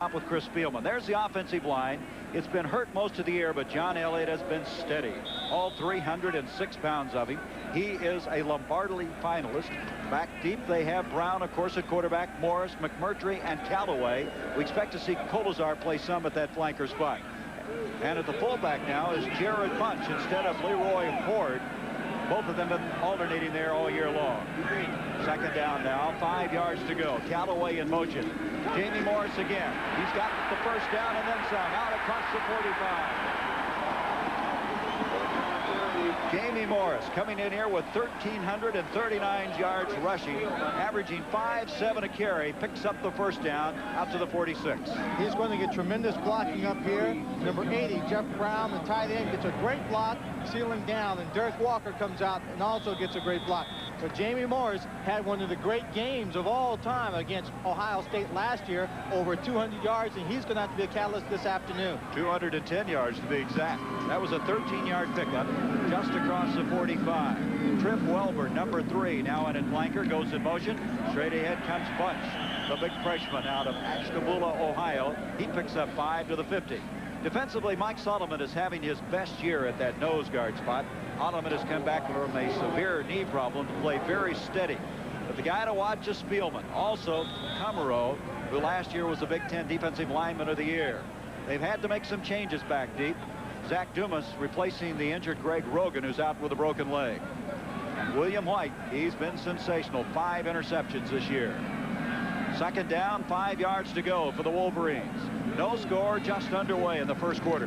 Up with Chris Spielman. There's the offensive line. It's been hurt most of the year, but John Elliott has been steady. All 306 pounds of him. He is a Lombardi finalist. Back deep, they have Brown, of course, at quarterback, Morris, McMurtry, and Callaway. We expect to see Kolazar play some at that flanker spot. And at the fullback now is Jared Bunch instead of Leroy Ford. Both of them have been alternating there all year long. Second down now, 5 yards to go. Callaway in motion. Jamie Morris again. He's got the first down and then some. Out across the 45. Jamie Morris coming in here with 1,339 yards rushing, averaging 5.7 a carry, picks up the first down out to the 46. He's going to get tremendous blocking up here. Number 80, Jeff Brown, the tight end, gets a great block, sealing down, and Derek Walker comes out and also gets a great block. But Jamie Morris had one of the great games of all time against Ohio State last year, over 200 yards, and he's going to have to be a catalyst this afternoon. 210 yards to be exact. That was a 13-yard pickup just across the 45. Tripp Welber, number 3, now in flanker, goes in motion. Straight ahead comes Bunch, the big freshman out of Ashtabula, Ohio. He picks up 5 to the 50. Defensively, Mike Solomon is having his best year at that nose guard spot. Solomon has come back from a severe knee problem to play very steady. But the guy to watch is Spielman. Also, Camaro, who last year was the Big Ten Defensive Lineman of the Year. They've had to make some changes back deep. Zach Dumas replacing the injured Greg Rogan, who's out with a broken leg. And William White, he's been sensational. 5 interceptions this year. Second down, 5 yards to go for the Wolverines. No score, just underway in the first quarter.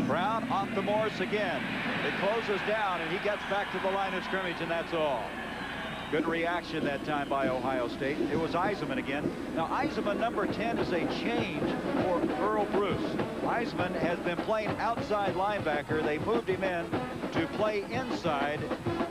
Brown off to Morris again. It closes down, and he gets back to the line of scrimmage, and that's all. Good reaction that time by Ohio State. It was Eisenman again. Now, Eisenman, number 10, is a change for Earl Bruce. Eisenman has been playing outside linebacker. They moved him in to play inside,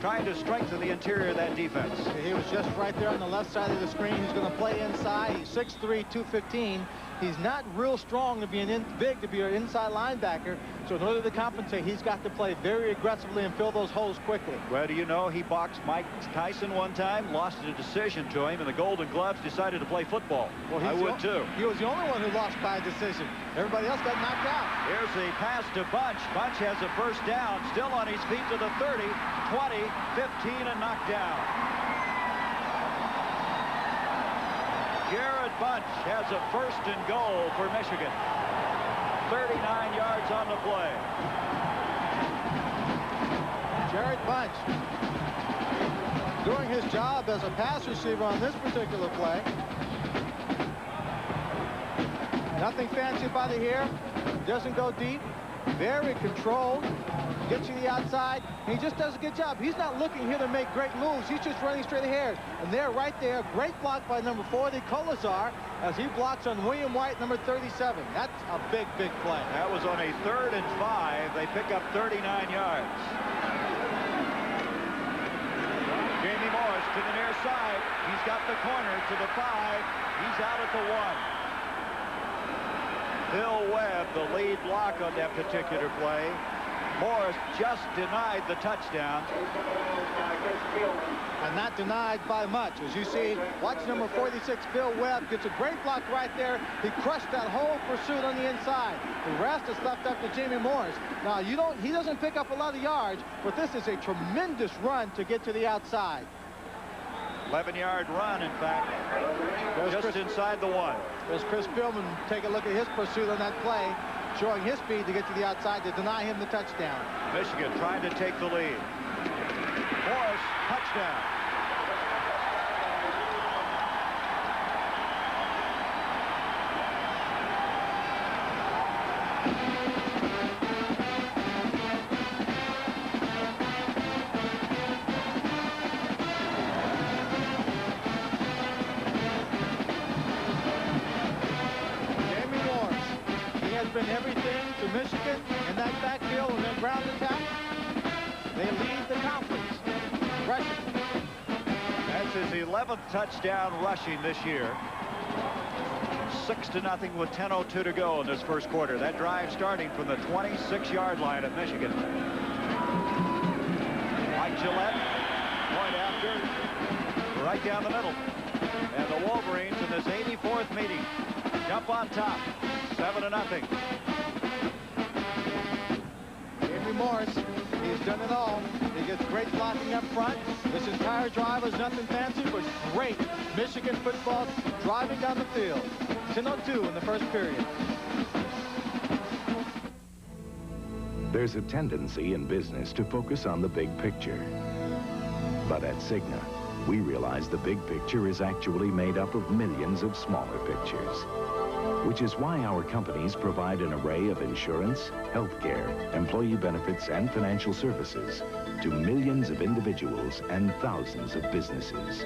trying to strengthen the interior of that defense. He was just right there on the left side of the screen. He's going to play inside. He's 6'3", 215. He's not real strong to be big to be an inside linebacker. So in order to compensate, he's got to play very aggressively and fill those holes quickly. Well, do you know he boxed Mike Tyson one time, lost a decision to him, and the Golden Gloves decided to play football. Well, I would too. He was the only one who lost by decision. Everybody else got knocked out. Here's the pass to Bunch. Bunch has a first down, still on his feet to the 30, 20, 15, and knocked down. Jared Bunch has a first and goal for Michigan. 39 yards on the play. Jared Bunch doing his job as a pass receiver on this particular play. Nothing fancy by the here. Doesn't go deep. Very controlled. Gets you the outside. He just does a good job. He's not looking here to make great moves. He's just running straight ahead. And there, right there, great block by number 40, Kolazar, as he blocks on William White, number 37. That's a big, big play. That was on a 3rd and 5. They pick up 39 yards. Jamie Morris to the near side. He's got the corner to the 5. He's out at the 1. Phil Webb, the lead block on that particular play. Morris just denied the touchdown. And not denied by much. As you see, watch number 46, Phil Webb, gets a great block right there. He crushed that whole pursuit on the inside. The rest is left up to Jamie Morris. Now, he doesn't pick up a lot of yards, but this is a tremendous run to get to the outside. 11-yard run, in fact, just inside the 1. There's Chris Spielman. Take a look at his pursuit on that play, showing his speed to get to the outside to deny him the touchdown. Michigan trying to take the lead. Morris, touchdown. Everything to Michigan in that backfield and their ground attack. They lead the conference rushing. That's his 11th touchdown rushing this year. 6-0 with 10:02 to go in this first quarter. That drive starting from the 26-yard line of Michigan. Mike Gillette, point after, right down the middle. And the Wolverines in this 84th meeting jump on top. 7-0. Avery Morris, he's done it all. He gets great blocking up front. This entire drive is nothing fancy, but great Michigan football driving down the field. 10:02 in the first period. There's a tendency in business to focus on the big picture. But at Cigna, we realize the big picture is actually made up of millions of smaller pictures, which is why our companies provide an array of insurance, healthcare, employee benefits, and financial services to millions of individuals and thousands of businesses,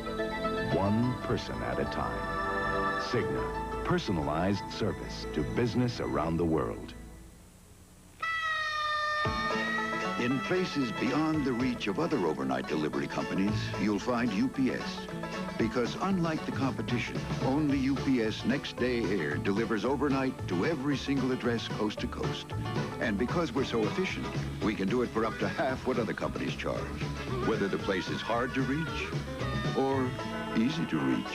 one person at a time. Cigna, personalized service to business around the world. In places beyond the reach of other overnight delivery companies, you'll find UPS. Because unlike the competition, only UPS Next Day Air delivers overnight to every single address coast to coast. And because we're so efficient, we can do it for up to half what other companies charge, whether the place is hard to reach or easy to reach.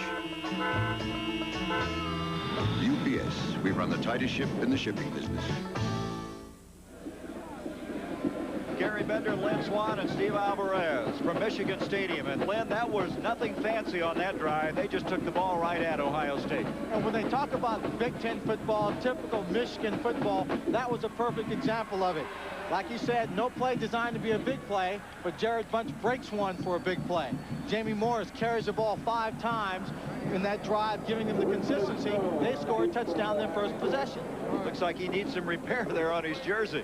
UPS, we run the tightest ship in the shipping business. Gary Bender, Lynn Swan, and Steve Alvarez from Michigan Stadium. And Lynn, that was nothing fancy on that drive. They just took the ball right at Ohio State. And when they talk about Big Ten football, typical Michigan football, that was a perfect example of it. Like you said, no play designed to be a big play, but Jared Bunch breaks one for a big play. Jamie Morris carries the ball 5 times in that drive, giving them the consistency. They score a touchdown their first possession. Looks like he needs some repair there on his jersey.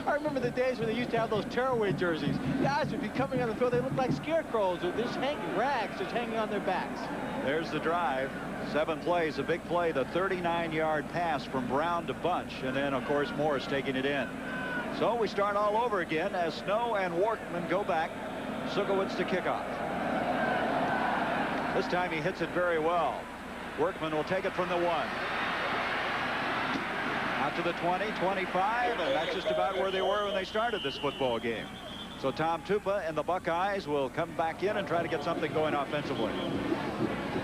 I remember the days when they used to have those tearaway jerseys. Guys would be coming on the field, they looked like scarecrows, or just hanging rags, just hanging on their backs. There's the drive. 7 plays, a big play, the 39-yard pass from Brown to Bunch, and then, of course, Morris taking it in. So we start all over again as Snow and Workman go back. Sugowitz to kickoff. This time he hits it very well. Workman will take it from the 1. Out to the 20, 25, and that's just about where they were when they started this football game. So Tom Tupa and the Buckeyes will come back in and try to get something going offensively.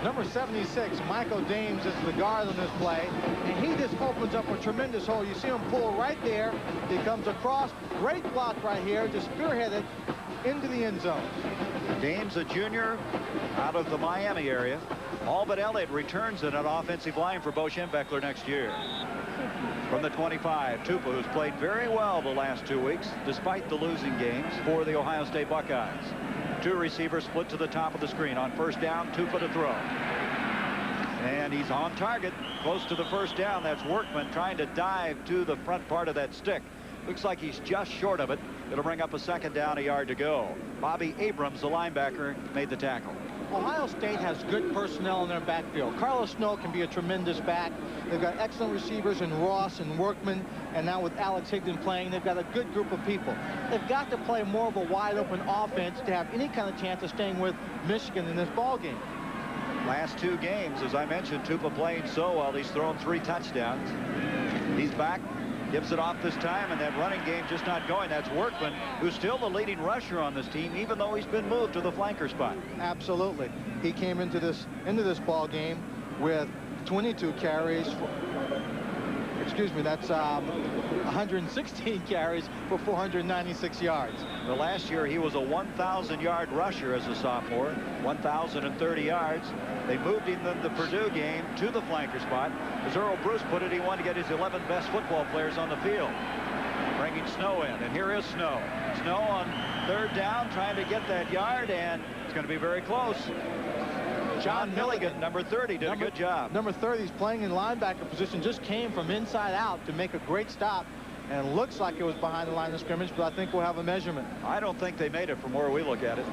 Number 76, Michael Dames, is the guard on this play, and he just opens up a tremendous hole. You see him pull right there. He comes across. Great block right here, just spearheaded into the end zone. Dames, a junior out of the Miami area. All but Elliott returns in an offensive line for Bo Schembechler next year. From the 25, Tupa, who's played very well the last 2 weeks, despite the losing games for the Ohio State Buckeyes. 2 receivers split to the top of the screen. On first down, Tupa to throw. And he's on target, close to the first down. That's Workman trying to dive to the front part of that stick. Looks like he's just short of it. It'll bring up a 2nd down, a yard to go. Bobby Abrams, the linebacker, made the tackle. Ohio State has good personnel in their backfield. Carlos Snow can be a tremendous back. They've got excellent receivers in Ross and Workman, and now with Alex Higdon playing, they've got a good group of people. They've got to play more of a wide-open offense to have any kind of chance of staying with Michigan in this ball game. Last 2 games, as I mentioned, Tupa playing so well. He's thrown 3 touchdowns. He's back. Gives it off this time, and that running game just not going. That's Workman, who's still the leading rusher on this team, even though he's been moved to the flanker spot. Absolutely. He came into this ball game with 22 carries. Excuse me, that's 116 carries for 496 yards. The last year he was a 1,000-yard rusher as a sophomore, 1,030 yards. They moved him in the Purdue game to the flanker spot. As Earl Bruce put it, he wanted to get his 11 best football players on the field. Bringing Snow in, and here is Snow. Snow on 3rd down, trying to get that yard, and it's going to be very close. John Milligan, number 30, did a good job. Number 30 is playing in linebacker position, just came from inside out to make a great stop, and looks like it was behind the line of scrimmage, but I think we'll have a measurement. I don't think they made it from where we look at it.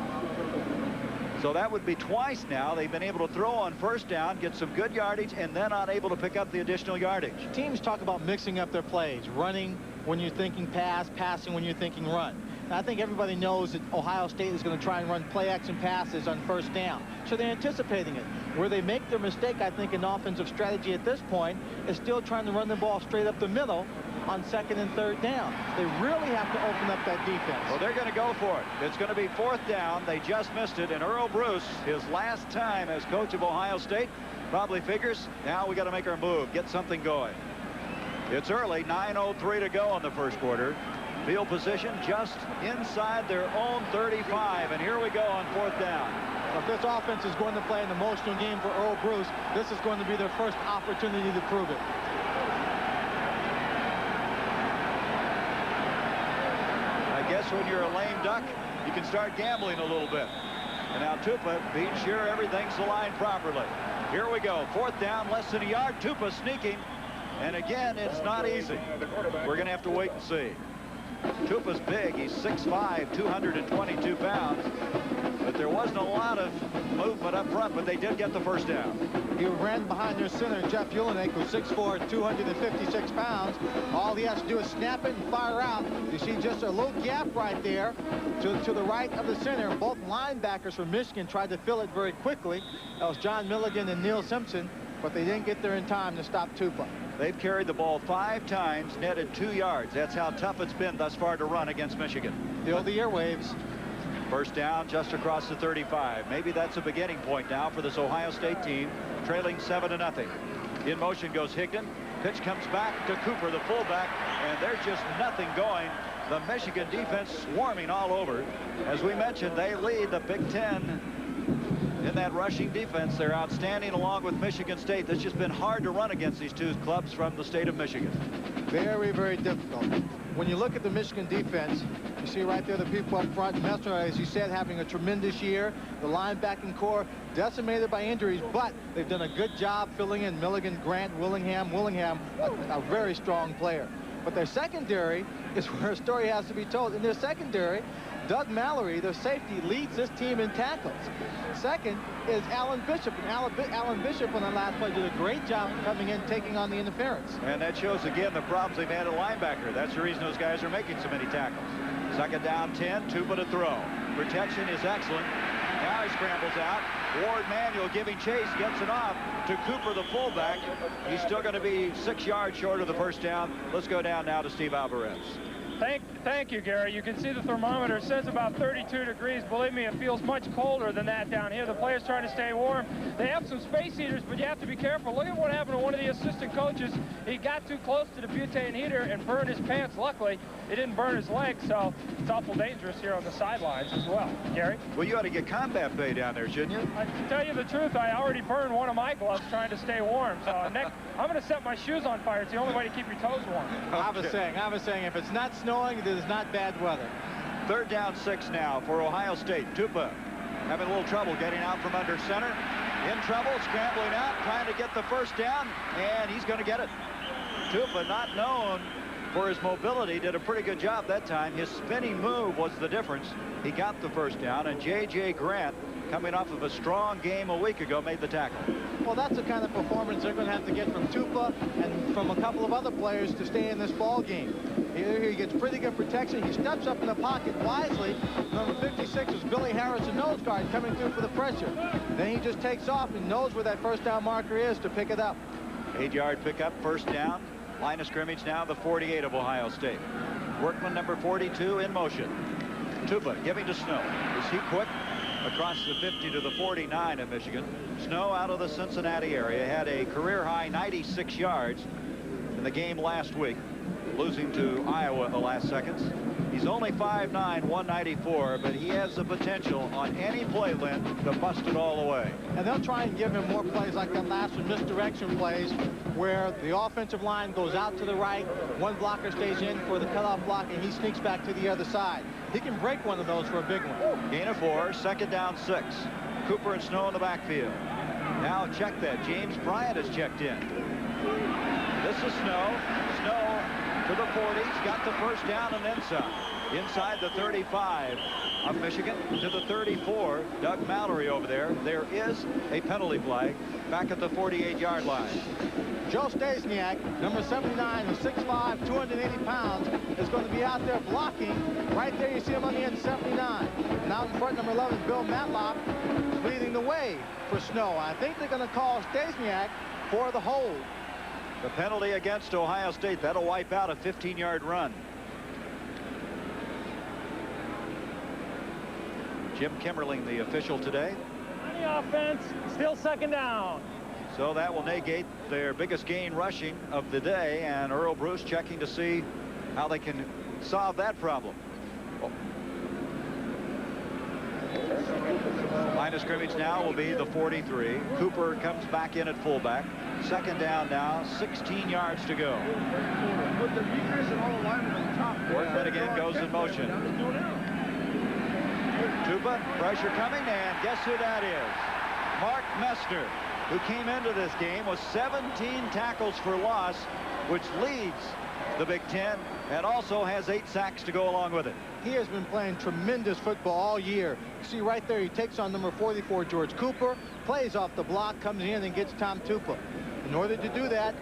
So that would be twice now. They've been able to throw on 1st down, get some good yardage, and then unable to pick up the additional yardage. Teams talk about mixing up their plays, running when you're thinking pass, passing when you're thinking run. I think everybody knows that Ohio State is going to try and run play action passes on 1st down. So they're anticipating it. Where they make their mistake, I think, in offensive strategy at this point is still trying to run the ball straight up the middle on 2nd and 3rd down. They really have to open up that defense. Well, they're going to go for it. It's going to be 4th down. They just missed it. And Earl Bruce, his last time as coach of Ohio State, probably figures, now we got to make our move, get something going. It's early, 9:03 to go in the first quarter. Field position just inside their own 35. And here we go on 4th down. If this offense is going to play an emotional game for Earl Bruce, this is going to be their first opportunity to prove it. I guess when you're a lame duck, you can start gambling a little bit. And now Tupa being sure everything's aligned properly. Here we go. 4th down, less than a yard. Tupa sneaking. And again, it's not easy. We're going to have to wait and see. Tupa's big. He's 6'5", 222 pounds. But there wasn't a lot of movement up front, but they did get the first down. He ran behind their center, Jeff Ulenek, who's 6'4", 256 pounds. All he has to do is snap it and fire out. You see just a little gap right there to the right of the center. Both linebackers from Michigan tried to fill it very quickly. That was John Milligan and Neil Simpson, but they didn't get there in time to stop Tupa. They've carried the ball 5 times, netted 2 yards. That's how tough it's been thus far to run against Michigan. Feel the airwaves. First down just across the 35. Maybe that's a beginning point now for this Ohio State team, trailing 7-0. In motion goes Higdon. Pitch comes back to Cooper, the fullback, and there's just nothing going. The Michigan defense swarming all over. As we mentioned, they lead the Big Ten in that rushing defense. They're outstanding along with Michigan State. It's just been hard to run against these two clubs from the state of Michigan. Very, very difficult. When you look at the Michigan defense, you see right there the people up front. Messer, as you said, having a tremendous year. The linebacking core decimated by injuries, but they've done a good job filling in Milligan, Grant, Willingham, a very strong player. But their secondary is where a story has to be told. In their secondary, Doug Mallory, their safety, leads this team in tackles. Second is Alan Bishop. And Alan Bishop on the last play did a great job coming in, taking on the interference. And that shows again the problems they've had at linebacker. That's the reason those guys are making so many tackles. 2nd down, 10, Tupa to throw. Protection is excellent. Now he scrambles out. Ward Manuel giving chase, gets it off to Cooper, the fullback. He's still going to be 6 yards short of the first down. Let's go down now to Steve Alvarez. Thank you, Gary. You can see the thermometer says about 32 degrees. Believe me, it feels much colder than that down here. The players trying to stay warm. They have some space heaters, but you have to be careful. Look at what happened to one of the assistant coaches. He got too close to the butane heater and burned his pants. Luckily, it didn't burn his legs, so it's awful dangerous here on the sidelines as well. Gary? Well, you ought to get combat pay down there, shouldn't you? To tell you the truth, I already burned one of my gloves trying to stay warm. So next, I'm going to set my shoes on fire. It's the only way to keep your toes warm. Okay. I was saying, if it's not snowing, it is not bad weather. 3rd down, 6 now for Ohio State. Tupa having a little trouble getting out from under center. In trouble, scrambling out, trying to get the first down, and he's going to get it. Tupa, not known for his mobility, did a pretty good job that time. His spinning move was the difference. He got the first down, and J.J. Grant, coming off of a strong game a week ago, made the tackle. Well, that's the kind of performance they're going to have to get from Tupa and from a couple of other players to stay in this ball game. Here he gets pretty good protection. He steps up in the pocket wisely. Number 56 is Billy Harris, the nose guard, coming through for the pressure. Then he just takes off and knows where that first down marker is to pick it up. 8-yard pickup, first down. Line of scrimmage now, the 48 of Ohio State. Workman, number 42, in motion. Tupa giving to Snow. Is he quick? Across the 50 to the 49 of Michigan. Snow out of the Cincinnati area had a career-high 96 yards in the game last week, losing to Iowa in the last seconds. He's only 5'9", 194, but he has the potential on any play, Lynn, to bust it all away. And they'll try and give him more plays like that last one, misdirection plays, where the offensive line goes out to the right, one blocker stays in for the cutoff block, and he sneaks back to the other side. He can break one of those for a big one. Gain of 4, 2nd down, 6. Cooper and Snow in the backfield. Now check that. James Bryant has checked in. This is Snow. Snow to the 40. He's got the first down and then some. Inside the 35 of Michigan to the 34. Doug Mallory over there. There is a penalty flag back at the 48-yard line. Joe Stasiak, number 79, who's 6'5", 280 pounds, is going to be out there blocking. Right there, you see him on the end, 79. And out in front, number 11, Bill Matlock, is leading the way for Snow. I think they're going to call Stasiak for the hold. The penalty against Ohio State, that'll wipe out a 15-yard run. Jim Kimmerling, the official today. On the offense, still second down. So that will negate their biggest gain rushing of the day, and Earl Bruce checking to see how they can solve that problem. Line of scrimmage now will be the 43. Cooper comes back in at fullback. Second down now, 16 yards to go. Workman again goes in motion. Tupa, pressure coming, and guess who that is? Mark Messner, who came into this game with 17 tackles for loss, which leads the Big Ten and also has 8 sacks to go along with it. He has been playing tremendous football all year. You see right there, he takes on number 44, George Cooper, plays off the block, comes in and gets Tom Tupa. In order to do that,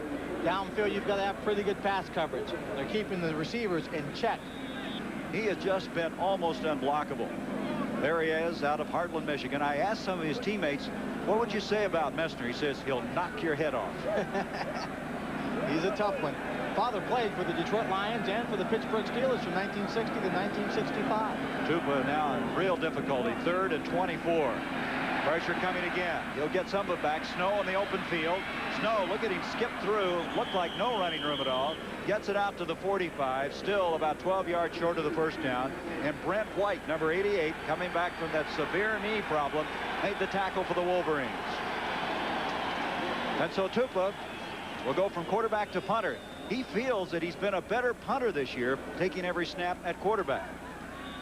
downfield, you've got to have pretty good pass coverage. They're keeping the receivers in check. He has just been almost unblockable. There he is out of Heartland, Michigan. I asked some of his teammates, what would you say about Messner? He says he'll knock your head off. He's a tough one. Father played for the Detroit Lions and for the Pittsburgh Steelers from 1960 to 1965. Tupa now in real difficulty. 3rd and 24. Pressure coming again. He'll get some of it back. Snow in the open field. Snow, look at him skip through. Looked like no running room at all. Gets it out to the 45. Still about 12 yards short of the first down. And Brent White, number 88, coming back from that severe knee problem, made the tackle for the Wolverines. And so Tupa will go from quarterback to punter. He feels that he's been a better punter this year, taking every snap at quarterback.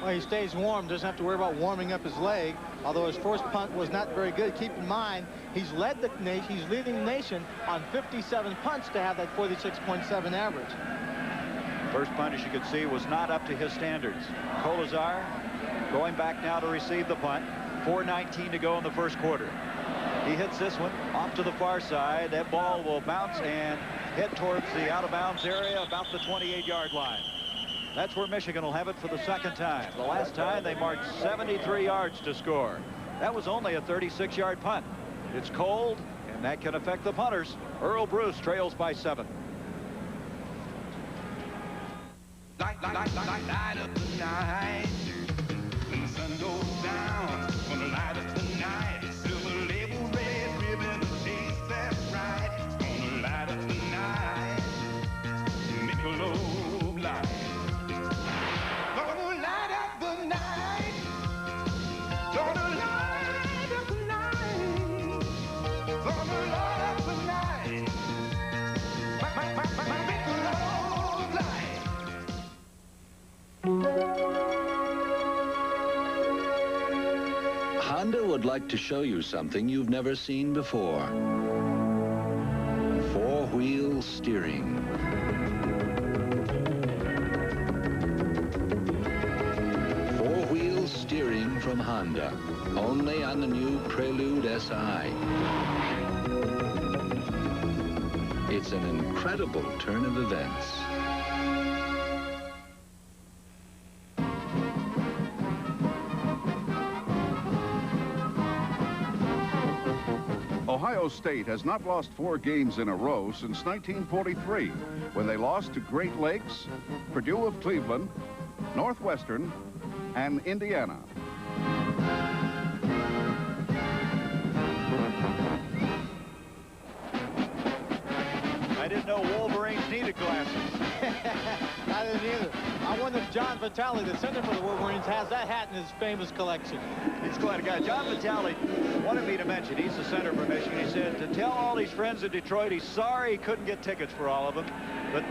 Well, he stays warm, doesn't have to worry about warming up his leg, although his first punt was not very good. Keep in mind, he's leading the nation on 57 punts to have that 46.7 average. First punt, as you can see, was not up to his standards. Colazar going back now to receive the punt. 4:19 to go in the first quarter. He hits this one off to the far side. That ball will bounce and head towards the out-of-bounds area about the 28-yard line. That's where Michigan will have it for the second time. The last time they marched 73 yards to score. That was only a 36-yard punt. It's cold, and that can affect the punters. Earl Bruce trails by 7. Light up the night. When the sun goes down, on the light of the night, silver label, red ribbon, chase that right. On the light of the night, Michelob Light. Gonna light up the night. Gonna light up the night. Gonna light up the night. My Michelob Light. Honda would like to show you something you've never seen before. Four-wheel steering. Four-wheel steering from Honda. Only on the new Prelude SI. It's an incredible turn of events. Ohio State has not lost 4 games in a row since 1943, when they lost to Great Lakes, Purdue of Cleveland, Northwestern, and Indiana. I didn't know Wolverines needed glasses. I didn't either. I wonder if John Vitale, the center for the Wolverines, has that hat in his famous collection. He's quite a guy. John Vitale wanted me to mention, he's the center for Michigan. He said to tell all his friends in Detroit he's sorry he couldn't get tickets for all of them, but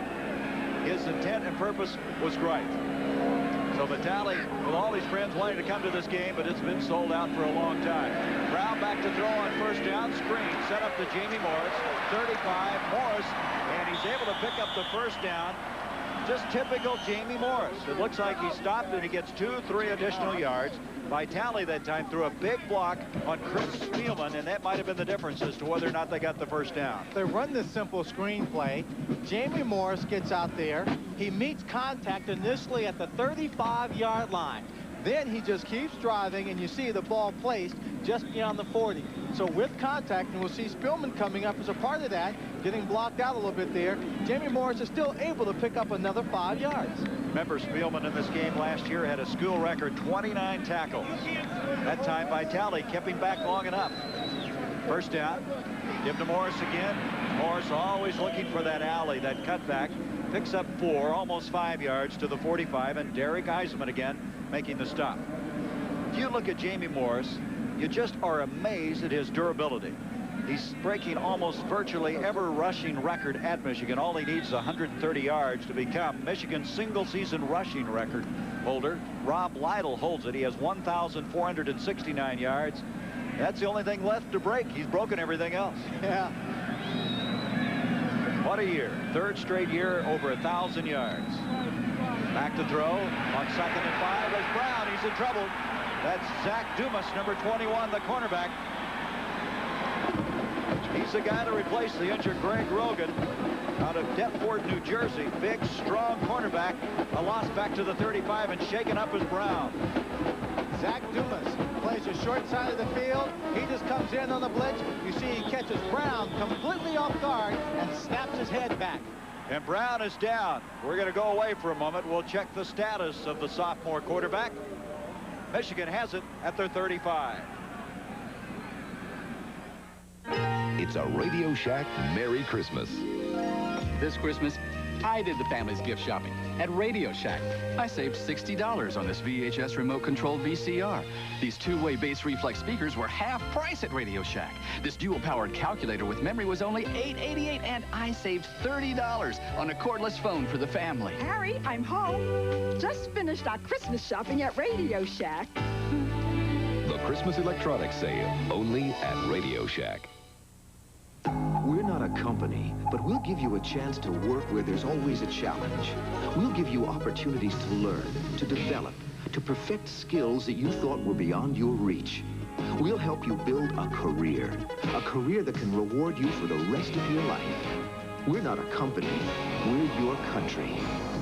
his intent and purpose was right. So Vitale, with all his friends, wanting to come to this game, but it's been sold out for a long time. Brown back to throw on first down. Screen set up to Jamie Morris. 35, Morris, and he's able to pick up the first down. Just typical Jamie Morris. It looks like he stopped and he gets 2-3 additional yards. Vitale that time threw a big block on Chris Spielman, and that might have been the difference as to whether or not they got the first down. They run this simple screen play. Jamie Morris gets out there. He meets contact initially at the 35-yard line. Then he just keeps driving, and you see the ball placed just beyond the 40. So with contact, and we'll see Spielman coming up as a part of that, getting blocked out a little bit there. Jamie Morris is still able to pick up another 5 yards. Remember, Spielman in this game last year had a school record 29 tackles. That time Vitale kept him back long enough. First down. Give to Morris again. Morris always looking for that alley, that cutback. Picks up 4, almost 5 yards to the 45, and Derek Eisman again making the stop. If you look at Jamie Morris, you just are amazed at his durability. He's breaking almost virtually every rushing record at Michigan. All he needs is 130 yards to become Michigan's single-season rushing record holder. Rob Lytle holds it. He has 1,469 yards. That's the only thing left to break. He's broken everything else. Yeah. What a year. Third straight year, over 1,000 yards. Back to throw on 2nd and 5. There's Brown. He's in trouble. That's Zach Dumas, number 21, the cornerback. He's the guy to replace the injured Greg Rogan out of Deptford, New Jersey. Big, strong cornerback. A loss back to the 35, and shaken up is Brown. Zach Dumas plays the short side of the field. He just comes in on the blitz. You see he catches Brown completely off guard and snaps his head back. And Brown is down. We're going to go away for a moment. We'll check the status of the sophomore quarterback. Michigan has it at their 35. It's a Radio Shack Merry Christmas. This Christmas, I did the family's gift shopping at Radio Shack. I saved $60 on this VHS remote-controlled VCR. These two-way bass reflex speakers were half price at Radio Shack. This dual-powered calculator with memory was only $8.88, and I saved $30 on a cordless phone for the family. Harry, I'm home. Just finished our Christmas shopping at Radio Shack. The Christmas electronics sale, only at Radio Shack. We're not a company, but we'll give you a chance to work where there's always a challenge. We'll give you opportunities to learn, to develop, to perfect skills that you thought were beyond your reach. We'll help you build a career that can reward you for the rest of your life. We're not a company, we're your country.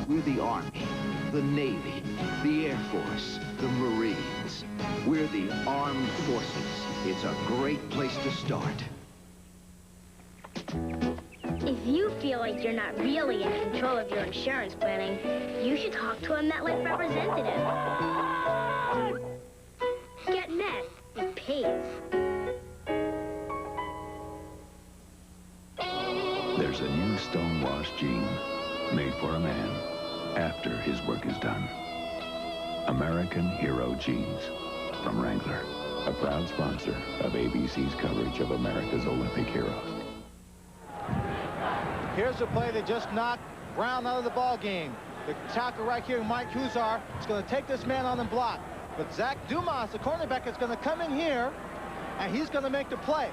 We're the Army, the Navy, the Air Force, the Marines. We're the Armed Forces. It's a great place to start. If you feel like you're not really in control of your insurance planning, you should talk to a MetLife representative. Get Met. It pays. There's a new Stonewash jean made for a man after his work is done. American Hero Jeans from Wrangler, a proud sponsor of ABC's coverage of America's Olympic heroes. Here's a play that just knocked Brown out of the ball game. The tackle right here, Mike Huzar, is going to take this man on the block. But Zach Dumas, the cornerback, is going to come in here, and he's going to make the play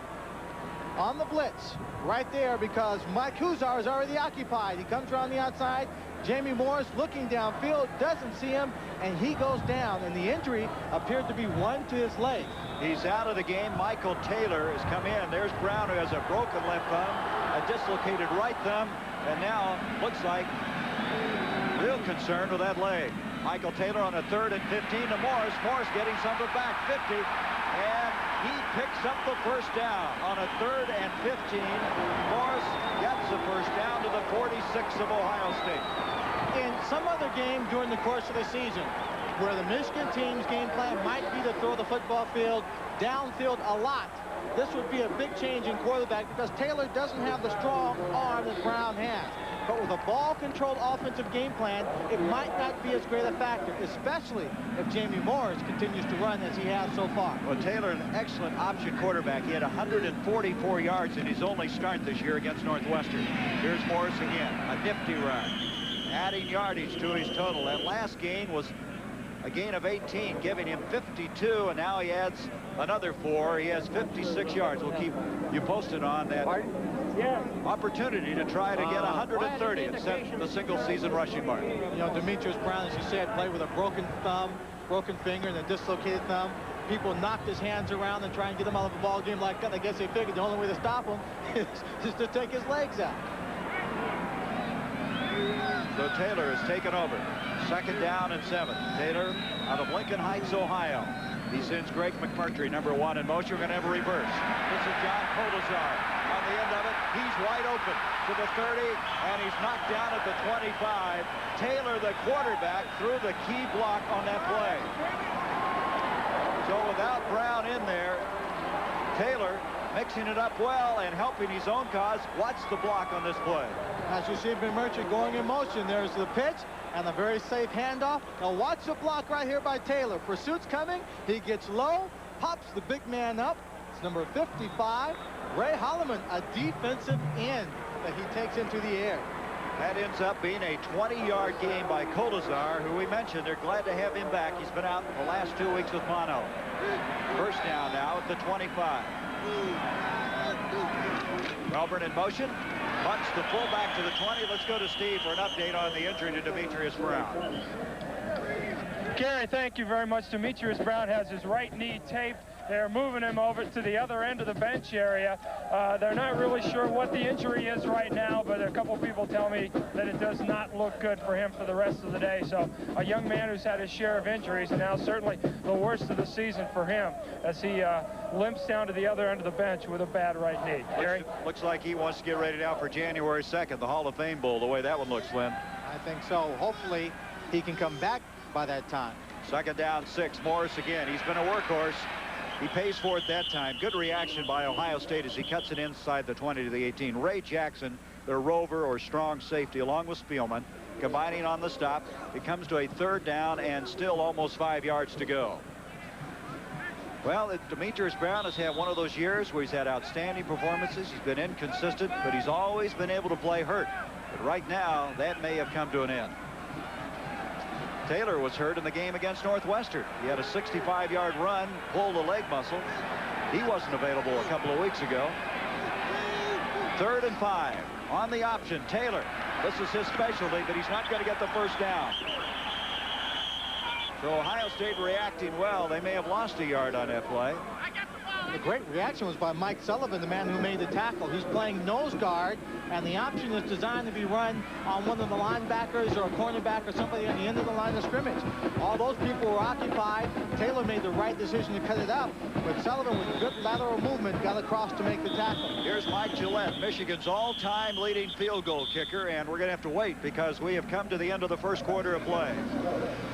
on the blitz right there because Mike Huzar is already occupied. He comes around the outside. Jamie Morris looking downfield, doesn't see him, and he goes down. And the injury appeared to be one to his leg. He's out of the game. Michael Taylor has come in. There's Brown, who has a broken left thumb, a dislocated right thumb, and now looks like real concern with that leg. Michael Taylor on a 3rd and 15 to Morris. Morris getting something back, 50, and he picks up the first down on a 3rd and 15. Morris gets the first down to the 46 of Ohio State. In some other game during the course of the season, where the Michigan team's game plan might be to throw the football field downfield a lot, this would be a big change in quarterback because Taylor doesn't have the strong arm that Brown has. But with a ball-controlled offensive game plan, it might not be as great a factor, especially if Jamie Morris continues to run as he has so far. Well, Taylor, an excellent option quarterback. He had 144 yards in his only start this year against Northwestern. Here's Morris again, a nifty run, adding yardage to his total. That last gain was a gain of 18, giving him 52, and now he adds another 4. He has 56 yards. We'll keep you posted on that opportunity to try to get 130 and set the single-season rushing mark. You know, Demetrius Brown, as you said, played with a broken thumb, broken finger, and a dislocated thumb. People knocked his hands around and try and get him out of the ball game like that. I guess they figured the only way to stop him is to take his legs out. So Taylor has taken over. 2nd down and 7. Taylor out of Lincoln Heights, Ohio. He sends Greg McMurtry, number 1, in motion. We're going to have a reverse. This is John Kodazar on the end of it. He's wide open to the 30, and he's knocked down at the 25. Taylor, the quarterback, threw the key block on that play. So without Brown in there, Taylor mixing it up well and helping his own cause. Watch the block on this play. As you see Ben Merchant going in motion, there's the pitch and a very safe handoff. Now watch the block right here by Taylor. Pursuit's coming. He gets low, pops the big man up. It's number 55, Ray Holloman, a defensive end that he takes into the air. That ends up being a 20-yard gain by Kolazar, who we mentioned. They're glad to have him back. He's been out the last 2 weeks with mono. First down now at the 25. Welburn in motion. Punts the fullback to the 20. Let's go to Steve for an update on the injury to Demetrius Brown. Gary, thank you very much. Demetrius Brown has his right knee taped. They're moving him over to the other end of the bench area. They're not really sure what the injury is right now, but a couple people tell me that it does not look good for him for the rest of the day. So a young man who's had his share of injuries, and now certainly the worst of the season for him as he limps down to the other end of the bench with a bad right knee. Gary? Looks like he wants to get ready now for January 2nd, the Hall of Fame Bowl, the way that one looks, Lynn. I think so. Hopefully he can come back by that time. Second down, 6. Morris again. He's been a workhorse. He pays for it that time. Good reaction by Ohio State as he cuts it inside the 20 to the 18. Ray Jackson, their rover or strong safety, along with Spielman, combining on the stop. It comes to a third down and still almost 5 yards to go. Well, Demetrius Brown has had one of those years where he's had outstanding performances. He's been inconsistent, but he's always been able to play hurt. But right now, that may have come to an end. Taylor was hurt in the game against Northwestern. He had a 65-yard run, pulled a leg muscle. He wasn't available a couple of weeks ago. 3rd and 5 on the option. Taylor, this is his specialty, but he's not going to get the first down. So Ohio State reacting well. They may have lost a yard on that play. The great reaction was by Mike Sullivan, the man who made the tackle. He's playing nose guard, and the option is designed to be run on one of the linebackers or a cornerback or somebody on the end of the line of scrimmage. All those people were occupied. Taylor made the right decision to cut it up, but Sullivan, with good lateral movement, got across to make the tackle. Here's Mike Gillette, Michigan's all-time leading field goal kicker, and we're going to have to wait because we have come to the end of the first quarter of play.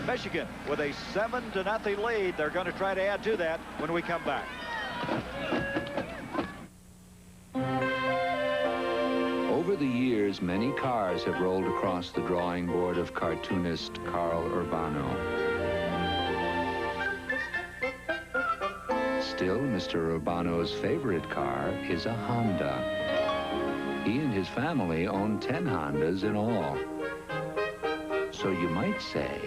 Michigan with a 7-0 lead. They're going to try to add to that when we come back. Over the years, many cars have rolled across the drawing board of cartoonist Carl Urbano. Still, Mr. Urbano's favorite car is a Honda. He and his family own 10 Hondas in all. So you might say,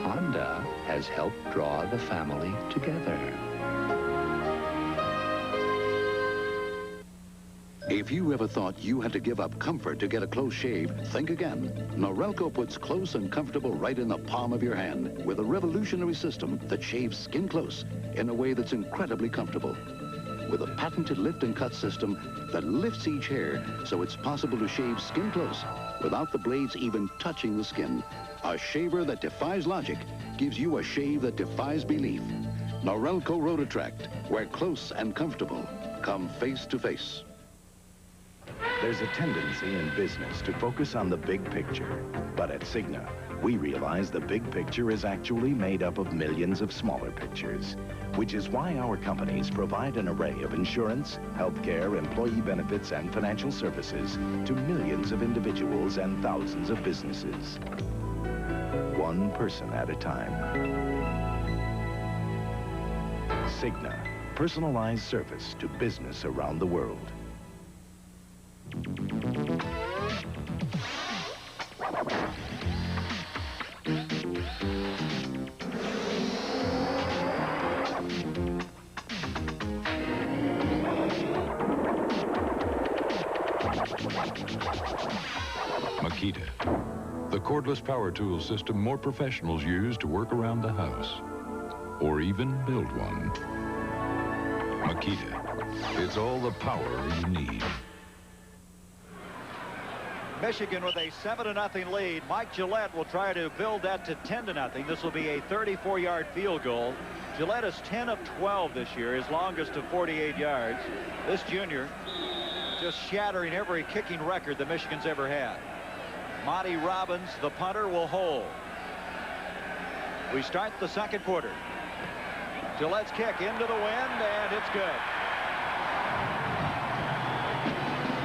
Honda has helped draw the family together. If you ever thought you had to give up comfort to get a close shave, think again. Norelco puts close and comfortable right in the palm of your hand with a revolutionary system that shaves skin close in a way that's incredibly comfortable. With a patented lift and cut system that lifts each hair so it's possible to shave skin close without the blades even touching the skin. A shaver that defies logic gives you a shave that defies belief. Norelco Rotatract, where close and comfortable come face to face. There's a tendency in business to focus on the big picture. But at Cigna, we realize the big picture is actually made up of millions of smaller pictures, which is why our companies provide an array of insurance, healthcare, employee benefits, and financial services to millions of individuals and thousands of businesses. One person at a time. Cigna, personalized service to business around the world. Makita, the cordless power tool system more professionals use to work around the house, or even build one. Makita, it's all the power you need. Michigan with a 7-0 lead. Mike Gillette will try to build that to 10-0. This will be a 34-yard field goal. Gillette is 10 of 12 this year, his longest of 48 yards. This junior just shattering every kicking record that Michigan's ever had. Monty Robbins, the punter, will hold. We start the second quarter. Gillette's kick into the wind, and it's good.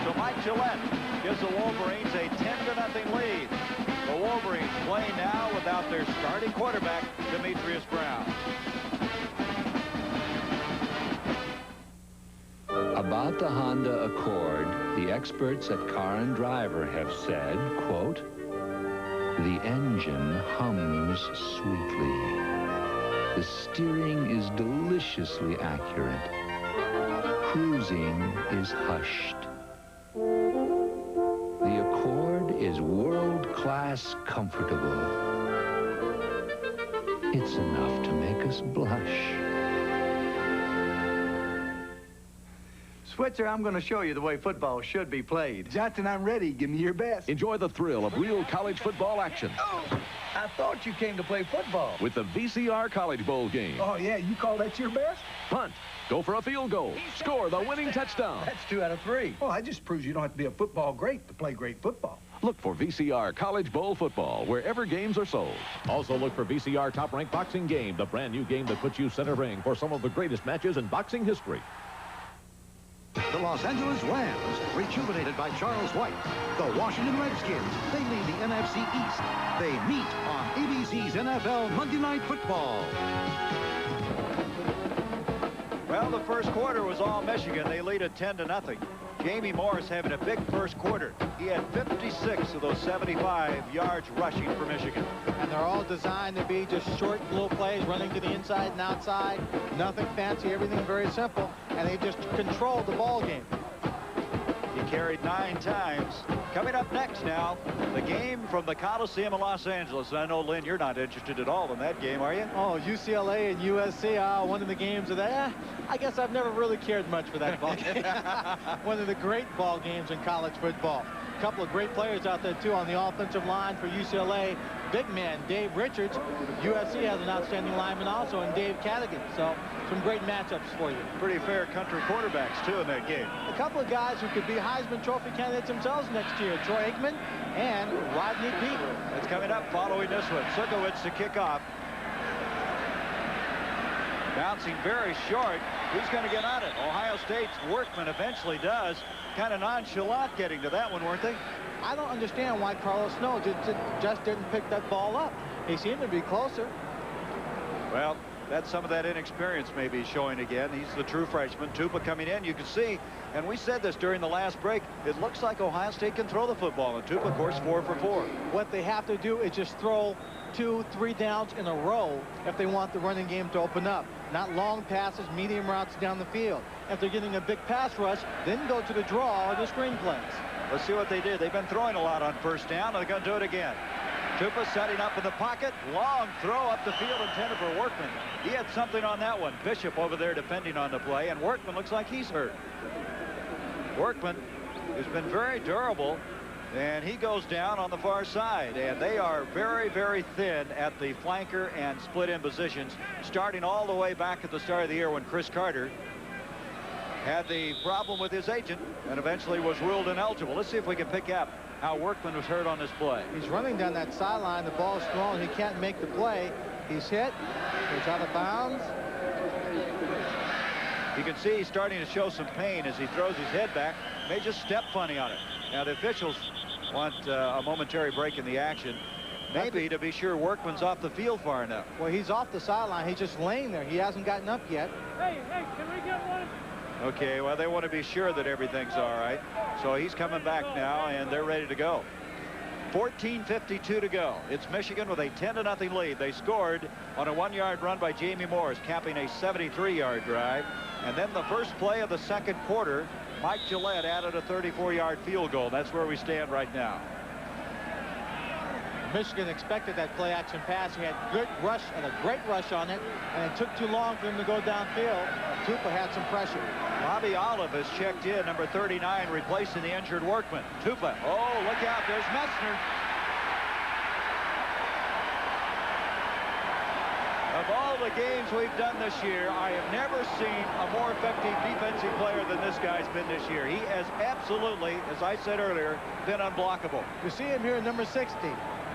So Mike Gillette gives the Wolverines a 10-0 lead. The Wolverines play now without their starting quarterback, Demetrius Brown. About the Honda Accord, the experts at Car and Driver have said, quote, "The engine hums sweetly. The steering is deliciously accurate. Cruising is hushed. The Accord is world-class comfortable. It's enough to make us blush." Switzer, I'm going to show you the way football should be played. Johnson, I'm ready. Give me your best. Enjoy the thrill of real college football action. Oh, I thought you came to play football. With the VCR College Bowl game. Oh, yeah, you call that your best? Punt. Go for a field goal. Score the winning touchdown. That's 2 out of 3. Well, that just proves you don't have to be a football great to play great football. Look for VCR College Bowl football wherever games are sold. Also look for VCR Top Rank Boxing Game, the brand new game that puts you center ring for some of the greatest matches in boxing history. The Los Angeles Rams, rejuvenated by Charles White. The Washington Redskins, they lead the NFC East. They meet on ABC's NFL Monday Night Football. Well, the first quarter was all Michigan. They lead at 10-0. Jamie Morris having a big first quarter. He had 56 of those 75 yards rushing for Michigan. And they're all designed to be just short little plays, running to the inside and outside. Nothing fancy, everything very simple. And they just controlled the ball game. He carried 9 times. Coming up next now, the game from the Coliseum of Los Angeles. I know, Lynn, you're not interested at all in that game, are you? Oh, UCLA and USC, one of the games of that. I guess I've never really cared much for that ball game. One of the great ball games in college football. A couple of great players out there, too, on the offensive line for UCLA. Big man, Dave Richards. USC has an outstanding lineman also, and Dave Cadigan. So some great matchups for you. Pretty fair country quarterbacks, too, in that game. A couple of guys who could be Heisman Trophy candidates themselves next year. Troy Aikman and Rodney Peete. It's coming up following this one. Sukowitz to kick off. Bouncing very short. Who's going to get on it? Ohio State's Workman eventually does. Kind of nonchalant getting to that one, weren't they? I don't understand why Carlos Snow just didn't pick that ball up. He seemed to be closer. Well, that's some of that inexperience maybe showing again. He's the true freshman. Tupa coming in. You can see, and we said this during the last break, it looks like Ohio State can throw the football. And Tupa, of course, 4 for 4. What they have to do is just throw 2, 3 downs in a row if they want the running game to open up. Not long passes, medium routes down the field. If they're getting a big pass rush, then go to the draw or the screen plays. Let's see what they did. They've been throwing a lot on first down, and they're going to do it again. Tupa setting up in the pocket. Long throw up the field intended for Workman. He had something on that one. Bishop over there defending on the play, and Workman looks like he's hurt. Workman has been very durable, and he goes down on the far side. And they are very, very thin at the flanker and split end positions, starting all the way back at the start of the year when Chris Carter had the problem with his agent and eventually was ruled ineligible. Let's see if we can pick up how Workman was hurt on this play. He's running down that sideline. The ball is thrown. He can't make the play. He's hit. He's out of bounds. You can see he's starting to show some pain as he throws his head back. May just step funny on it. Now the officials want a momentary break in the action. Maybe to be sure Workman's off the field far enough. Well, he's off the sideline. He's just laying there. He hasn't gotten up yet. Hey, can we get one? Okay, well, they want to be sure that everything's all right. So he's coming back now, and they're ready to go. 14:52 to go. It's Michigan with a 10-0 lead. They scored on a 1-yard run by Jamie Morris, capping a 73-yard drive. And then the first play of the second quarter, Mike Gillette added a 34-yard field goal. That's where we stand right now. Michigan expected that play-action pass. He had good rush and a great rush on it, and it took too long for him to go downfield. Tupa had some pressure. Bobby Olive has checked in, number 39, replacing the injured Workman. Tupa, oh, look out, there's Messner. Of all the games we've done this year, I have never seen a more effective defensive player than this guy's been this year. He has absolutely, as I said earlier, been unblockable. You see him here in number 60.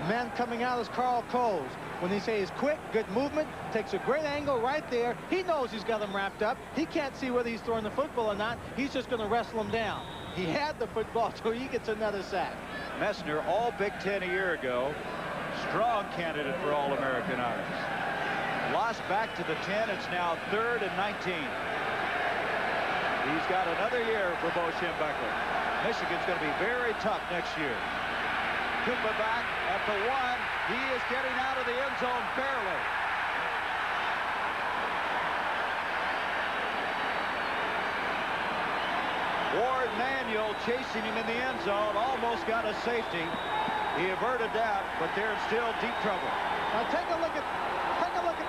Man coming out is Carl Coles. When they say he's quick, good movement, takes a great angle right there. He knows he's got him wrapped up. He can't see whether he's throwing the football or not. He's just going to wrestle him down. He had the football, so he gets another sack. Messner, all Big Ten a year ago. Strong candidate for All-American honors. Lost back to the 10. It's now 3rd and 19. He's got another year for Bo Schembechler. Michigan's going to be very tough next year. Cooper back at the 1. He is getting out of the end zone barely. Ward Manuel chasing him in the end zone, almost got a safety. He averted that, but they're in still deep trouble. Now take a look at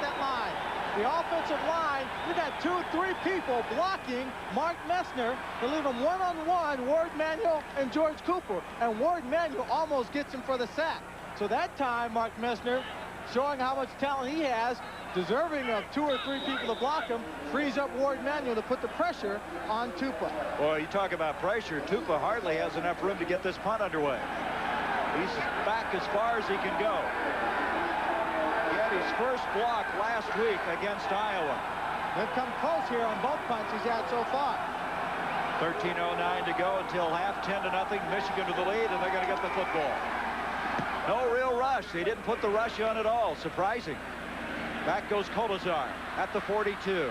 that line. The offensive line, we got 2-3 people blocking Mark Messner to leave him one-on-one, Ward Manuel and George Cooper. And Ward Manuel almost gets him for the sack. So that time, Mark Messner, showing how much talent he has, deserving of 2 or 3 people to block him, frees up Ward Manuel to put the pressure on Tupa. Well, you talk about pressure. Tupa hardly has enough room to get this punt underway. He's back as far as he can go. He had his first block last week against Iowa. They've come close here on both punts he's had so far. 13:09 to go until half, 10-0. Michigan to the lead, and they're going to get the football. No real rush. They didn't put the rush on at all. Surprising. Back goes Kolazar at the 42.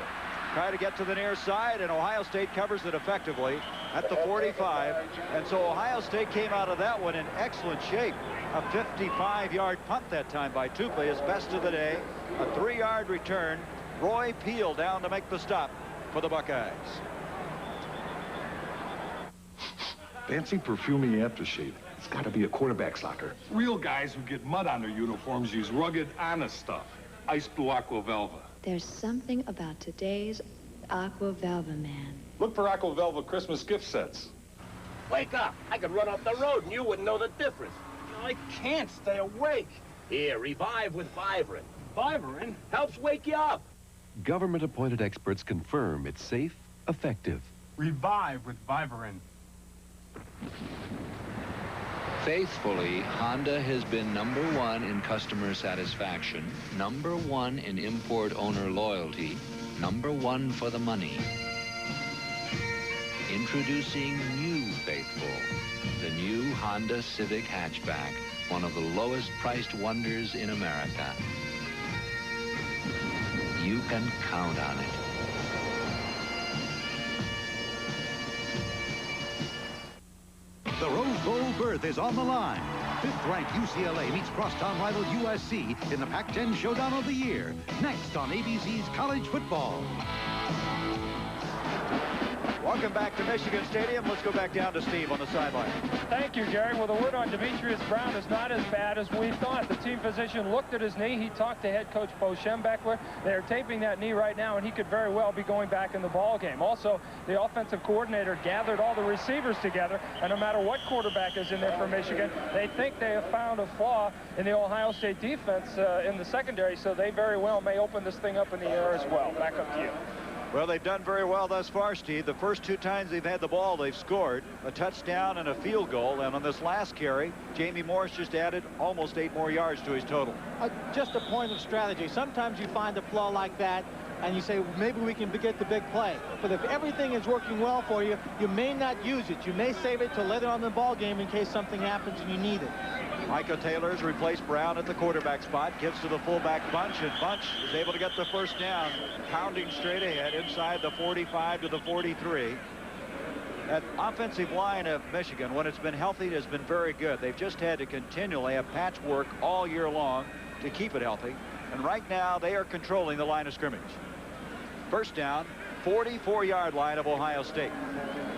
Try to get to the near side, and Ohio State covers it effectively at the 45. And so Ohio State came out of that one in excellent shape. A 55-yard punt that time by Tupa, his best of the day. A 3-yard return. Roy Peel down to make the stop for the Buckeyes. Fancy perfumey aftershave. It's got to be a quarterback's locker. Real guys who get mud on their uniforms use rugged, honest stuff. Ice Blue Aqua Velva. There's something about today's Aqua Velva, man. Look for Aqua Velva Christmas gift sets. Wake up. I could run off the road and you wouldn't know the difference. I can't stay awake. Here, revive with Vivarin. Vivarin helps wake you up. Government-appointed experts confirm it's safe, effective. Revive with Vivarin. Faithfully, Honda has been #1 in customer satisfaction, #1 in import owner loyalty, #1 for the money. Introducing new Faithful, the new Honda Civic hatchback, one of the lowest priced wonders in America. You can count on it. The Rose Bowl berth is on the line. 5th-ranked UCLA meets crosstown rival USC in the Pac-10 showdown of the year. Next on ABC's College Football. Welcome back to Michigan Stadium. Let's go back down to Steve on the sideline. Thank you, Gary. Well, the word on Demetrius Brown is not as bad as we thought. The team physician looked at his knee. He talked to head coach Bo Schembechler. They're taping that knee right now, and he could very well be going back in the ball game. Also, the offensive coordinator gathered all the receivers together, and no matter what quarterback is in there for Michigan, they think they have found a flaw in the Ohio State defense in the secondary, so they very well may open this thing up in the air as well. Back up to you. Well, they've done very well thus far, Steve. The first 2 times they've had the ball, they've scored a touchdown and a field goal. And on this last carry, Jamie Morris just added almost 8 more yards to his total. Just a point of strategy. Sometimes you find a flaw like that, and you say, well, maybe we can get the big play. But if everything is working well for you, you may not use it. You may save it till later on in the ball game in case something happens and you need it. Micah Taylor's replaced Brown at the quarterback spot, gives to the fullback Bunch, and Bunch is able to get the first down, pounding straight ahead inside the 45 to the 43. That offensive line of Michigan, when it's been healthy, has been very good. They've just had to continually have patchwork all year long to keep it healthy. And right now, they are controlling the line of scrimmage. First down, 44-yard line of Ohio State.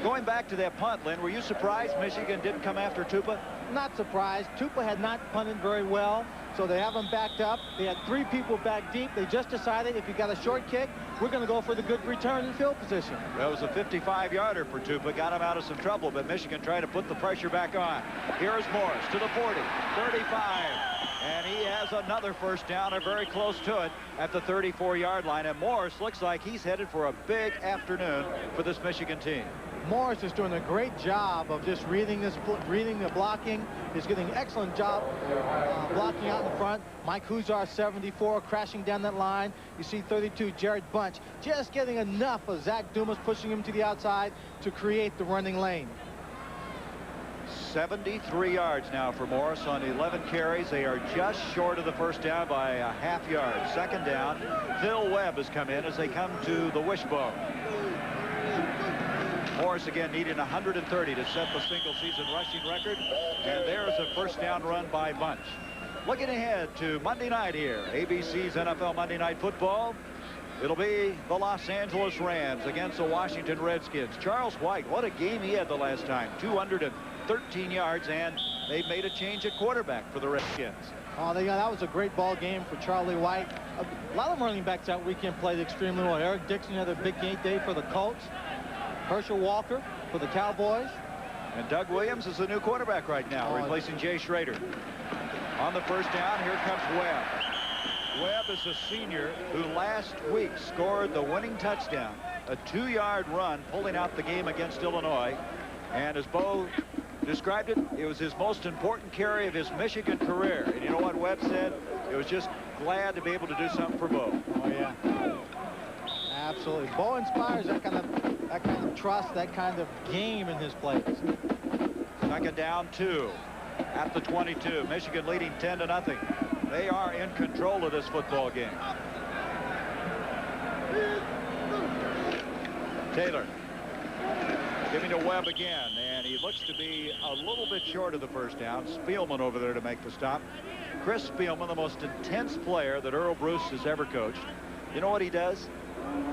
Going back to that punt, Lynn, were you surprised Michigan didn't come after Tupa? Not surprised. Tupa had not punted very well, so they have him backed up. They had 3 people back deep. They just decided if you got a short kick, we're going to go for the good return and field position. That was a 55-yarder for Tupa. Got him out of some trouble, but Michigan tried to put the pressure back on. Here's Morris to the 40, 35. And he has another first down, or very close to it, at the 34-yard line. And Morris looks like he's headed for a big afternoon for this Michigan team. Morris is doing a great job of just reading the blocking. He's getting an excellent job blocking out in front. Mike Huzar, 74, crashing down that line. You see 32, Jared Bunch, just getting enough of Zach Dumas pushing him to the outside to create the running lane. 73 yards now for Morris on 11 carries. They are just short of the first down by a half yard. Second down. Phil Webb has come in as they come to the wishbone. Morris again needing 130 to set the single-season rushing record. And there's a first down run by Bunch. Looking ahead to Monday night here, ABC's NFL Monday Night Football. It'll be the Los Angeles Rams against the Washington Redskins. Charles White, what a game he had the last time. 213 yards, and they've made a change at quarterback for the Redskins. Oh, that was a great ball game for Charlie White. A lot of running backs that weekend played extremely well. Eric Dixon had a big game day for the Colts. Herschel Walker for the Cowboys. And Doug Williams is the new quarterback right now, replacing Jay Schrader. On the first down, here comes Webb. Webb is a senior who last week scored the winning touchdown, a 2-yard run, pulling out the game against Illinois. And as Bo described it, it was his most important carry of his Michigan career. And you know what Webb said? It was just glad to be able to do something for Bo. Oh, yeah. Absolutely. Bo inspires that kind of trust, that kind of game in his plays. Second down 2 at the 22. Michigan leading 10-0. They are in control of this football game. Taylor giving to Webb again, and he looks to be a little bit short of the first down. Spielman over there to make the stop. Chris Spielman, the most intense player that Earl Bruce has ever coached. You know what he does?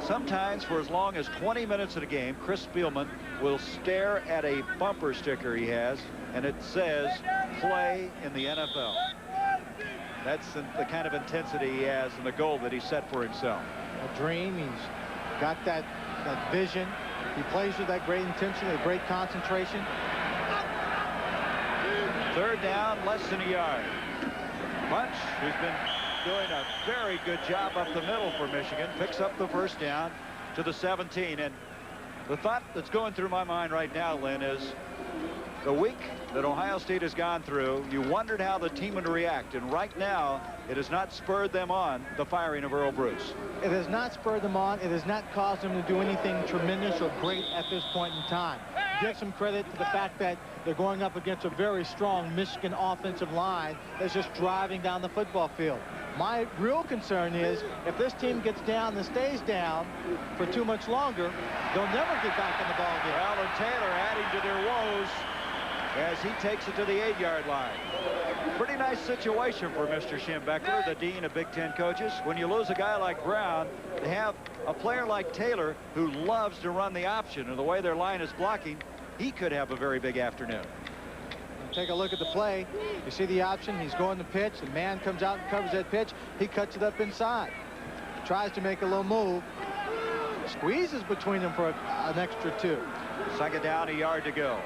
Sometimes for as long as 20 minutes of a game, Chris Spielman will stare at a bumper sticker he has, and it says, "Play in the NFL." That's the kind of intensity he has and the goal that he set for himself. A dream. He's got that vision. He plays with that great intention, that great concentration. Third down, less than a yard. Bunch, who's been doing a very good job up the middle for Michigan, picks up the first down to the 17. And the thought that's going through my mind right now, Lynn, is the week that Ohio State has gone through, you wondered how the team would react. And right now, it has not spurred them on, the firing of Earl Bruce. It has not spurred them on. It has not caused them to do anything tremendous or great at this point in time. Give some credit to the fact that they're going up against a very strong Michigan offensive line that's just driving down the football field. My real concern is if this team gets down and stays down for too much longer, they'll never get back in the ball game. Well, and Taylor adding to their woes as he takes it to the 8-yard line. Pretty nice situation for Mr. Schembechler, the dean of Big Ten coaches. When you lose a guy like Brown, to have a player like Taylor who loves to run the option, and the way their line is blocking, he could have a very big afternoon. Take a look at the play. You see the option. He's going to pitch. The man comes out and covers that pitch. He cuts it up inside. Tries to make a little move. Squeezes between them for an extra 2. Second down, a yard to go.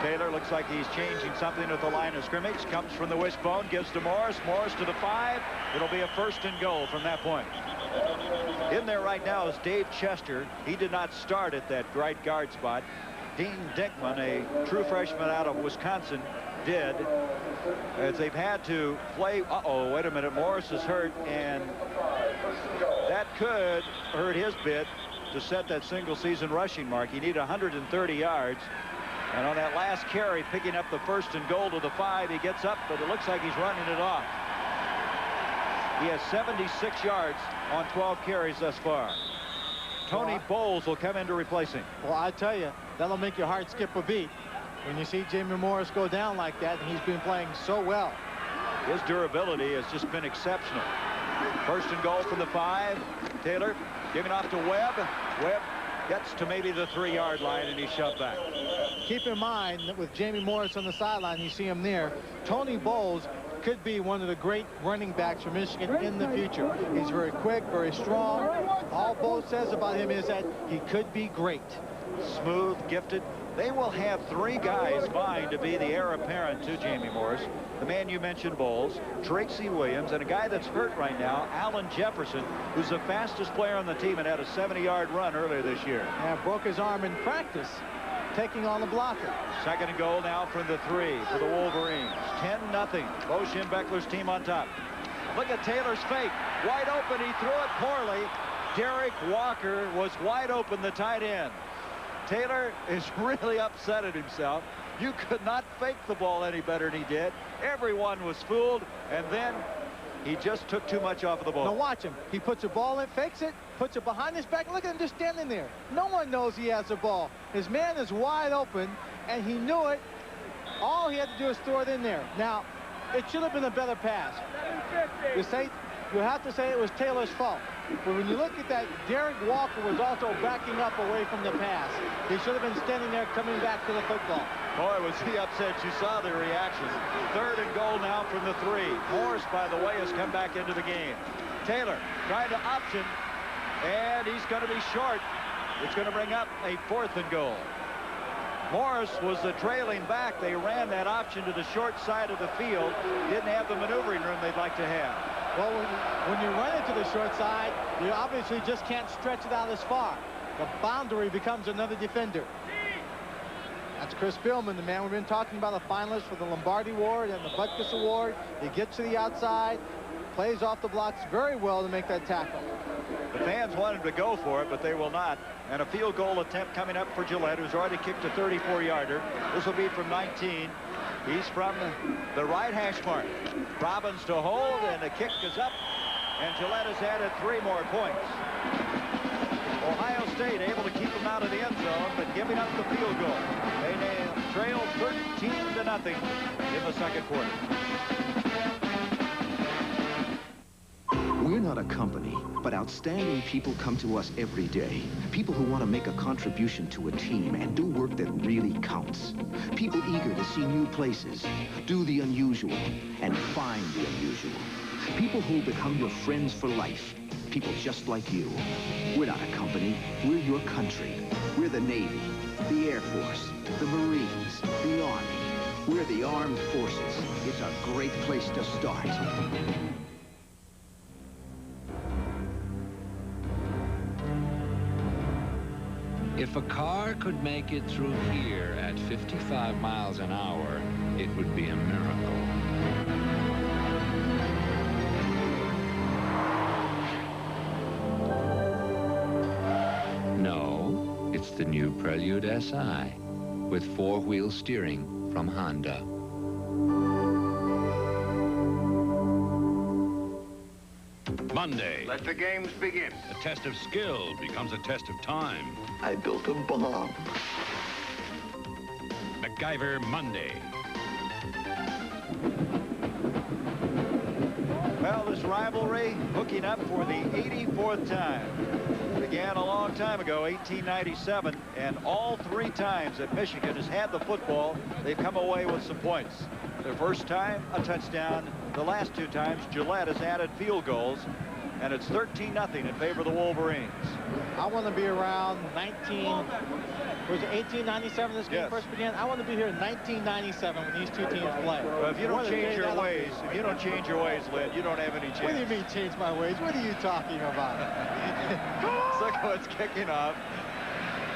Taylor looks like he's changing something at the line of scrimmage. Comes from the wishbone, gives to Morris. Morris to the 5. It'll be a first and goal from that point. In there right now is Dave Chester. He did not start at that right guard spot. Dean Dinkman, a true freshman out of Wisconsin, did. As they've had to play. Uh-oh, wait a minute. Morris is hurt, and that could hurt his bid to set that single-season rushing mark. He needed 130 yards. And on that last carry, picking up the first and goal to the 5, he gets up, but it looks like he's running it off. He has 76 yards on 12 carries thus far. Tony Bowles will come in to replace him. Well, I tell you, that'll make your heart skip a beat when you see Jamie Morris go down like that, and he's been playing so well. His durability has just been exceptional. First and goal from the 5. Taylor giving off to Webb. Webb gets to maybe the 3-yard line, and he's shoved back. keep in mind that with Jamie Morris on the sideline, you see him there, Tony Bowles could be one of the great running backs for Michigan in the future. He's very quick, very strong. All Bowles says about him is that he could be great. Smooth, gifted. They will have 3 guys vying to be the heir apparent to Jamie Morris. The man you mentioned, Bowles, Tracy Williams, and a guy that's hurt right now, Alan Jefferson, who's the fastest player on the team and had a 70-yard run earlier this year. Yeah, broke his arm in practice, taking on the blocker. Second and goal now from the 3 for the Wolverines. 10-0. Bo Schembechler's team on top. Look at Taylor's fake. Wide open. He threw it poorly. Derek Walker was wide open, the tight end. Taylor is really upset at himself. You could not fake the ball any better than he did. Everyone was fooled, and then he just took too much off of the ball. Now watch him. He puts the ball in, fakes it, puts it behind his back. Look at him just standing there. No one knows he has the ball. His man is wide open, and he knew it. All he had to do is throw it in there. Now, it should have been a better pass. You have to say it was Taylor's fault. But when you look at that, Derek Walker was also backing up away from the pass. He should have been standing there coming back to the football. Boy, was he upset. You saw the reaction. Third and goal now from the 3. Morris, by the way, has come back into the game. Taylor trying to option, and he's going to be short. It's going to bring up a 4th and goal. Morris was the trailing back. They ran that option to the short side of the field. Didn't have the maneuvering room they'd like to have. Well, when you run it to the short side, you obviously just can't stretch it out as far. The boundary becomes another defender. That's Chris Billman, the man we've been talking about, a finalist for the Lombardi Award and the Butkus Award. He gets to the outside, plays off the blocks very well to make that tackle. The fans wanted to go for it, but they will not. And a field goal attempt coming up for Gillette, who's already kicked a 34-yarder. This will be from 19. He's from the right hash mark. Robbins to hold, and the kick is up. And Gillette has added 3 more points. Ohio State able to keep them out of the end zone, but giving up the field goal. They trail 13-0 in the second quarter. We're not a company, but outstanding people come to us every day. People who want to make a contribution to a team and do work that really counts. People eager to see new places, do the unusual, and find the unusual. People who become your friends for life. People just like you. We're not a company, we're your country. We're the Navy, the Air Force, the Marines, the Army. We're the Armed Forces. It's a great place to start. If a car could make it through here at 55 miles an hour, it would be a miracle. No, it's the new Prelude SI with 4-wheel steering from Honda. Monday. Let the games begin. A test of skill becomes a test of time. I built a bomb. MacGyver Monday. Well, this rivalry hooking up for the 84th time. Began a long time ago, 1897, and all 3 times that Michigan has had the football, they've come away with some points. The first time, a touchdown. The last 2 times, Gillette has added field goals, and it's 13-0 in favor of the Wolverines. I want to be around 1897 this game first began? I want to be here in 1997 when these 2 teams play. Well, if you don't change your ways, Lynn, you don't have any chance. What do you mean change my ways? What are you talking about? Look how it's kicking off.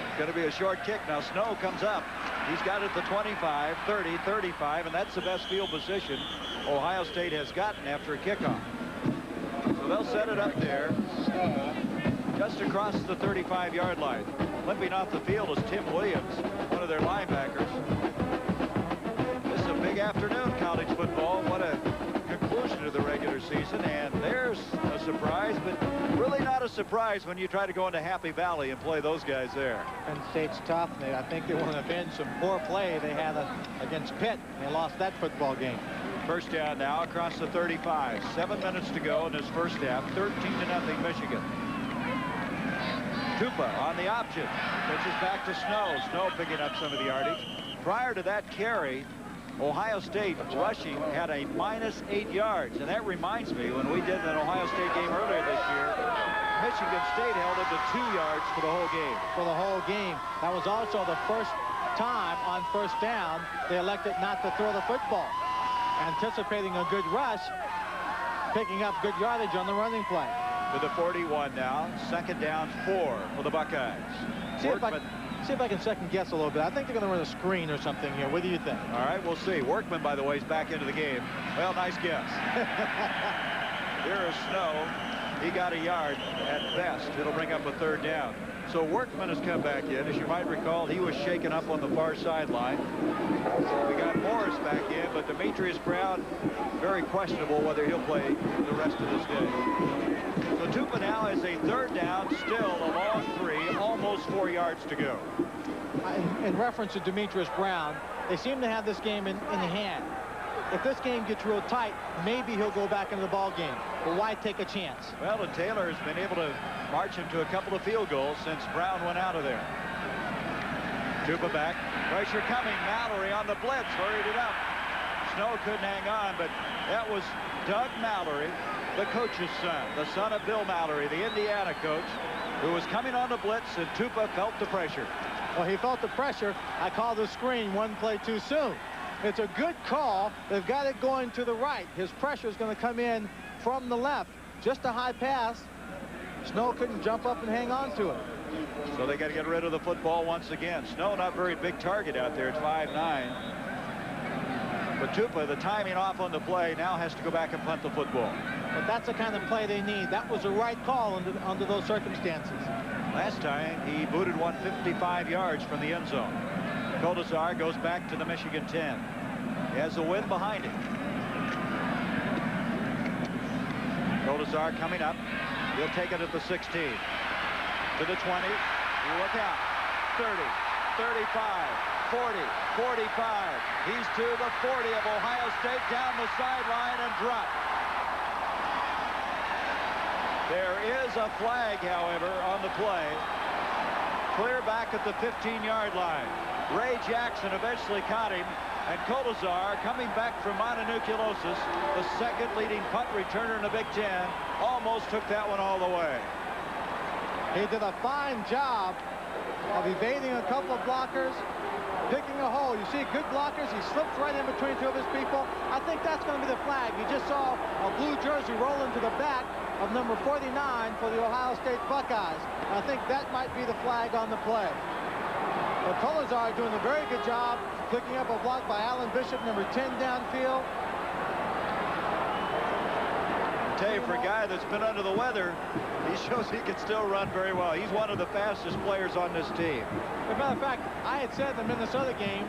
It's going to be a short kick. Now Snow comes up. He's got it at the 25, 30, 35, and that's the best field position Ohio State has gotten after a kickoff. So they'll set it up there just across the 35-yard line. Limping off the field is Tim Williams, one of their linebackers. This is a big afternoon, college football. What a conclusion to the regular season. And there's a surprise, but really not a surprise when you try to go into Happy Valley and play those guys there. Penn State's tough. I think they want to avenge some poor play they had against Pitt. They lost that football game. First down now across the 35. 7 minutes to go in this first half. 13-0 Michigan. Tupa on the option. Pitches back to Snow. Snow picking up some of the yardage. prior to that carry, Ohio State rushing had a -8 yards. And that reminds me, when we did an Ohio State game earlier this year, Michigan State held it to 2 yards for the whole game. For the whole game. That was also the first time on first down they elected not to throw the football. Anticipating a good rush, picking up good yardage on the running play. To the 41 now, 2nd down 4 for the Buckeyes. See if I can second guess a little bit. I think they're going to run a screen or something here. What do you think? All right, we'll see. Workman, by the way, is back into the game. Well, nice guess. Here is Snow. He got a yard at best. It'll bring up a 3rd down. So Workman has come back in. As you might recall, he was shaken up on the far sideline. We got Morris back in, but Demetrius Brown, very questionable whether he'll play the rest of this game. So Tupa now has a 3rd down, still a long 3, almost 4 yards to go. In reference to Demetrius Brown, they seem to have this game in hand. If this game gets real tight, maybe he'll go back into the ball game. But why take a chance? Well, and Taylor has been able to march him to a couple of field goals since Brown went out of there. Tupa back. Pressure coming. Mallory on the blitz. Hurried it up. Snow couldn't hang on, but that was Doug Mallory, the coach's son, the son of Bill Mallory, the Indiana coach, who was coming on the blitz, and Tupa felt the pressure. Well, he felt the pressure. I called the screen one play too soon. It's a good call. They've got it going to the right. His pressure is going to come in from the left. Just a high pass. Snow couldn't jump up and hang on to it. So they got to get rid of the football once again. Snow, not very big target out there. It's 5'9". But Tupa, the timing off on the play, now has to go back and punt the football. But that's the kind of play they need. That was the right call under those circumstances. Last time, he booted 155 yards from the end zone. Kolesar goes back to the Michigan 10. He has the wind behind him. Kolesar coming up. He'll take it at the 16. To the 20. Look out. 30, 35, 40, 45. He's to the 40 of Ohio State, down the sideline and dropped. There is a flag, however, on the play. Clear back at the 15-yard line. Ray Jackson eventually caught him, and Kolesar, coming back from mononucleosis, the 2nd leading punt returner in the Big Ten, almost took that one all the way. He did a fine job of evading a couple of blockers, picking a hole. You see good blockers. He slips right in between 2 of his people. I think that's going to be the flag. You just saw a blue jersey roll into the back of number 49 for the Ohio State Buckeyes. I think that might be the flag on the play. But Kolesar doing a very good job picking up a block by Alan Bishop, number 10 downfield. I tell you, for a guy that's been under the weather, he shows he can still run very well. He's one of the fastest players on this team. As a matter of fact, I had said in the Minnesota game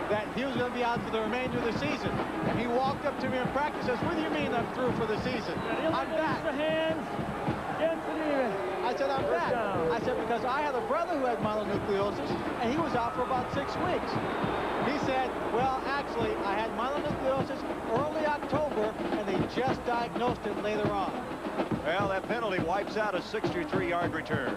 that he was going to be out for the remainder of the season. And he walked up to me in practice and says, "What do you mean I'm through for the season? I'm back." I said, "I'm back." I said, because I had a brother who had mononucleosis, and he was out for about 6 weeks. He said, well, actually, I had mononucleosis early October, and they just diagnosed it later on. Well, that penalty wipes out a 63-yard return.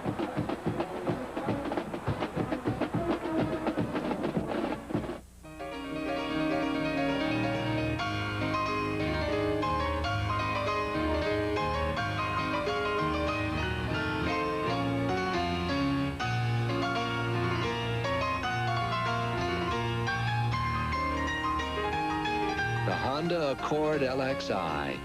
The Honda Accord LXI.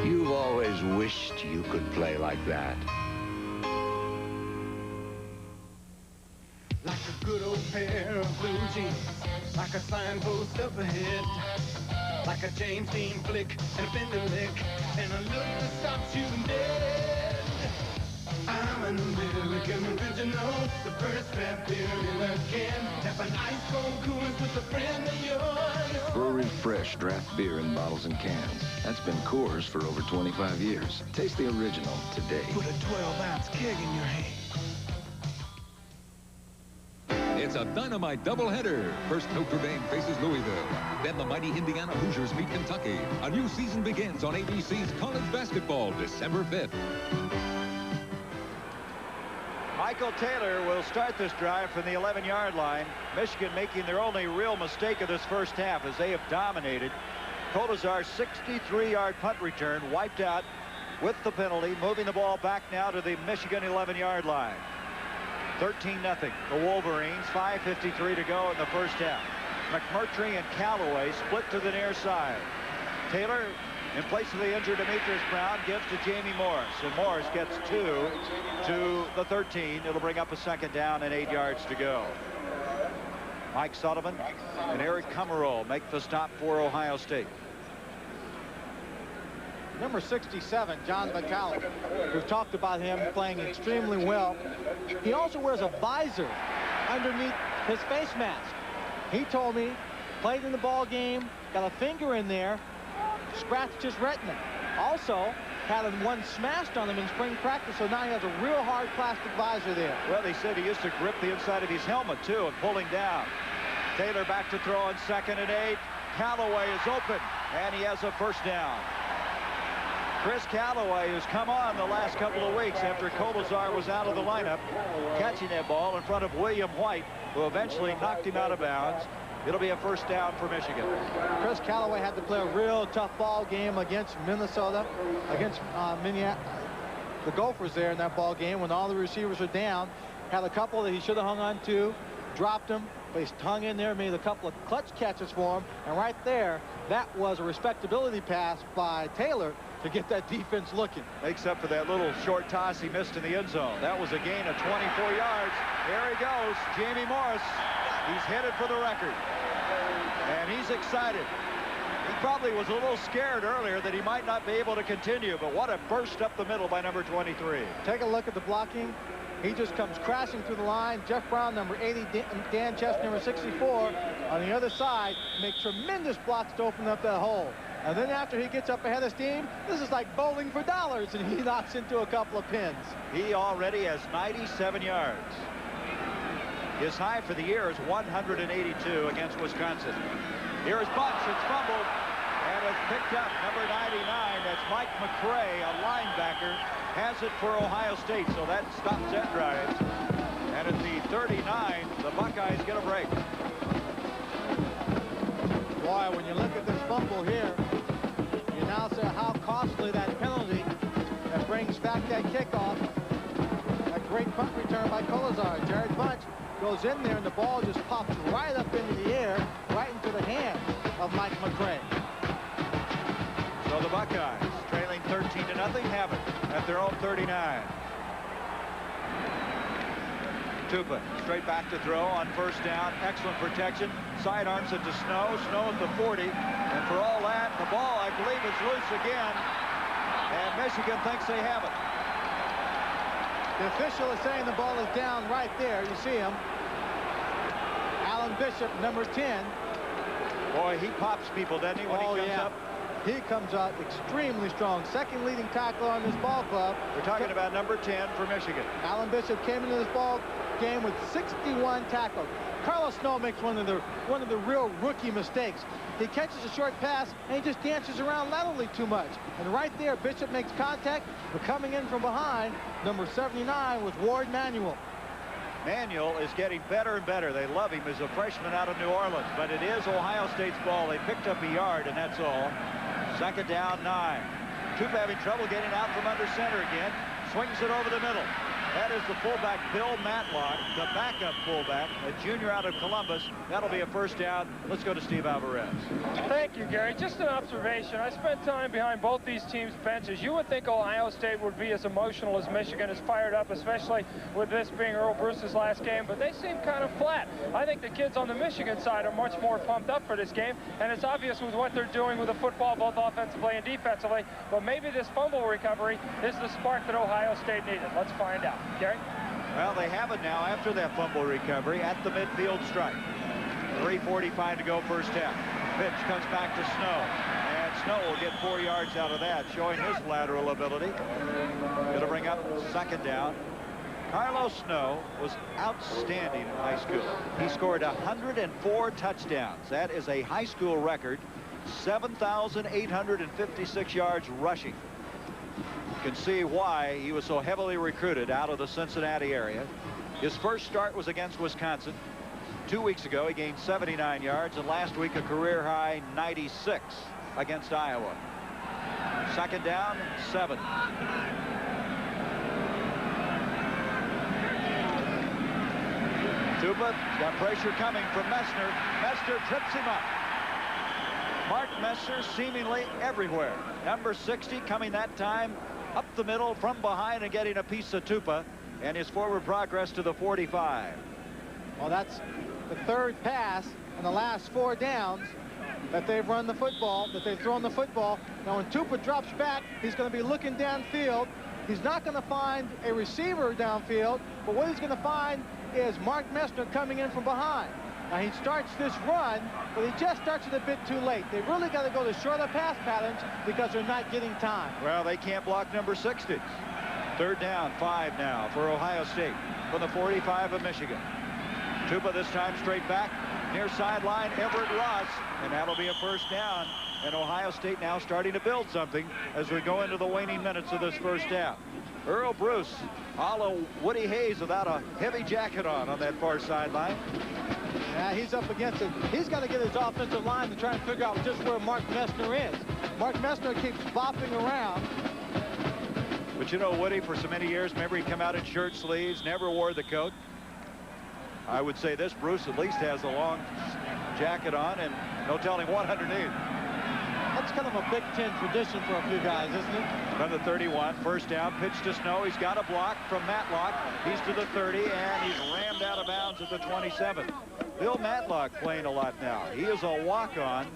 You've always wished you could play like that. Like a good old pair of blue jeans, like a signpost up ahead, like a James Dean flick and a Fender lick, and a look that stops you dead. I'm an American original, the first draft beer in a can. Tap an ice cold Coors with a friend of yours. Brewery Fresh draft beer in bottles and cans. That's been Coors for over 25 years. Taste the original today. Put a 12-ounce keg in your hand. It's a dynamite doubleheader. First, Notre Dame faces Louisville. Then the mighty Indiana Hoosiers meet Kentucky. A new season begins on ABC's College Basketball, December 5th. Michael Taylor will start this drive from the 11-yard line. Michigan making their only real mistake of this first half as they have dominated. Kolesar's 63-yard punt return wiped out with the penalty, moving the ball back now to the Michigan 11-yard line. 13-0. The Wolverines, 5:53 to go in the first half. McMurtry and Callaway split to the near side. Taylor, in place of the injured Demetrius Brown, gives to Jamie Morris, and Morris gets 2 to the 13. It'll bring up a second down and 8 yards to go. Mike Sullivan and Eric Kumerow make the stop for Ohio State. Number 67, John Vitale. We've talked about him playing extremely well. He also wears a visor underneath his face mask. He told me, played in the ball game, got a finger in there, scratched his retina. Also, had one smashed on him in spring practice, so now he has a real hard plastic visor there. Well, he said he used to grip the inside of his helmet, too, and pulling down. Taylor back to throw on 2nd and 8. Callaway is open, and he has a first down. Chris Callaway, who's come on the last couple of weeks after Kolesar was out of the lineup, catching that ball in front of William White, who eventually knocked him out of bounds. It'll be a first down for Michigan. Chris Callaway had to play a real tough ball game against Minnesota, against the Gophers there in that ball game when all the receivers were down. Had a couple that he should have hung on to, dropped them, but he's hung in there, made a couple of clutch catches for him, and right there, that was a respectability pass by Taylor to get that defense looking. Makes up for that little short toss he missed in the end zone. That was a gain of 24 yards. There he goes, Jamie Morris. He's headed for the record, and he's excited. He probably was a little scared earlier that he might not be able to continue, but what a burst up the middle by number 23. Take a look at the blocking. He just comes crashing through the line. Jeff Brown, number 80, Dan Chess, number 64, on the other side, make tremendous blocks to open up that hole. And then after he gets up ahead of steam, this is like bowling for dollars, and he knocks into a couple of pins. He already has 97 yards. His high for the year is 182 against Wisconsin. Here's Bunch. It's fumbled, and it's picked up. Number 99, that's Mike McCray, a linebacker, has it for Ohio State, so that stops that drive. And at the 39, the Buckeyes get a break. Boy, when you look at this fumble here, you now say how costly that penalty that brings back that kickoff. That great punt return by Kolesar. Jared Bunch goes in there, and the ball just pops right up into the air, right into the hand of Mike McCray. So the Buckeyes, trailing 13-0, have it at their own 39. Tupa straight back to throw on first down. Excellent protection. Sidearms it to Snow. Snow at the 40. And for all that, the ball, I believe, is loose again. And Michigan thinks they have it. The official is saying the ball is down right there. You see him. Alan Bishop, number 10. Boy, he pops people, doesn't he, when he comes up? He comes out extremely strong. Second leading tackler on this ball club. We're talking about number 10 for Michigan. Alan Bishop came into this ball game with 61 tackles. Carlos Snow makes one of the real rookie mistakes. He catches a short pass, and he just dances around laterally too much. And right there, Bishop makes contact. But coming in from behind, number 79 was Ward Manuel. Manuel is getting better and better. They love him as a freshman out of New Orleans. But it is Ohio State's ball. They picked up a yard, and that's all. Second down, 9. Tupa having trouble getting out from under center again. Swings it over the middle. That is the fullback, Bill Matlock, the backup fullback, a junior out of Columbus. That'll be a first down. Let's go to Steve Alvarez. Thank you, Gary. Just an observation. I spent time behind both these teams' benches. You would think Ohio State would be as emotional as Michigan, is fired up, especially with this being Earl Bruce's last game, but they seem kind of flat. I think the kids on the Michigan side are much more pumped up for this game, and it's obvious with what they're doing with the football, both offensively and defensively, but maybe this fumble recovery is the spark that Ohio State needed. Let's find out. Gary? Well, they have it now after that fumble recovery at the midfield stripe. 3:45 to go first half. Pitch comes back to Snow. And Snow will get 4 yards out of that, showing his lateral ability. Going to bring up second down. Carlos Snow was outstanding in high school. He scored 104 touchdowns. That is a high school record. 7,856 yards rushing. You can see why he was so heavily recruited out of the Cincinnati area. His first start was against Wisconsin. 2 weeks ago, he gained 79 yards, and last week a career-high 96 against Iowa. Second down, 7. Tupa got pressure coming from Messner. Messner trips him up. Mark Messner seemingly everywhere. Number 60 coming that time up the middle from behind and getting a piece of Tupa, and his forward progress to the 45. Well, that's the third pass in the last 4 downs that they've run the football, that they've thrown the football. Now, when Tupa drops back, he's going to be looking downfield. He's not going to find a receiver downfield, but what he's going to find is Mark Messner coming in from behind. Now, he starts this run, but he just starts it a bit too late. They really got to go to shorter pass patterns because they're not getting time. Well, they can't block number 60. Third down, 5 now for Ohio State from the 45 of Michigan. Tupa this time straight back, near sideline, Everett Ross, and that'll be a first down. And Ohio State now starting to build something as we go into the waning minutes of this first half. Earl Bruce, a la Woody Hayes without a heavy jacket on that far sideline. Yeah, he's up against it. He's got to get his offensive line to try and figure out just where Mark Messner is. Mark Messner keeps bopping around. But you know, Woody, for so many years, remember he'd come out in shirt sleeves, never wore the coat. I would say this, Bruce at least has a long jacket on and no telling what underneath. That's kind of a Big Ten tradition for a few guys, isn't it? From the 31, first down, pitch to Snow. He's got a block from Matlock. He's to the 30, and he's rammed out of bounds at the 27. Bill Matlock playing a lot now. He is a walk-on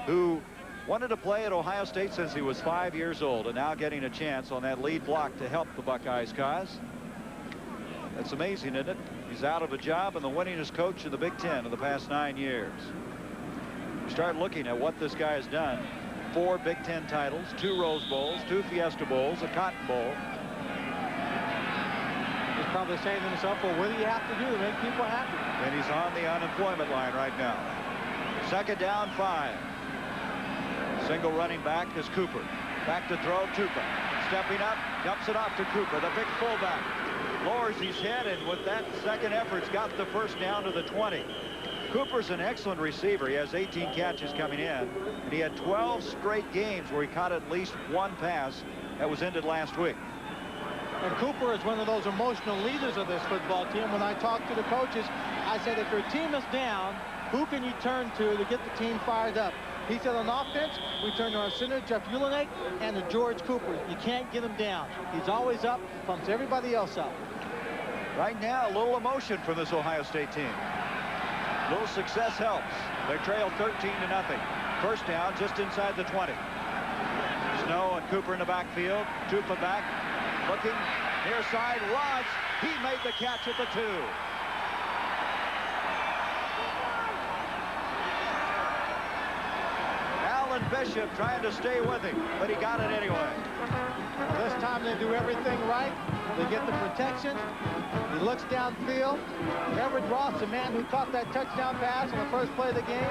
who wanted to play at Ohio State since he was 5 years old, and now getting a chance on that lead block to help the Buckeyes cause. That's amazing, isn't it? He's out of a job and the winningest coach in the Big Ten in the past 9 years. You start looking at what this guy has done. 4 Big Ten titles, 2 Rose Bowls, 2 Fiesta Bowls, a Cotton Bowl. He's probably saying to himself, well, what do you have to do to make people happy? And he's on the unemployment line right now. Second down, 5. Single running back is Cooper. Back to throw, Tupa. Stepping up, dumps it off to Cooper, the big fullback. Lowers his head, and with that second effort's got the first down to the 20. Cooper's an excellent receiver. He has 18 catches coming in, and he had 12 straight games where he caught at least 1 pass that was ended last week. And Cooper is one of those emotional leaders of this football team. When I talked to the coaches, I said, if your team is down, who can you turn to get the team fired up? He said on offense, we turn to our center, Jeff Ulenek, and to George Cooper. You can't get him down. He's always up, pumps everybody else up. Right now, a little emotion from this Ohio State team. A little success helps. They trail 13-0. First down just inside the 20. Snow and Cooper in the backfield. Tupa back, looking near side. Ross, he made the catch at the 2. Alan Bishop trying to stay with him, but he got it anyway. Well, this time they do everything right. They get the protection. He looks downfield. Everett Ross, the man who caught that touchdown pass on the first play of the game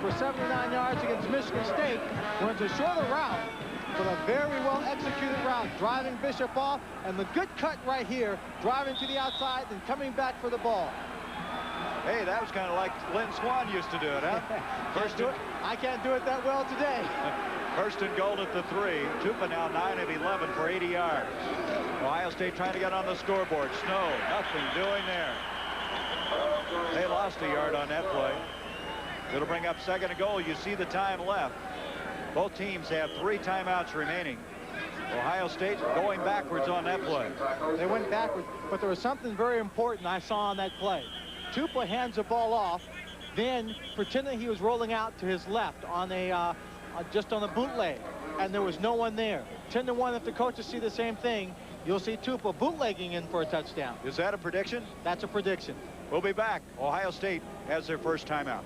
for 79 yards against Michigan State, runs a shorter route, but a very well executed route, driving Bishop off, and the good cut right here, driving to the outside and coming back for the ball. Hey, that was kind of like Lynn Swan used to do it, huh? First do it. I can't do it that well today. First and goal at the 3. Tupa now 9 of 11 for 80 yards. Ohio State trying to get on the scoreboard. Snow, nothing doing there. They lost a yard on that play. It'll bring up second and goal. You see the time left. Both teams have 3 timeouts remaining. Ohio State going backwards on that play. They went backwards, but there was something very important I saw on that play. Tupa hands the ball off, then pretending he was rolling out to his left on a just on a bootleg, and there was no one there. 10-1, if the coaches see the same thing, you'll see Tupa bootlegging in for a touchdown. Is that a prediction? That's a prediction. We'll be back. Ohio State has their first timeout.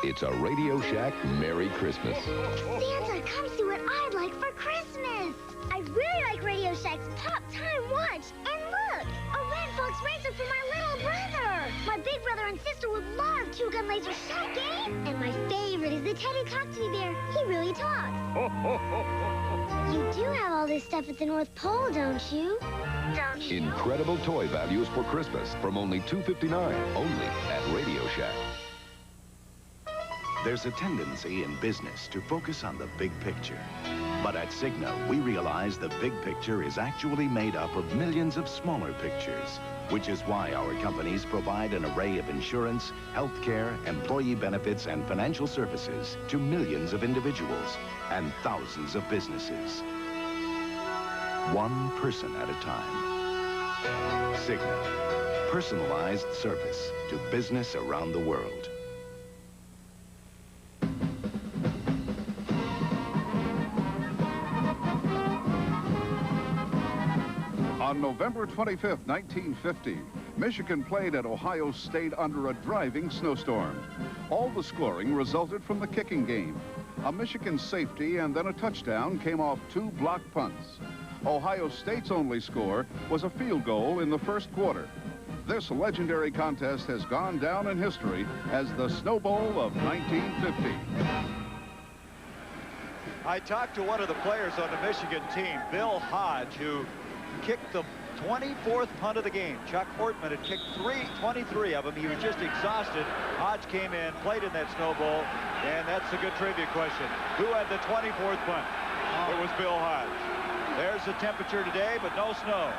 It's a Radio Shack Merry Christmas. Santa, come see what I'd like for Christmas. I really like Radio Shack's Pop Time Watch. And look, a Red Fox Racer for my little brother. My big brother and and sister would love Two-Gun Laser Shot Game. And my favorite is the Teddy Talk to Me Bear. He really talks. You do have all this stuff at the North Pole, don't you? Don't you? Incredible toy values for Christmas from only $2.59, only at Radio Shack. There's a tendency in business to focus on the big picture. But at Cigna, we realize the big picture is actually made up of millions of smaller pictures, which is why our companies provide an array of insurance, healthcare, employee benefits, and financial services to millions of individuals and thousands of businesses. One person at a time. Cigna, personalized service to business around the world. On November 25th, 1950, Michigan played at Ohio State under a driving snowstorm. All the scoring resulted from the kicking game. A Michigan safety and then a touchdown came off 2 blocked punts. Ohio State's only score was a field goal in the first quarter. This legendary contest has gone down in history as the Snow Bowl of 1950. I talked to one of the players on the Michigan team, Bill Hodge, who kicked the 24th punt of the game. Chuck Ortman had kicked 23 of them. He was just exhausted. Hodge came in, played in that Snow Bowl, and that's a good trivia question. Who had the 24th punt? It was Bill Hodge. There's the temperature today, but no snow.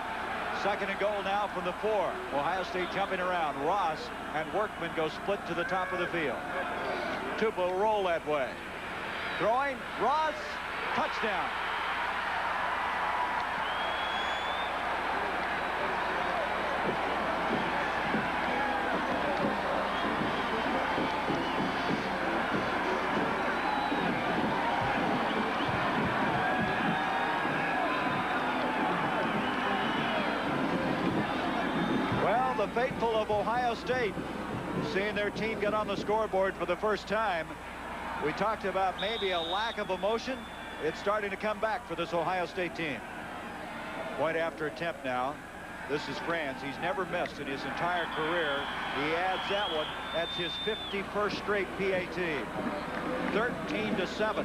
Second and goal now from the 4. Ohio State jumping around. Ross and Workman go split to the top of the field. Tupa will roll that way. Throwing, Ross, touchdown. The faithful of Ohio State seeing their team get on the scoreboard for the first time. We talked about maybe a lack of emotion. It's starting to come back for this Ohio State team. Point after attempt now. This is Franz. He's never missed in his entire career. He adds that one. That's his 51st straight PAT. 13-7.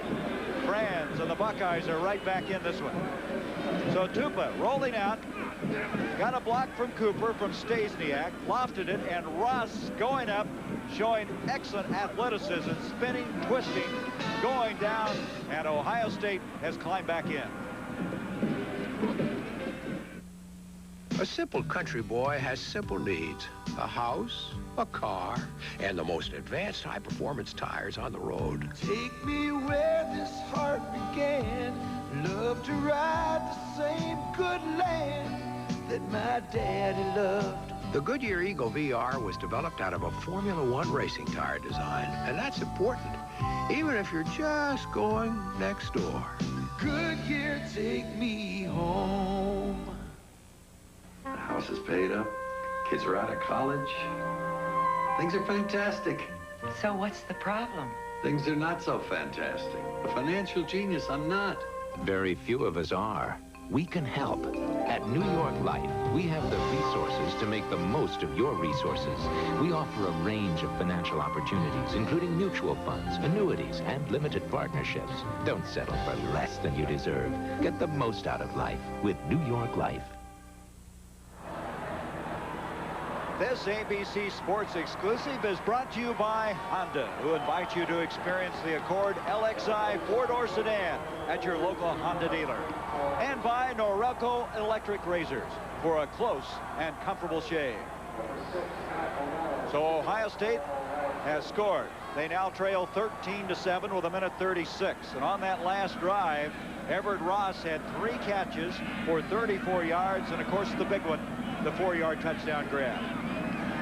Franz and the Buckeyes are right back in this one. So Tupa rolling out. Got a block from Cooper from Stasiak, lofted it, and Ross going up, showing excellent athleticism, spinning, twisting, going down, and Ohio State has climbed back in. A simple country boy has simple needs. A house, a car, and the most advanced high-performance tires on the road. Take me where this heart began. Love to ride the same good land that my daddy loved. The Goodyear Eagle VR was developed out of a Formula One racing tire design, and that's important, even if you're just going next door. Goodyear, take me home. The house is paid up. Kids are out of college. Things are fantastic. So what's the problem? Things are not so fantastic. A financial genius, I'm not. Very few of us are. We can help. At New York Life, we have the resources to make the most of your resources. We offer a range of financial opportunities, including mutual funds, annuities, and limited partnerships. Don't settle for less than you deserve. Get the most out of life with New York Life. This ABC Sports exclusive is brought to you by Honda, who invites you to experience the Accord LXI four-door sedan at your local Honda dealer. And by Norelco Electric Razors for a close and comfortable shave. So Ohio State has scored. They now trail 13-7 with 1:36. And on that last drive, Everett Ross had 3 catches for 34 yards. And, of course, the big one, the 4-yard touchdown grab.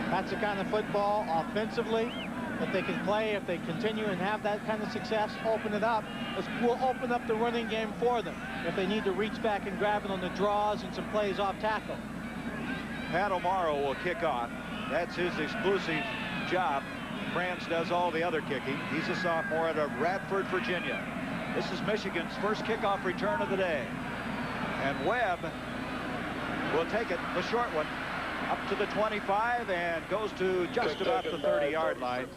That's the kind of football offensively that they can play. If they continue and have that kind of success, open it up. We'll open up the running game for them if they need to reach back and grab it on the draws and some plays off tackle. Pat O'Mara will kick off. That's his exclusive job. Franz does all the other kicking. He's a sophomore out of Radford, Virginia. This is Michigan's first kickoff return of the day. And Webb will take it, the short one. Up to the 25 and goes to just about the 30-yard line.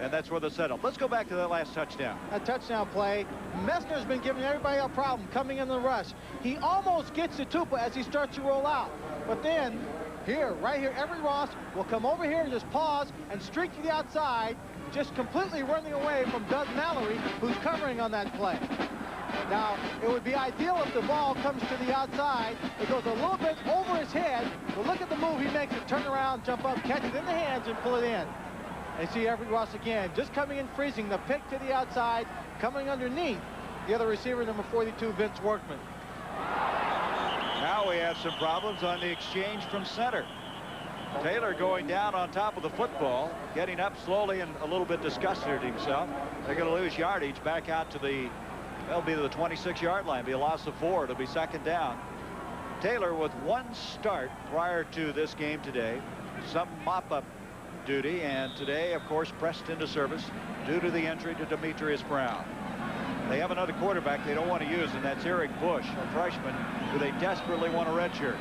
And that's where the setup. Let's go back to that last touchdown. A touchdown play. Messner's been giving everybody a problem coming in the rush. He almost gets to Tupa as he starts to roll out. But then, right here, Everett Ross will come over here and just pause and streak to the outside, just completely running away from Doug Mallory, who's covering on that play. Now, it would be ideal if the ball comes to the outside. It goes a little bit over his head. But look at the move he makes it, turn around, jump up, catch it in the hands, and pull it in. And see Everett Ross again, just coming in, freezing the pick to the outside, coming underneath the other receiver, number 42, Vince Workman. Now we have some problems on the exchange from center. Taylor going down on top of the football, getting up slowly and a little bit disgusted at himself. They're going to lose yardage back out to that'll be the 26-yard line. Be a loss of 4. It'll be second down. Taylor with one start prior to this game today. Some mop-up duty, and today, of course, pressed into service due to the injury to Demetrius Brown. They have another quarterback they don't want to use, and that's Eric Bush, a freshman who they desperately want to redshirt.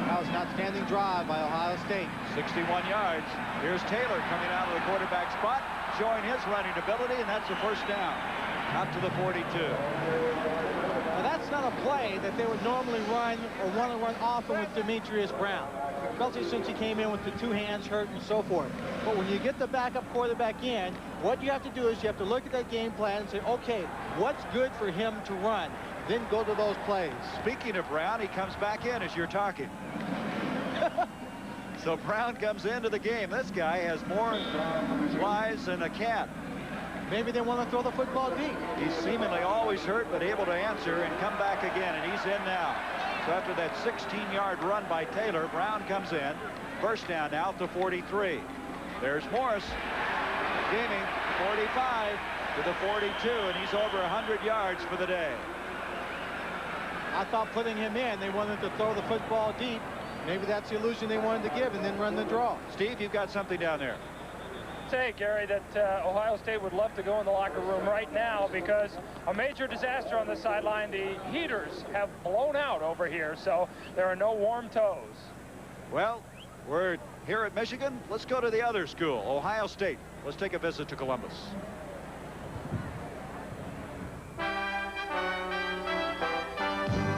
That was an outstanding drive by Ohio State. 61 yards. Here's Taylor coming out of the quarterback spot, showing his running ability, and that's the first down. Out to the 42. Now that's not a play that they would normally run or want to run often with Demetrius Brown, especially since he came in with the two hands hurt and so forth. But when you get the backup quarterback in, what you have to do is you have to look at that game plan and say, okay, what's good for him to run? Then go to those plays. Speaking of Brown, he comes back in as you're talking. So Brown comes into the game. This guy has more flies than a cat. Maybe they want to throw the football deep. He's seemingly always hurt, but able to answer and come back again, and he's in now. So after that 16-yard run by Taylor, Brown comes in. First down now to 43. There's Morris gaining 45 to the 42, and he's over 100 yards for the day. I thought putting him in, they wanted to throw the football deep. Maybe that's the illusion they wanted to give and then run the draw. Steve, you've got something down there. Say, Gary, that Ohio State would love to go in the locker room right now because a major disaster on the sideline. The heaters have blown out over here, so there are no warm toes. Well, we're here at Michigan. Let's go to the other school, Ohio State. Let's take a visit to Columbus.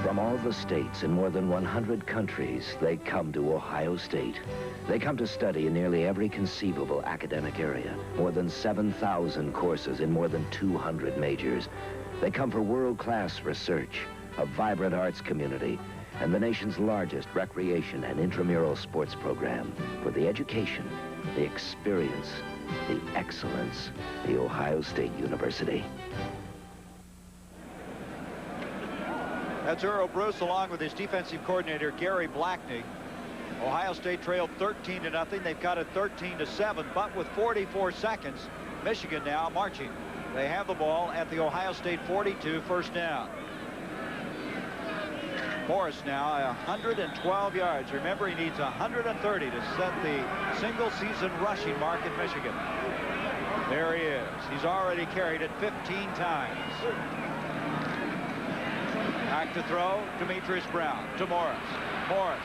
From all the states in more than 100 countries, they come to Ohio State. They come to study in nearly every conceivable academic area. More than 7,000 courses in more than 200 majors. They come for world-class research, a vibrant arts community, and the nation's largest recreation and intramural sports program. For the education, the experience, the excellence, the Ohio State University. That's Earl Bruce along with his defensive coordinator, Gary Blackney. Ohio State trailed 13-0. They've got it 13-7, but with 44 seconds, Michigan now marching. They have the ball at the Ohio State 42, first down. Morris now 112 yards. Remember, he needs 130 to set the single-season rushing mark in Michigan. There he is. He's already carried it 15 times. Back to throw, Demetrius Brown to Morris. Morris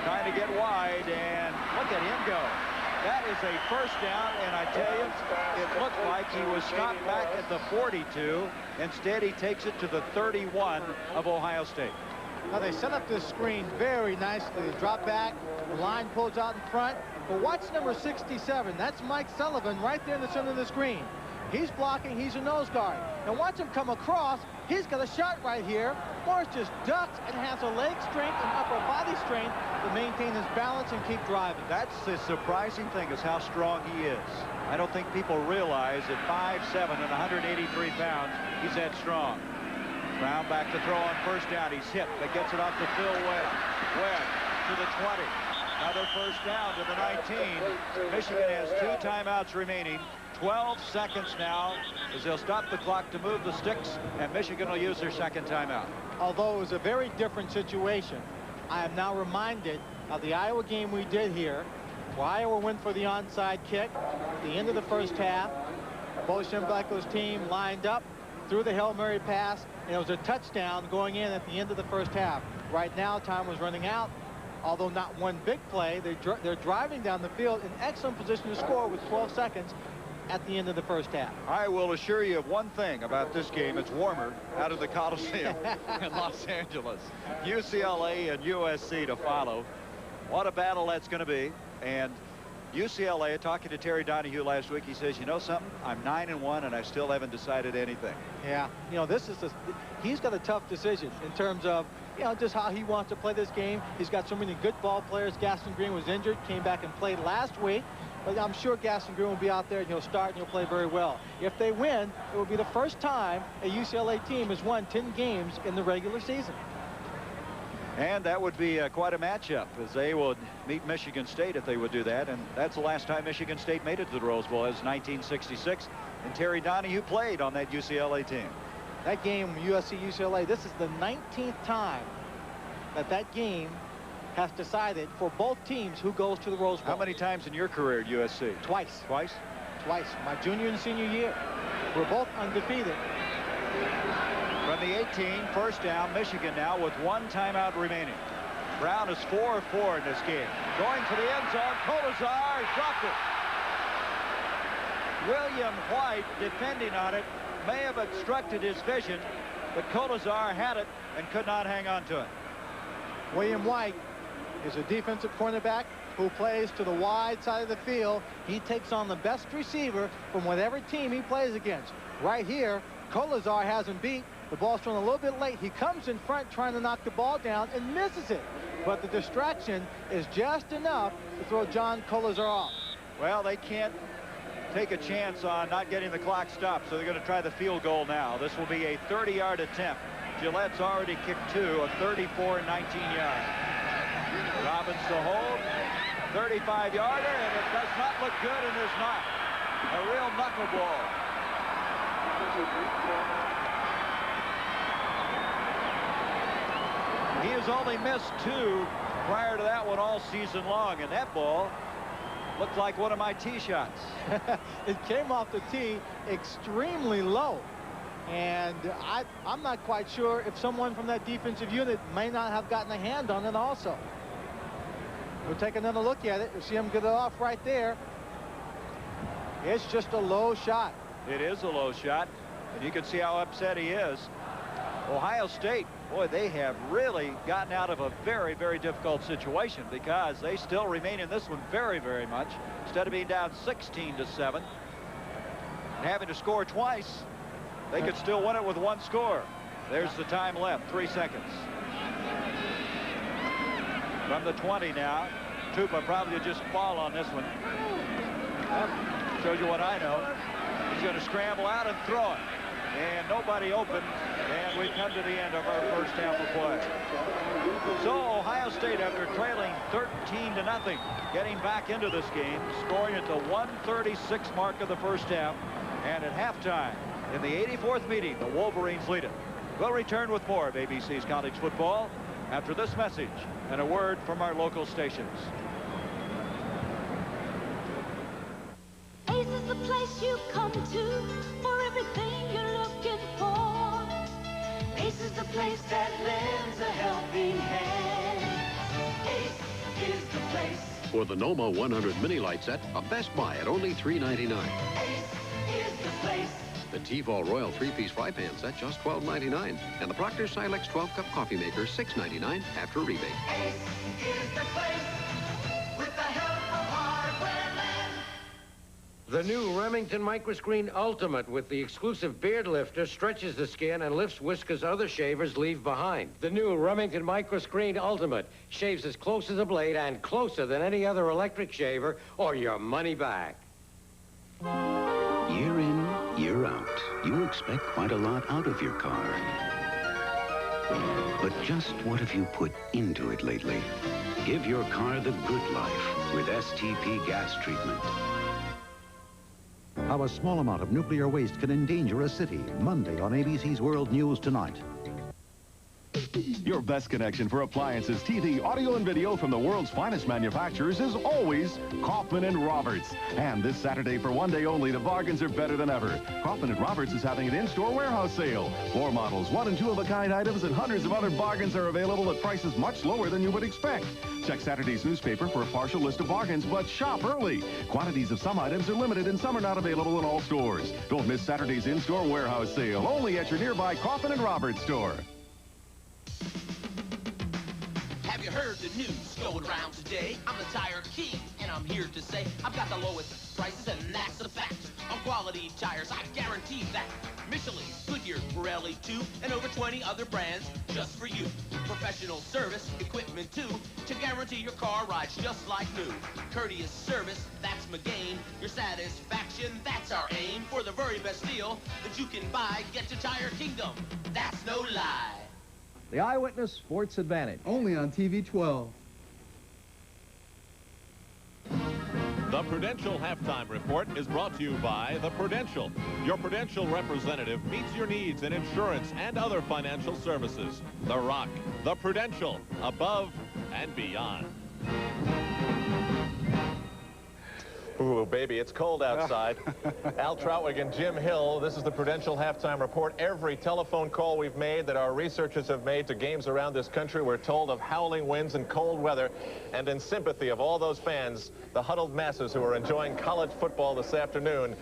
trying to get wide, and look at him go. That is a first down, and I tell you, it looked like he was stopped back at the 42. Instead, he takes it to the 31 of Ohio State. Now, they set up this screen very nicely. They drop back, the line pulls out in front. But watch number 67. That's Mike Sullivan right there in the center of the screen. He's blocking, he's a nose guard. Now watch him come across. He's got a shot right here. Morris just ducks and has a leg strength and upper body strength to maintain his balance and keep driving. That's the surprising thing, is how strong he is. I don't think people realize at 5'7" and 183 pounds, he's that strong. Brown back to throw on first down. He's hit, but gets it off to Phil Webb. Webb to the 20. Another first down to the 19. Michigan has 2 timeouts remaining. 12 seconds now as they'll stop the clock to move the sticks, and Michigan will use their second timeout. Although it was a very different situation, I am now reminded of the Iowa game we did here, where Iowa went for the onside kick at the end of the first half. Bo Schembechler's team lined up, threw the Hail Mary pass, and it was a touchdown going in at the end of the first half. Right now, time was running out. although not one big play. They're driving down the field in excellent position to score with 12 seconds at the end of the first half. I will assure you of one thing about this game. It's warmer out of the Coliseum in Los Angeles. UCLA and USC to follow. What a battle that's going to be. And UCLA, talking to Terry Donahue last week, he says, you know something? I'm 9-1 and I still haven't decided anything. Yeah, you know, he's got a tough decision in terms of, you know, just how he wants to play this game. He's got so many good ball players. Gaston Green was injured, came back and played last week. But I'm sure Gaston Green will be out there and he'll start and he'll play very well. If they win, it will be the first time a UCLA team has won 10 games in the regular season. And that would be quite a matchup, as they would meet Michigan State if they would do that. And that's the last time Michigan State made it to the Rose Bowl. It was 1966. And Terry Donahue played on that UCLA team. That game, USC-UCLA, this is the 19th time that game has decided for both teams who goes to the Rose Bowl. How many times in your career at USC? Twice. Twice? Twice. My junior and senior year. We're both undefeated. From the 18, first down, Michigan now with one timeout remaining. Brown is 4 of 4 in this game. Going for the end zone, Kolesar dropped it. William White, defending on it, may have obstructed his vision, but Kolesar had it and could not hang on to it. William White is a defensive cornerback who plays to the wide side of the field. He takes on the best receiver from whatever team he plays against. Right here, Kolesar has him beat. The ball's thrown a little bit late. He comes in front trying to knock the ball down and misses it. But the distraction is just enough to throw John Kolesar off. Well, they can't take a chance on not getting the clock stopped, so they're going to try the field goal now. This will be a 30-yard attempt. Gillette's already kicked 2, a 34 and 19 yards. Robbins to hold, 35-yarder, and it does not look good, and there's not. A real knuckleball. He has only missed 2 prior to that one all season long, and that ball looked like one of my tee shots. It came off the tee extremely low. And I'm not quite sure if someone from that defensive unit may not have gotten a hand on it also. We'll take another look at it. You'll see him get it off right there. It's just a low shot. It is a low shot, and you can see how upset he is. Ohio State, boy, they have really gotten out of a very, very difficult situation because they still remain in this one very, very much. Instead of being down 16-7 and having to score twice, they could still win it with 1 score. There's the time left, 3 seconds. From the 20 now, Tupa probably will just fall on this one. Shows you what I know. He's going to scramble out and throw it. And nobody open. And we come to the end of our first half of play. So Ohio State, after trailing 13-0, getting back into this game, scoring at the 136 mark of the first half. And at halftime, in the 84th meeting, the Wolverines lead it. We'll return with more of ABC's College Football after this message and a word from our local stations. Ace is the place you come to for everything you're looking for. Ace is the place that lends a helping hand. Ace is the place. For the Noma 100 mini light set, a Best Buy at only $3.99. Ace is the place. The T-Vol Royal 3-piece fry pan set just $12.99. And the Procter Silex 12-cup coffee maker $6.99 after rebate. Ace is the place with the help of Hardware Land. The new Remington Microscreen Ultimate with the exclusive beard lifter stretches the skin and lifts whiskers other shavers leave behind. The new Remington Microscreen Ultimate shaves as close as a blade and closer than any other electric shaver or your money back. Year in, year out, you expect quite a lot out of your car. But just what have you put into it lately? Give your car the good life with STP gas treatment. How a small amount of nuclear waste can endanger a city. Monday on ABC's World News Tonight. Your best connection for appliances, TV, audio, and video from the world's finest manufacturers is always Kaufman and Roberts. And this Saturday, for one day only, the bargains are better than ever. Kaufman and Roberts is having an in-store warehouse sale. 4 models, 1- and 2-of-a-kind items, and hundreds of other bargains are available at prices much lower than you would expect. Check Saturday's newspaper for a partial list of bargains, but shop early. Quantities of some items are limited and some are not available in all stores. Don't miss Saturday's in-store warehouse sale, only at your nearby Kaufman and Roberts store. Have you heard the news going around today? I'm the Tire King, and I'm here to say I've got the lowest prices, and that's a fact. On quality tires, I guarantee that. Michelin, Goodyear, Pirelli, too, and over 20 other brands just for you. Professional service, equipment, too, to guarantee your car rides just like new. Courteous service, that's my game. Your satisfaction, that's our aim. For the very best deal that you can buy, get to Tire Kingdom. That's no lie. The Eyewitness Sports Advantage. Only on TV 12. The Prudential Halftime Report is brought to you by The Prudential. Your Prudential representative meets your needs in insurance and other financial services. The Rock, The Prudential, above and beyond. Ooh, baby, it's cold outside. Al Trautwig and Jim Hill, this is the Prudential Halftime Report. Every telephone call we've made that our researchers have made to games around this country, we're told of howling winds and cold weather. And in sympathy of all those fans, the huddled masses who are enjoying college football this afternoon,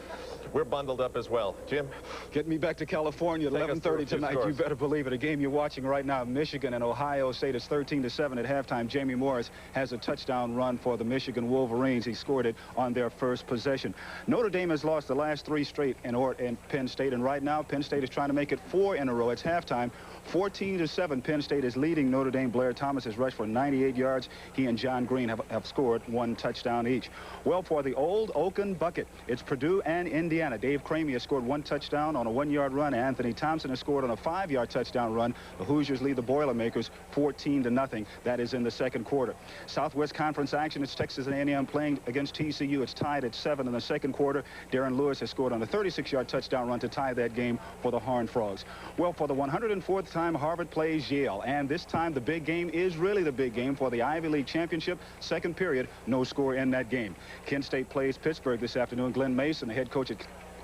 we're bundled up as well. Jim? Get me back to California at 11:30 tonight. You better believe it. A game you're watching right now, Michigan and Ohio State. Is 13-7 at halftime. Jamie Morris has a touchdown run for the Michigan Wolverines. He scored it on their first possession. Notre Dame has lost the last 3 straight in Penn State, and right now Penn State is trying to make it 4 in a row. It's halftime. 14-7. Penn State is leading Notre Dame. Blair Thomas has rushed for 98 yards. He and John Green have scored 1 touchdown each. Well, for the old Oaken Bucket, it's Purdue and Indiana. Dave Cramy has scored 1 touchdown on a 1-yard run. Anthony Thompson has scored on a 5-yard touchdown run. The Hoosiers lead the Boilermakers 14-0. That is in the second quarter. Southwest Conference action. It's Texas A&M playing against TCU. It's tied at 7 in the second quarter. Darren Lewis has scored on a 36-yard touchdown run to tie that game for the Horned Frogs. Well, for the 104th time, Harvard plays Yale, and this time the big game is really the big game for the Ivy League championship. Second period, no score in that game. Kent State plays Pittsburgh this afternoon. Glenn Mason, the head coach at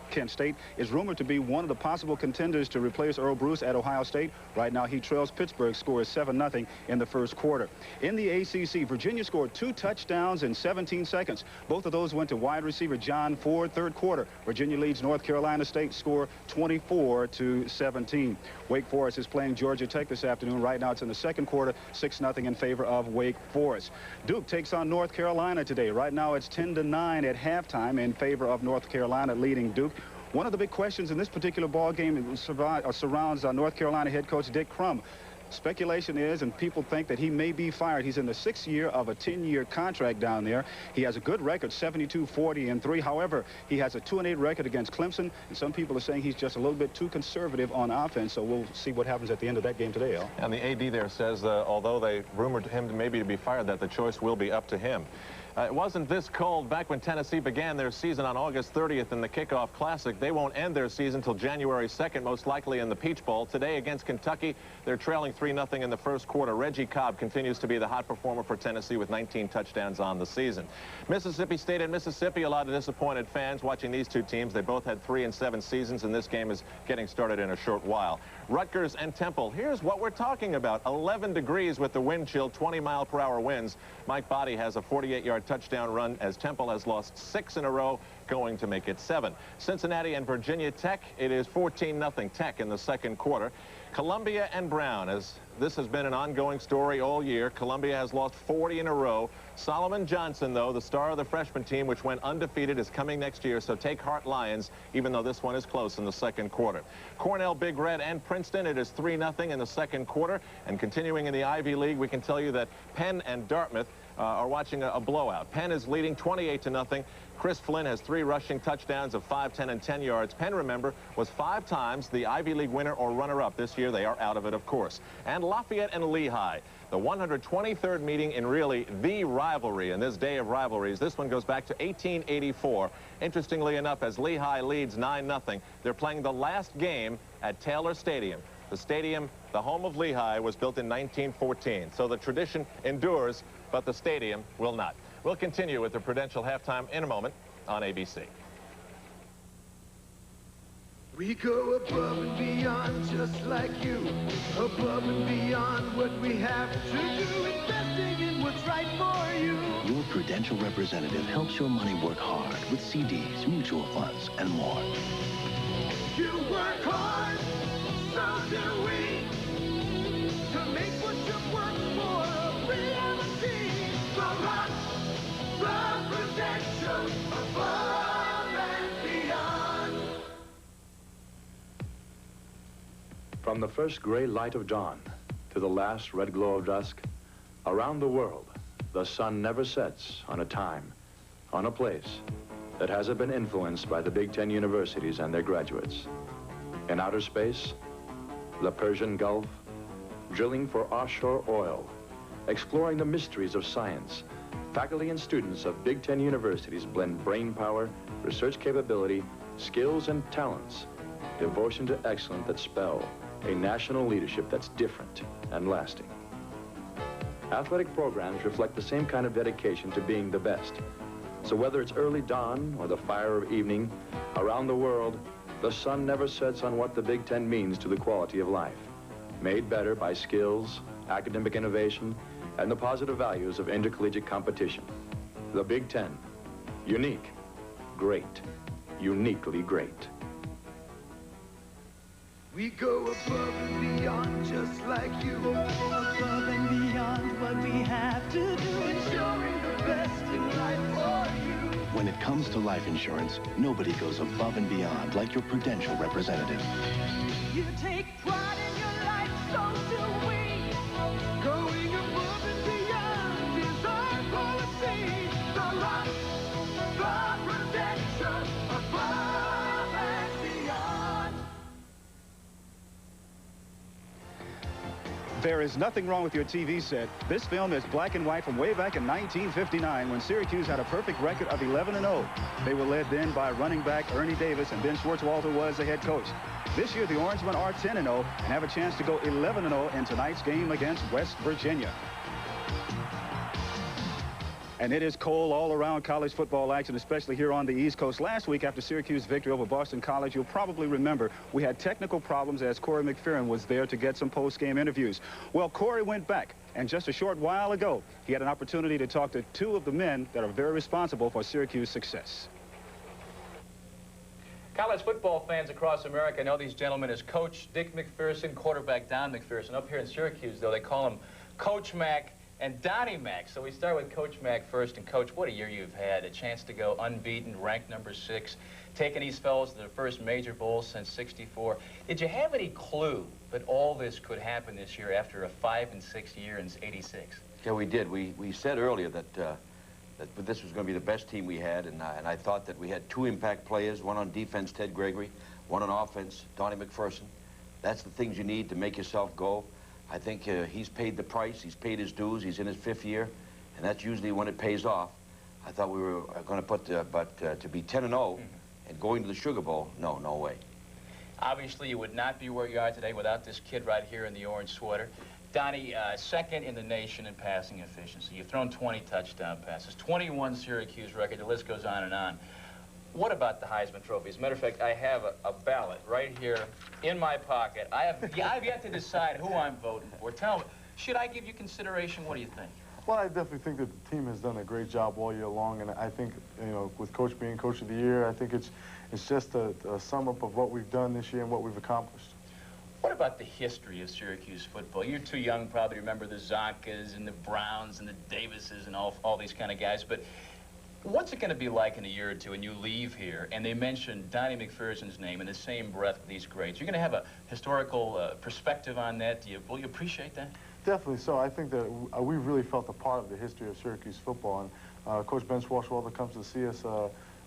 Kent State, is rumored to be one of the possible contenders to replace Earl Bruce at Ohio State. Right now, he trails Pittsburgh. Score is 7-0 in the first quarter. In the ACC, Virginia scored 2 touchdowns in 17 seconds. Both of those went to wide receiver John Ford. Third quarter, Virginia leads North Carolina State. Score 24-17. Wake Forest is playing Georgia Tech this afternoon. Right now, it's in the second quarter, 6-0 in favor of Wake Forest. Duke takes on North Carolina today. Right now, it's 10-9 at halftime in favor of North Carolina, leading Duke. One of the big questions in this particular ball game surrounds North Carolina head coach Dick Crum. Speculation is, and people think, that he may be fired. He's in the 6th year of a 10-year contract down there. He has a good record, 72-40-3. However, he has a 2-8 record against Clemson, and some people are saying he's just a little bit too conservative on offense. So we'll see what happens at the end of that game today, Al. And the AD there says, although they rumored him maybe to be fired, that the choice will be up to him. It wasn't this cold back when Tennessee began their season on August 30th in the Kickoff Classic. They won't end their season until January 2nd, most likely in the Peach Bowl. Today against Kentucky, they're trailing 3-0 in the first quarter. Reggie Cobb continues to be the hot performer for Tennessee with 19 touchdowns on the season. Mississippi State and Mississippi, a lot of disappointed fans watching these two teams. They both had 3 and 7 seasons, and this game is getting started in a short while. Rutgers and Temple, here's what we're talking about. 11 degrees with the wind chill, 20-mile-per-hour winds. Mike Body has a 48-yard touchdown run as Temple has lost 6 in a row, going to make it 7. Cincinnati and Virginia Tech, it is 14-0 Tech in the second quarter. Columbia and Brown, as this has been an ongoing story all year. Columbia has lost 40 in a row. Solomon Johnson, though, the star of the freshman team, which went undefeated, is coming next year, so take heart, Lions, even though this one is close in the second quarter. Cornell, Big Red, and Princeton, it is 3-0 in the second quarter. And continuing in the Ivy League, we can tell you that Penn and Dartmouth are watching a blowout. Penn is leading 28-0. Chris Flynn has 3 rushing touchdowns of 5, 10, and 10 yards. Penn, remember, was 5 times the Ivy League winner or runner-up. This year, they are out of it, of course. And Lafayette and Lehigh, the 123rd meeting in really the rivalry in this day of rivalries. This one goes back to 1884. Interestingly enough, as Lehigh leads 9-0, they're playing the last game at Taylor Stadium. The stadium, the home of Lehigh, was built in 1914, so the tradition endures, but the stadium will not. We'll continue with the Prudential halftime in a moment on ABC. We go above and beyond just like you, above and beyond what we have to do, investing in what's right for you. Your Prudential representative helps your money work hard with CDs, mutual funds, and more. You work hard, so do we, to make what you work for a reality. The Rock, the Prudential, above and beyond. From the first gray light of dawn to the last red glow of dusk, around the world, the sun never sets on a time, on a place that hasn't been influenced by the Big Ten universities and their graduates. In outer space, the Persian Gulf, drilling for offshore oil, exploring the mysteries of science, faculty and students of Big Ten universities blend brain power, research capability, skills and talents, devotion to excellence that spell a national leadership that's different and lasting. Athletic programs reflect the same kind of dedication to being the best. So whether it's early dawn or the fire of evening, around the world, the sun never sets on what the Big Ten means to the quality of life, made better by skills, academic innovation, and the positive values of intercollegiate competition. The Big Ten, unique, great, uniquely great. We go above and beyond just like you, above and beyond what we have to do, ensuring the best in life for you. When it comes to life insurance, nobody goes above and beyond like your Prudential representative. You take pride in your life, so do we. Going above and beyond is our policy. The Rock, the Prudential, above and beyond. There is nothing wrong with your TV set. This film is black and white from way back in 1959 when Syracuse had a perfect record of 11-0. They were led then by running back Ernie Davis, and Ben Schwartzwalter was the head coach. This year, the Orangemen are 10-0 and have a chance to go 11-0 in tonight's game against West Virginia. And it is cold all around college football action, especially here on the East Coast. Last week, after Syracuse victory over Boston College, you'll probably remember we had technical problems as Corey McPherson was there to get some post-game interviews. Well, Corey went back, and just a short while ago, he had an opportunity to talk to two of the men that are very responsible for Syracuse's success. College football fans across America know these gentlemen as Coach Dick McPherson, quarterback Don McPherson. Up here in Syracuse, though, they call him Coach Mac and Donnie Mac. So we start with Coach Mac first. And Coach, what a year you've had. A chance to go unbeaten, ranked number 6, taking these fellows to their first major bowl since '64. Did you have any clue that all this could happen this year after a 5-6 year in '86? Yeah, we did. We said earlier that this was going to be the best team we had, and I thought that we had 2 impact players, one on defense, Ted Gregory, one on offense, Donnie McPherson. That's the things you need to make yourself go. I think he's paid the price. He's paid his dues. He's in his 5th year, and that's usually when it pays off. I thought we were going to put, but to be 10-0 and going to the Sugar Bowl, no way. Obviously, you would not be where you are today without this kid right here in the orange sweater. Donnie, 2nd in the nation in passing efficiency. You've thrown 20 touchdown passes, 21 Syracuse record. The list goes on and on. What about the Heisman Trophy? As a matter of fact, I have a ballot right here in my pocket. I've yet to decide who I'm voting for. Tell me, should I give you consideration? What do you think? Well, I definitely think that the team has done a great job all year long, and I think, you know, with Coach being Coach of the Year, I think it's just a sum up of what we've done this year and what we've accomplished. What about the history of Syracuse football? You're too young probably to remember the Zonkas and the Browns and the Davises and all these kind of guys, but what's it going to be like in a year or two when you leave here and they mention Donnie McPherson's name in the same breath with these greats? You're going to have a historical perspective on that. Will you appreciate that? Definitely so. I think that we really felt a part of the history of Syracuse football. And Coach Ben Schwartzwalter comes to see us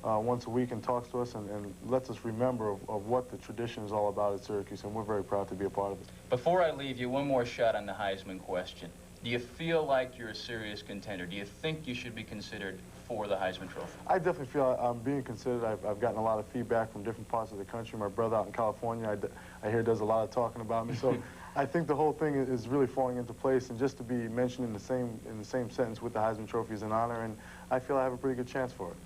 once a week and talks to us and lets us remember of what the tradition is all about at Syracuse, and we're very proud to be a part of it. Before I leave you, one more shot on the Heisman question. Do you feel like you're a serious contender? Do you think you should be considered for the Heisman Trophy? I definitely feel I'm being considered. I've gotten a lot of feedback from different parts of the country. My brother out in California, I hear does a lot of talking about me. So I think the whole thing is really falling into place, and just to be mentioned in the same sentence with the Heisman Trophy is an honor, and I feel I have a pretty good chance for it.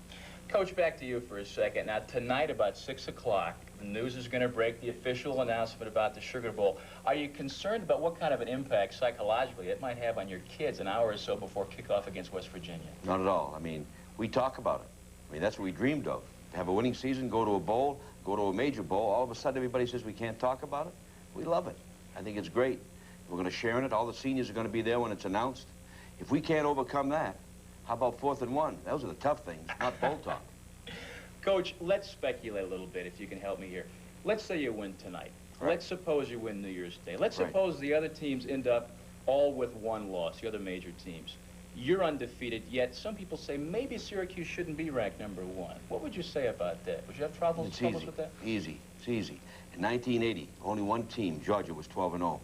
Coach, back to you for a second. Now, tonight about 6 o'clock, the news is going to break the official announcement about the Sugar Bowl. Are you concerned about what kind of an impact psychologically it might have on your kids an hour or so before kickoff against West Virginia? Not at all. I mean, we talk about it. I mean, that's what we dreamed of. To have a winning season, go to a bowl, go to a major bowl. All of a sudden, everybody says we can't talk about it. We love it. I think it's great. We're going to share in it. All the seniors are going to be there when it's announced. If we can't overcome that, how about 4th and 1? Those are the tough things, not bowl talk. Coach, let's speculate a little bit, if you can help me here. Let's say you win tonight. Right. Let's suppose you win New Year's Day. Let's suppose the other teams end up all with 1 loss, the other major teams. You're undefeated, yet some people say maybe Syracuse shouldn't be ranked #1. What would you say about that? Would you have troubles with that? Easy. It's easy. In 1980, only 1 team, Georgia, was 12-0.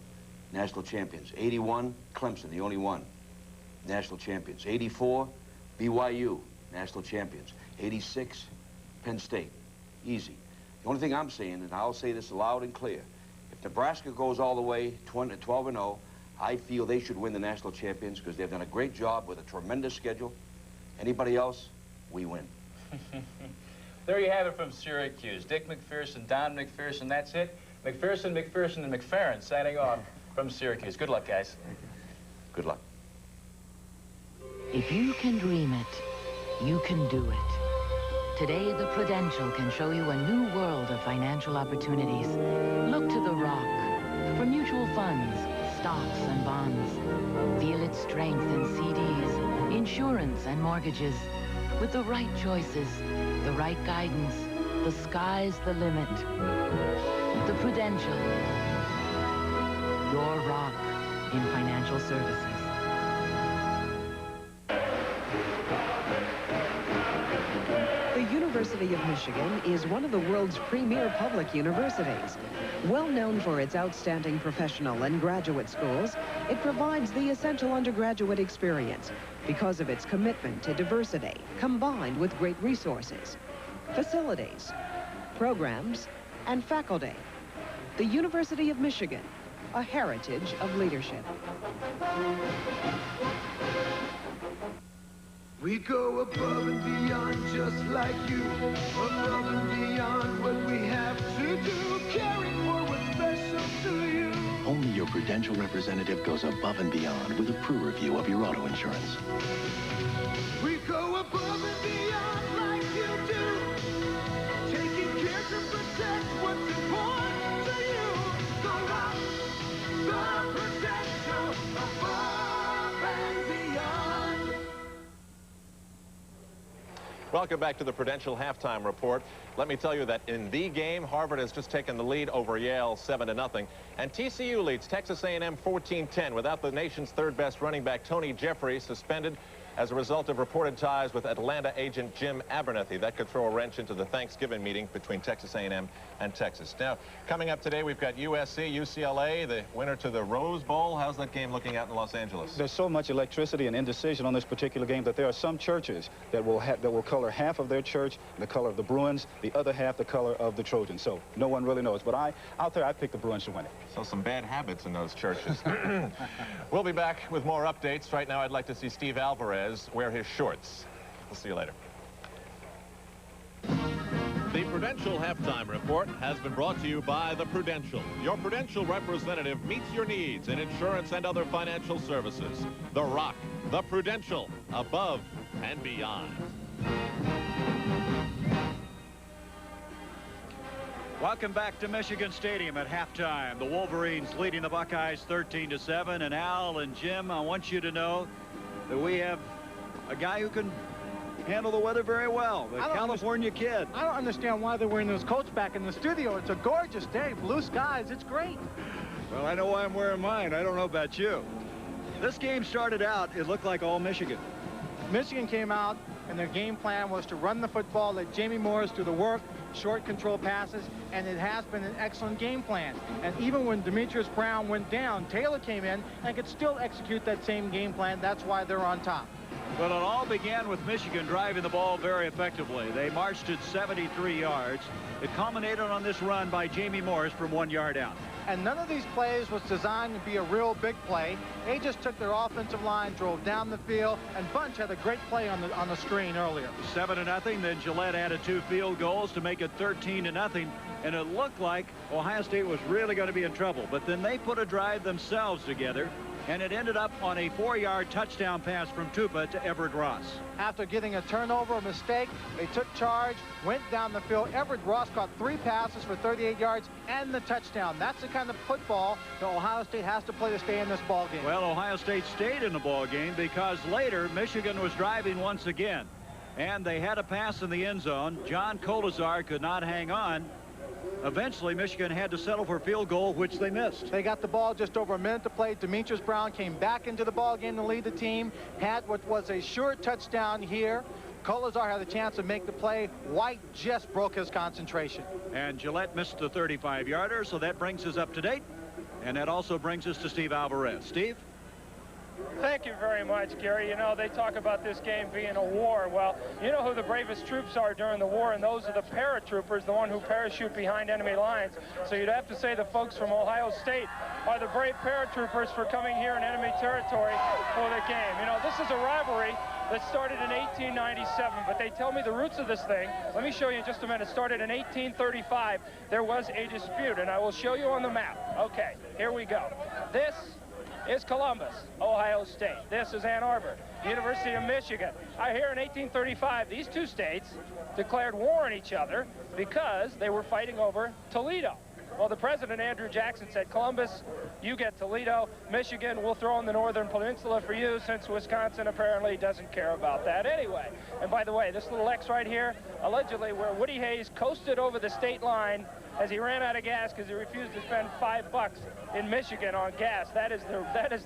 National champions. 81, Clemson, the only one. National champions. 84, BYU, national champions. 86, Penn State. Easy. The only thing I'm saying, and I'll say this loud and clear, if Nebraska goes all the way 12-0, I feel they should win the national champions because they've done a great job with a tremendous schedule. Anybody else, we win. There you have it from Syracuse. Dick MacPherson, Don McPherson, that's it. McPherson, McPherson, and McFerrin signing off from Syracuse. Good luck, guys. Good luck. If you can dream it, you can do it. Today, the Prudential can show you a new world of financial opportunities. Look to the Rock for mutual funds, stocks and bonds. Feel its strength in CDs, insurance and mortgages. With the right choices, the right guidance, the sky's the limit. The Prudential, your rock in financial services. The University of Michigan is one of the world's premier public universities. Well known for its outstanding professional and graduate schools, it provides the essential undergraduate experience because of its commitment to diversity, combined with great resources, facilities, programs, and faculty. The University of Michigan, a heritage of leadership. We go above and beyond just like you, above and beyond what we have to do, caring for what's special to you. Only your Prudential representative goes above and beyond with a pre-review of your auto insurance. We go above and beyond like you do, taking care to protect what's important to you. The Rock, the Prudential, above and beyond. Welcome back to the Prudential Halftime Report. Let me tell you that in the game, Harvard has just taken the lead over Yale 7-0. And TCU leads Texas A&M 14-10 without the nation's third-best running back, Tony Jeffrey, suspended as a result of reported ties with Atlanta agent Jim Abernethy. That could throw a wrench into the Thanksgiving meeting between Texas A&M and Texas. Now, coming up today, we've got USC, UCLA, the winner to the Rose Bowl. How's that game looking out in Los Angeles? There's so much electricity and indecision on this particular game that there are some churches that will color half of their church the color of the Bruins, the other half the color of the Trojans. So no one really knows. But out there, I picked the Bruins to win it. So some bad habits in those churches. We'll be back with more updates. Right now, I'd like to see Steve Alvarez wear his shorts. We'll see you later. The Prudential Halftime Report has been brought to you by the Prudential. Your Prudential representative meets your needs in insurance and other financial services. The Rock, the Prudential, above and beyond. Welcome back to Michigan Stadium at halftime. The Wolverines leading the Buckeyes 13-7. And Al and Jim, I want you to know that we have a guy who can handle the weather very well, the California kid. I don't understand why they're wearing those coats back in the studio. It's a gorgeous day, blue skies, it's great. Well, I know why I'm wearing mine. I don't know about you. This game started out, it looked like all Michigan. Michigan came out, and their game plan was to run the football, let Jamie Morris do the work, short control passes, and it has been an excellent game plan. And even when Demetrius Brown went down, Taylor came in and could still execute that same game plan. That's why they're on top. Well, it all began with Michigan driving the ball very effectively. They marched it 73 yards. It culminated on this run by Jamie Morris from 1 yard out. And none of these plays was designed to be a real big play. They just took their offensive line, drove down the field, and Bunch had a great play on the screen earlier. 7-0. Then Gillette added 2 field goals to make it 13-0. And it looked like Ohio State was really going to be in trouble. But then they put a drive themselves together, and it ended up on a 4-yard touchdown pass from Tupa to Everett Ross. After getting a turnover, a mistake, they took charge, went down the field. Everett Ross caught 3 passes for 38 yards and the touchdown. That's the kind of football that Ohio State has to play to stay in this ball game. Well, Ohio State stayed in the ball game because later Michigan was driving once again. And they had a pass in the end zone. John Colazar could not hang on. Eventually, Michigan had to settle for a field goal, which they missed. They got the ball just over a minute to play. Demetrius Brown came back into the ball game to lead the team. Had what was a sure touchdown here. Colazar had a chance to make the play. White just broke his concentration. And Gillette missed the 35-yarder, so that brings us up to date. And that also brings us to Steve Alvarez. Steve? Thank you very much, Gary. You know, they talk about this game being a war. Well, you know who the bravest troops are during the war, and those are the paratroopers, the one who parachute behind enemy lines. So you'd have to say the folks from Ohio State are the brave paratroopers for coming here in enemy territory for the game. You know, this is a rivalry that started in 1897, but they tell me the roots of this thing, let me show you in just a minute, started in 1835. There was a dispute, and I will show you on the map. Okay, here we go. This is Columbus, Ohio State. This is Ann Arbor, University of Michigan. Here in 1835, these two states declared war on each other because they were fighting over Toledo. Well, the president, Andrew Jackson, said, Columbus, you get Toledo. Michigan, we'll throw in the northern peninsula for you, since Wisconsin apparently doesn't care about that anyway. And by the way, this little X right here, allegedly where Woody Hayes coasted over the state line as he ran out of gas because he refused to spend $5 in Michigan on gas. That is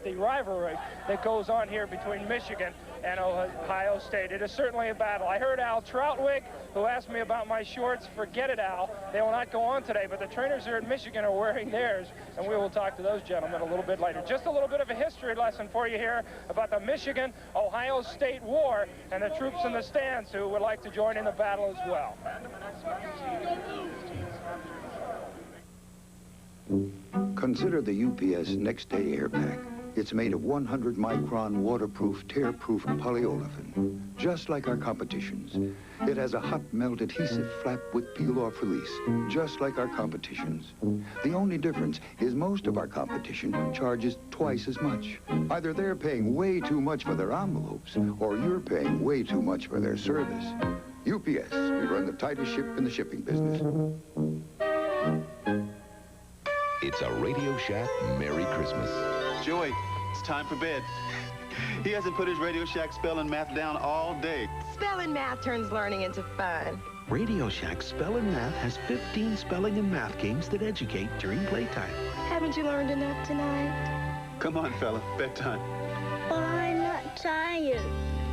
the rivalry that goes on here between Michigan and Ohio State. It is certainly a battle. I heard Al Troutwig, who asked me about my shorts. Forget it, Al. They will not go on today, but the trainers here in Michigan are wearing theirs, and we will talk to those gentlemen a little bit later. Just a little bit of a history lesson for you here about the Michigan-Ohio State War and the troops in the stands who would like to join in the battle as well. Consider the UPS Next Day Air Pack. It's made of 100-micron waterproof, tear-proof polyolefin, just like our competition's. It has a hot melt adhesive flap with peel-off release, just like our competition's. The only difference is most of our competition charges twice as much. Either they're paying way too much for their envelopes, or you're paying way too much for their service. UPS, we run the tightest ship in the shipping business. It's a Radio Shack Merry Christmas. Joey, it's time for bed. He hasn't put his Radio Shack spelling math down all day. Spelling math turns learning into fun. Radio Shack Spell and Math has 15 spelling and math games that educate during playtime. Haven't you learned enough tonight? Come on, fella, bedtime. But I'm not tired.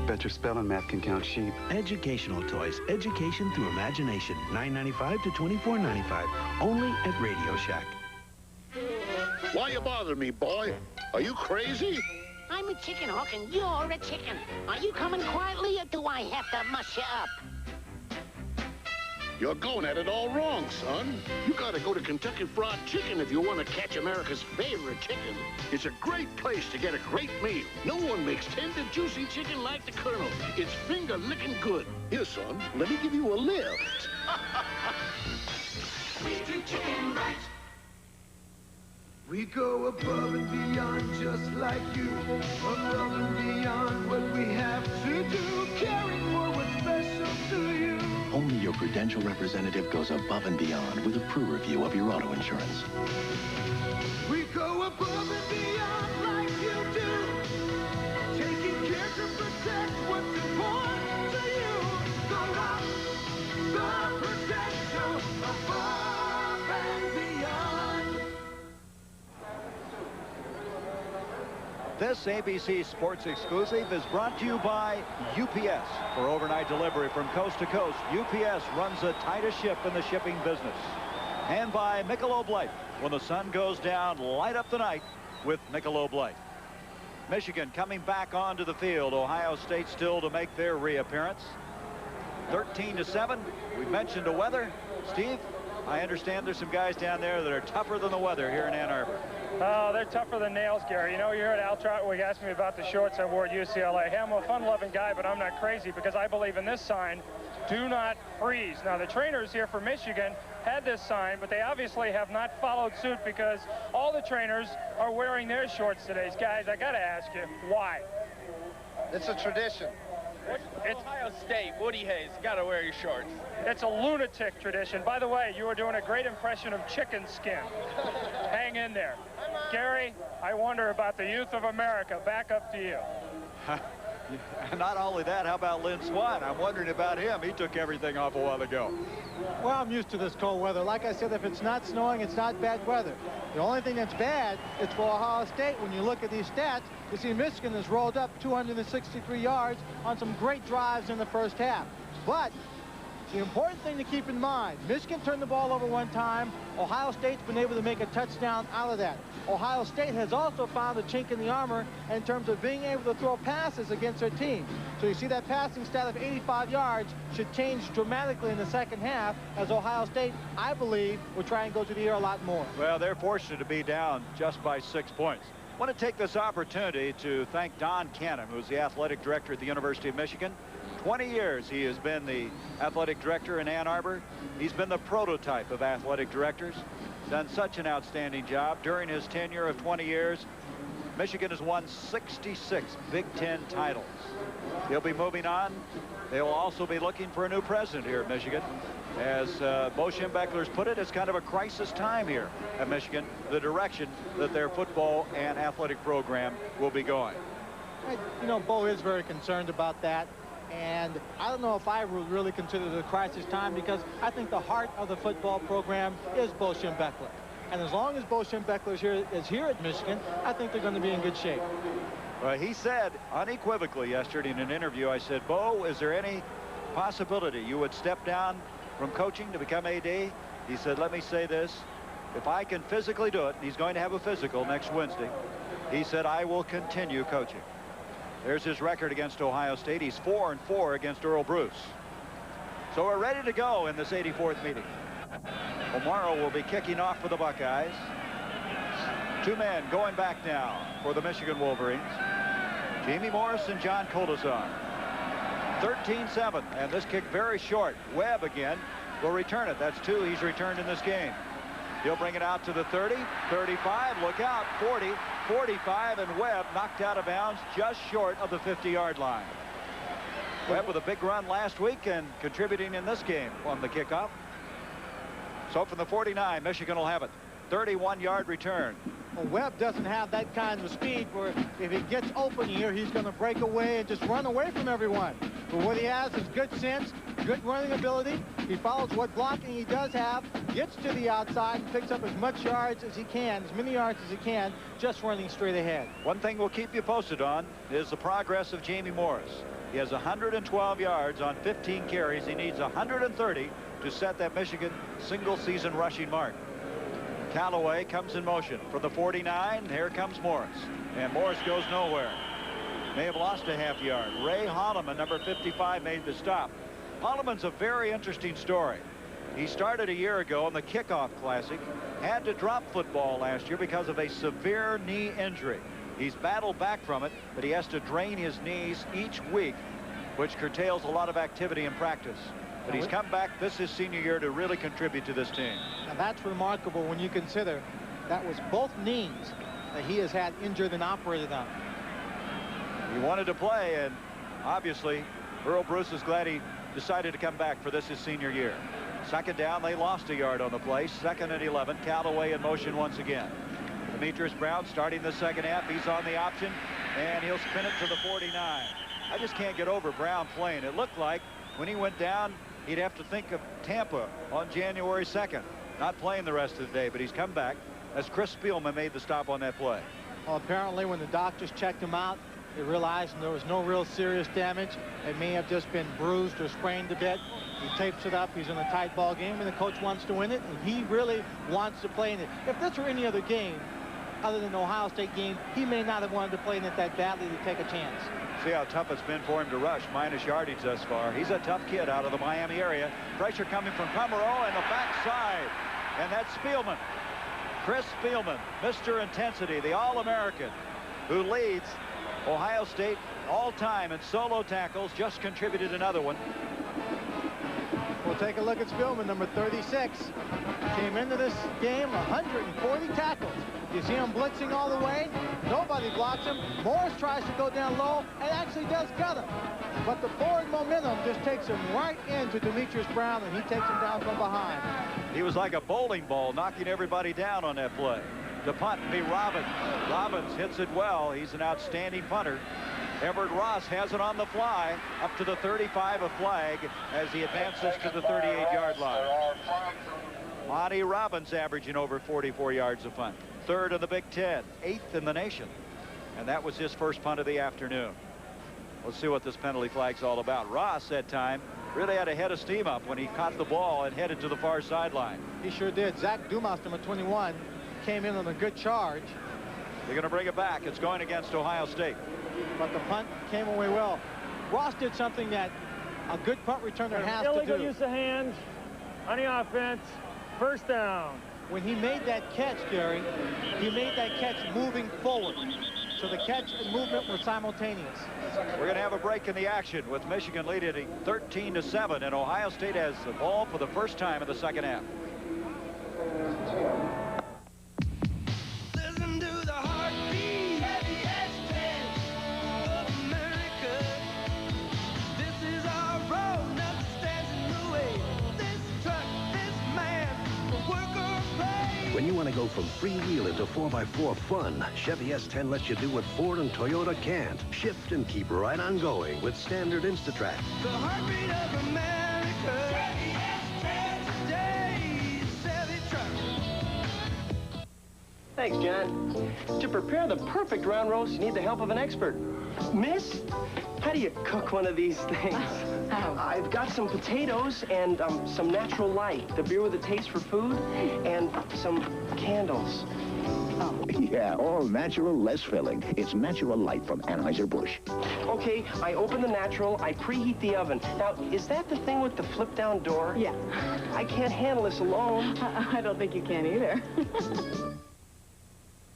Bet your spelling math can count sheep. Educational toys, education through imagination. $9.95 to $24.95. Only at Radio Shack. Why you bothering me, boy? Are you crazy? I'm a chicken hawk and you're a chicken. Are you coming quietly or do I have to mush you up? You're going at it all wrong, son. You gotta go to Kentucky Fried Chicken if you want to catch America's favorite chicken. It's a great place to get a great meal. No one makes tender, juicy chicken like the Colonel. It's finger-licking good. Here, son, let me give you a lift. We do chicken right. We go above and beyond just like you. Above and beyond what we have to do. Caring for what's special to you. Only your Prudential representative goes above and beyond with a pre-review of your auto insurance. We go above and beyond like you do. Taking care to protect what's important to you. Go up, the Prudential, above and beyond. This ABC Sports exclusive is brought to you by UPS. For overnight delivery from coast to coast, UPS runs the tightest ship in the shipping business. And by Michelob Light. When the sun goes down, light up the night with Michelob Light. Michigan coming back onto the field. Ohio State still to make their reappearance. 13-7. We mentioned the weather. Steve, I understand there's some guys down there that are tougher than the weather here in Ann Arbor. Oh, they're tougher than nails, Gary. You know, you're at Altrout where you asked me about the shorts I wore at UCLA. Hey, I'm a fun-loving guy, but I'm not crazy because I believe in this sign, do not freeze. Now, the trainers here for Michigan had this sign, but they obviously have not followed suit because all the trainers are wearing their shorts today. Guys, I got to ask you, why? It's a tradition. It's Ohio State. Woody Hayes, got to wear your shorts. It's a lunatic tradition. By the way, you were doing a great impression of chicken skin. Hang in there. Gary, I wonder about the youth of America. Back up to you. Not only that, how about Lynn Swann? I'm wondering about him. He took everything off a while ago. Well, I'm used to this cold weather. Like I said, if it's not snowing, it's not bad weather. The only thing that's bad is for Ohio State. When you look at these stats, you see Michigan has rolled up 263 yards on some great drives in the first half. But the important thing to keep in mind, Michigan turned the ball over one time. Ohio State's been able to make a touchdown out of that. Ohio State has also found a chink in the armor in terms of being able to throw passes against their team. So you see that passing stat of 85 yards should change dramatically in the second half as Ohio State, I believe, will try and go to the air a lot more. Well, they're fortunate to be down just by 6 points. I want to take this opportunity to thank Don Canham, who's the athletic director at the University of Michigan. 20 years he has been the athletic director in Ann Arbor. He's been the prototype of athletic directors. Done such an outstanding job. During his tenure of 20 years, Michigan has won 66 Big Ten titles. He'll be moving on. They will also be looking for a new president here at Michigan. As Bo Schembechler's put it, it's kind of a crisis time here at Michigan, the direction that their football and athletic program will be going. You know, Bo is very concerned about that. And I don't know if I would really consider it a crisis time because I think the heart of the football program is Bo Schembechler. And as long as Bo Schembechler is here at Michigan, I think they're going to be in good shape. Well, he said unequivocally yesterday in an interview, I said, Bo, is there any possibility you would step down from coaching to become AD? He said, let me say this. If I can physically do it, and he's going to have a physical next Wednesday, he said, I will continue coaching. There's his record against Ohio State. He's 4-4 against Earl Bruce. So we're ready to go in this 84th meeting. O'Mara will be kicking off for the Buckeyes. Two men going back now for the Michigan Wolverines. Jamie Morris and John Coldazar. 13-7, and this kick very short. Webb again will return it. That's two he's returned in this game. He'll bring it out to the 30, 35, look out, 40, 45, and Webb knocked out of bounds just short of the 50-yard line. Webb with a big run last week and contributing in this game on the kickoff. So from the 49, Michigan will have it. 31-yard return. Well, Webb doesn't have that kind of speed where if he gets open here, he's going to break away and just run away from everyone. But what he has is good sense, good running ability. He follows what blocking he does have, gets to the outside, and picks up as much yards as he can, as many yards as he can, just running straight ahead. One thing we'll keep you posted on is the progress of Jamie Morris. He has 112 yards on 15 carries. He needs 130 to set that Michigan single-season rushing mark. Callaway comes in motion for the 49. Here comes Morris. And Morris goes nowhere. May have lost a half yard. Ray Holloman, number 55, made the stop. Holloman's a very interesting story. He started a year ago in the Kickoff Classic. Had to drop football last year because of a severe knee injury. He's battled back from it, but he has to drain his knees each week, which curtails a lot of activity in practice. But he's come back this his senior year to really contribute to this team. Now that's remarkable when you consider that was both knees that he has had injured and operated on. He wanted to play, and obviously Earl Bruce is glad he decided to come back for this his senior year. Second down, they lost a yard on the play. 2nd and 11. Callaway in motion once again. Demetrius Brown starting the second half. He's on the option, and he'll spin it to the 49. I just can't get over Brown playing. It looked like when he went down, he'd have to think of Tampa on January 2nd. Not playing the rest of the day, but he's come back as Chris Spielman made the stop on that play. Well, apparently when the doctors checked him out, they realized there was no real serious damage. It may have just been bruised or sprained a bit. He tapes it up. He's in a tight ball game, and the coach wants to win it, and he really wants to play in it. If this were any other game, other than the Ohio State game, he may not have wanted to play in it that badly to take a chance. See how tough it's been for him to rush, minus yardage thus far. He's a tough kid out of the Miami area. Pressure coming from Pomeroy and the backside. And that's Spielman. Chris Spielman, Mr. Intensity, the All-American, who leads Ohio State all-time in solo tackles, just contributed another one. We'll take a look at Spielman, number 36. Came into this game 140 tackles. You see him blitzing all the way. Nobody blocks him. Morris tries to go down low and actually does gut him. But the forward momentum just takes him right into Demetrius Brown, and he takes him down from behind. He was like a bowling ball, knocking everybody down on that play. The punt be Robbins. Robbins hits it well. He's an outstanding punter. Everett Ross has it on the fly up to the 35, a flag as he advances to the 38-yard line. Monty Robbins averaging over 44 yards a punt. Third in the Big Ten, 8th in the nation. And that was his first punt of the afternoon. Let's see what this penalty flag's all about. Ross that time really had a head of steam up when he caught the ball and headed to the far sideline. He sure did. Zach Dumas, number 21, came in on a good charge. They're going to bring it back. It's going against Ohio State. But the punt came away well. Ross did something that a good punt returner has to do. Illegal use of hands on the offense. First down. When he made that catch, Gary, he made that catch moving forward. So the catch and movement were simultaneous. We're going to have a break in the action with Michigan leading 13-7, and Ohio State has the ball for the first time in the second half. Listen to the heartbeat of America. This is our road, nothing stands in the way. This truck, this man, the worker play. When you want to go from freewheeling to 4x4 fun, Chevy S10 lets you do what Ford and Toyota can't. Shift and keep right on going with standard Instatrack. The heartbeat of America. Chevy S10 today, Chevy truck. Thanks, John. To prepare the perfect round roast, you need the help of an expert. Miss, how do you cook one of these things? I've got some potatoes and some natural light, the beer with a taste for food, and some candles. Yeah, all natural, less filling. It's Natural Light from Anheuser-Busch. Okay, I open the natural, I preheat the oven. Now, is that the thing with the flip-down door? Yeah. I can't handle this alone. I don't think you can either.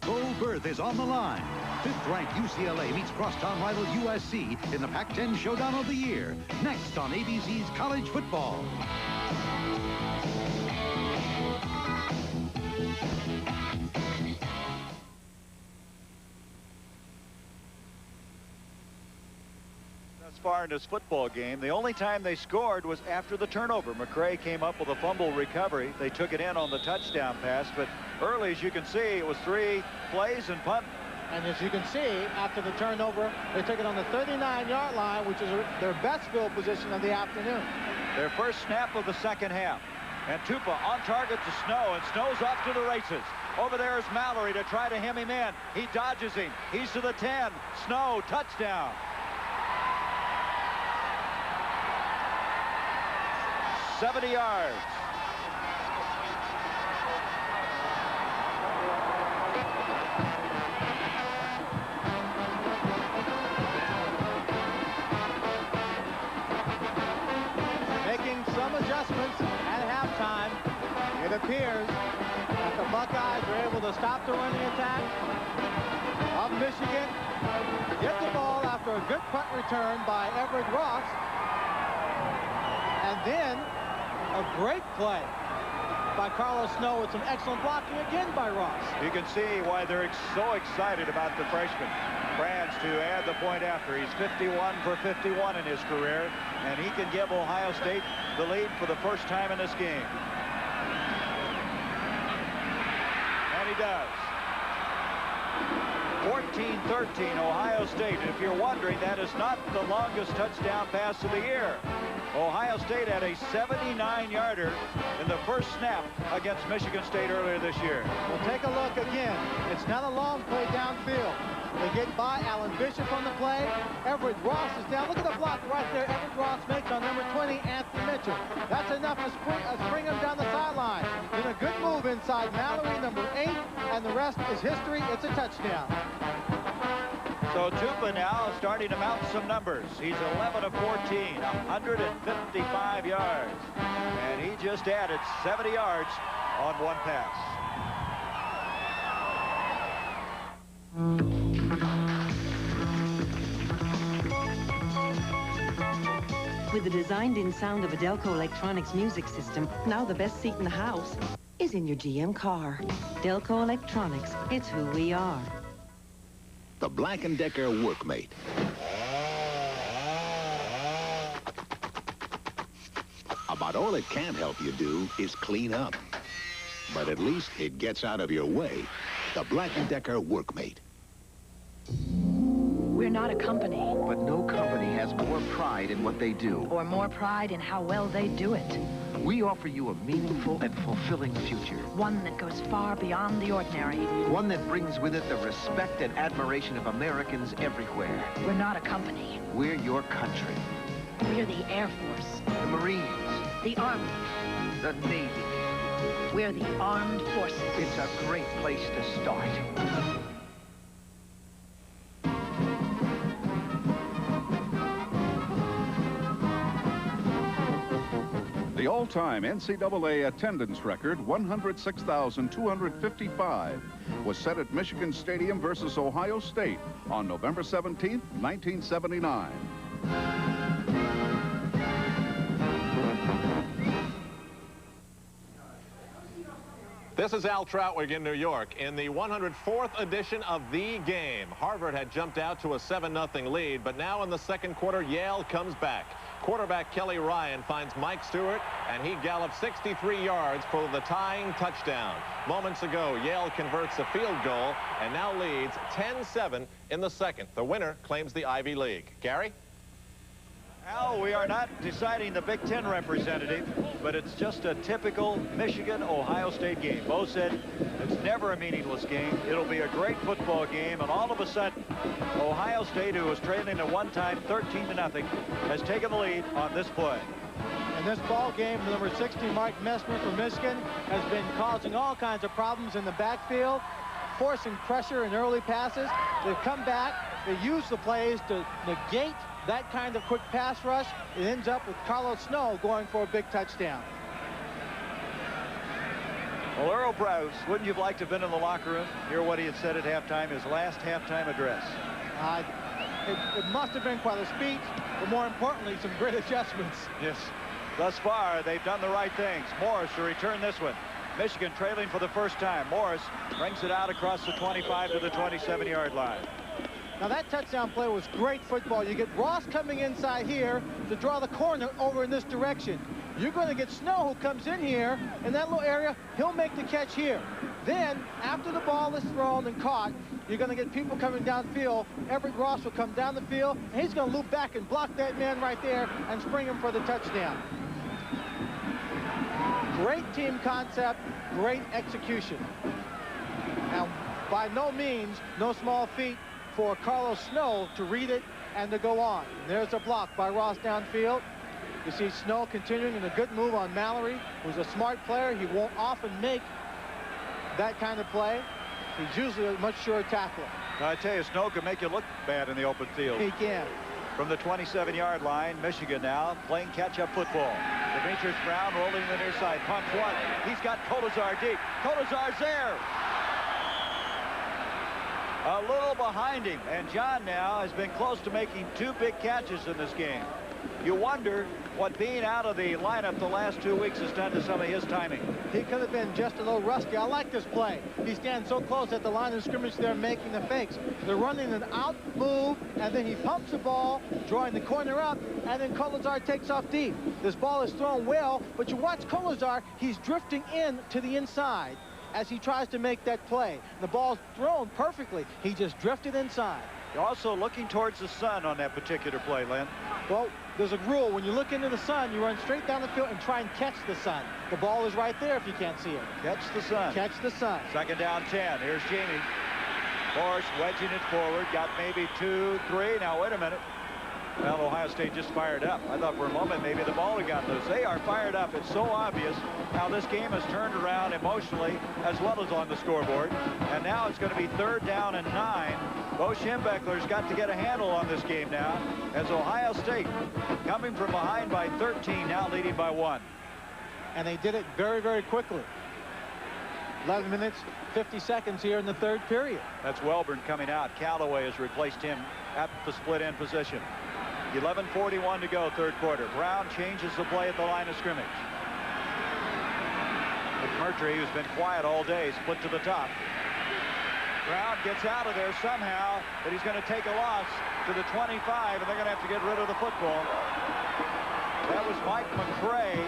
Full berth is on the line. Fifth-ranked UCLA meets crosstown rival USC in the Pac-10 Showdown of the Year. Next on ABC's College Football. Thus far in this football game, the only time they scored was after the turnover. McCray came up with a fumble recovery. They took it in on the touchdown pass, but early, as you can see, it was 3 plays and punt. And as you can see, after the turnover, they took it on the 39-yard line, which is their best field position of the afternoon. Their first snap of the second half. And Tupa on target to Snow, and Snow's off to the races. Over there is Mallory to try to hem him in. He dodges him. He's to the 10. Snow, touchdown. 70 yards. Making some adjustments at halftime. It appears that the Buckeyes are able to stop the running attack of Michigan. Get the ball after a good punt return by Everett Ross. And then a great play by Carlos Snow with some excellent blocking again by Ross. You can see why they're so excited about the freshman. Franz to add the point after. He's 51 for 51 in his career, and he can give Ohio State the lead for the first time in this game. And he does. 14-13 Ohio State. And if you're wondering, that is not the longest touchdown pass of the year. Ohio State had a 79-yarder in the first snap against Michigan State earlier this year. We'll take a look again. It's not a long play downfield. They get by Alan Bishop on the play. Everett Ross is down. Look at the block right there. Everett Ross makes on number 20, Anthony Mitchell. That's enough to spring him down the sideline. In a good move in inside Mallory, number 8, and the rest is history. It's a touchdown. So Tupa now starting to mount some numbers. He's 11 of 14, 155 yards. And he just added 70 yards on one pass. With the designed-in sound of a Delco Electronics music system, now the best seat in the house is in your GM car. Delco Electronics, it's who we are. The Black & Decker Workmate. About all it can help you do is clean up. But at least it gets out of your way. The Black & Decker Workmate. We're not a company. But no company has more pride in what they do. Or more pride in how well they do it. We offer you a meaningful and fulfilling future. One that goes far beyond the ordinary. One that brings with it the respect and admiration of Americans everywhere. We're not a company. We're your country. We're the Air Force. The Marines. The Army. The Navy. We're the Armed Forces. It's a great place to start. The all-time NCAA attendance record, 106,255, was set at Michigan Stadium versus Ohio State on November 17th, 1979. This is Al Trautwig in New York in the 104th edition of The Game. Harvard had jumped out to a 7-0 lead, but now in the second quarter, Yale comes back. Quarterback Kelly Ryan finds Mike Stewart, and he gallops 63 yards for the tying touchdown. Moments ago, Yale converts a field goal and now leads 10-7 in the second. The winner claims the Ivy League. Gary? Al, we are not deciding the Big Ten representative, but it's just a typical Michigan-Ohio State game. Bo said it's never a meaningless game. It'll be a great football game, and all of a sudden, Ohio State, who was trailing at one time 13-0, has taken the lead on this play. In this ball game, number 60, Mike Messmer from Michigan, has been causing all kinds of problems in the backfield, forcing pressure in early passes. They've come back. They use the plays to negate that kind of quick pass rush. It ends up with Carlos Snow going for a big touchdown. Well, Earl Browse, wouldn't you have liked to have been in the locker room? Hear what he had said at halftime, his last halftime address. It must have been quite a speech, but more importantly, some great adjustments. Yes. Thus far, they've done the right things. Morris to return this one. Michigan trailing for the first time. Morris brings it out across the 25 to the 27-yard line. Now that touchdown play was great football. You get Ross coming inside here to draw the corner over in this direction. You're going to get Snow, who comes in here in that little area. He'll make the catch here. Then, after the ball is thrown and caught, you're going to get people coming downfield. Everett Ross will come down the field, and he's going to loop back and block that man right there and spring him for the touchdown. Great team concept, great execution. Now, by no means, no small feat for Carlos Snow to read it and to go on. There's a block by Ross downfield. You see Snow continuing in a good move on Mallory, who's a smart player. He won't often make that kind of play. He's usually a much surer tackler. I tell you, Snow can make you look bad in the open field. He can. From the 27-yard line, Michigan now playing catch-up football. Demetrius Brown rolling the near side. Punch one. He's got Kolazar deep. Kolazar's there. A little behind him, and John now has been close to making 2 big catches in this game. You wonder what being out of the lineup the last 2 weeks has done to some of his timing. He could have been just a little rusty. I like this play. He stands so close at the line of scrimmage there making the fakes. They're running an out move, and then he pumps the ball, drawing the corner up, and then Kolazar takes off deep. This ball is thrown well, but you watch Kolazar, he's drifting in to the inside as he tries to make that play. The ball's thrown perfectly. He just drifted inside. You're also looking towards the sun on that particular play, Len. Well, there's a rule. When you look into the sun, you run straight down the field and try and catch the sun. The ball is right there if you can't see it. Catch the sun. Catch the sun. Second down 10. Here's Jamie. Morris wedging it forward. Got maybe 2, 3. Now, wait a minute. Well, Ohio State just fired up. I thought for a moment maybe the ball had got loose. They are fired up. It's so obvious how this game has turned around emotionally as well as on the scoreboard. And now it's going to be 3rd down and 9. Bo Schembechler's got to get a handle on this game now, as Ohio State coming from behind by 13, now leading by 1. And they did it very, very quickly. 11 minutes, 50 seconds here in the 3rd period. That's Welborn coming out. Callaway has replaced him at the split end position. 11:41 to go, 3rd quarter. Brown changes the play at the line of scrimmage. McMurtry, who's been quiet all day, split to the top. Brown gets out of there somehow, but he's going to take a loss to the 25, and they're going to have to get rid of the football. That was Mike McCray,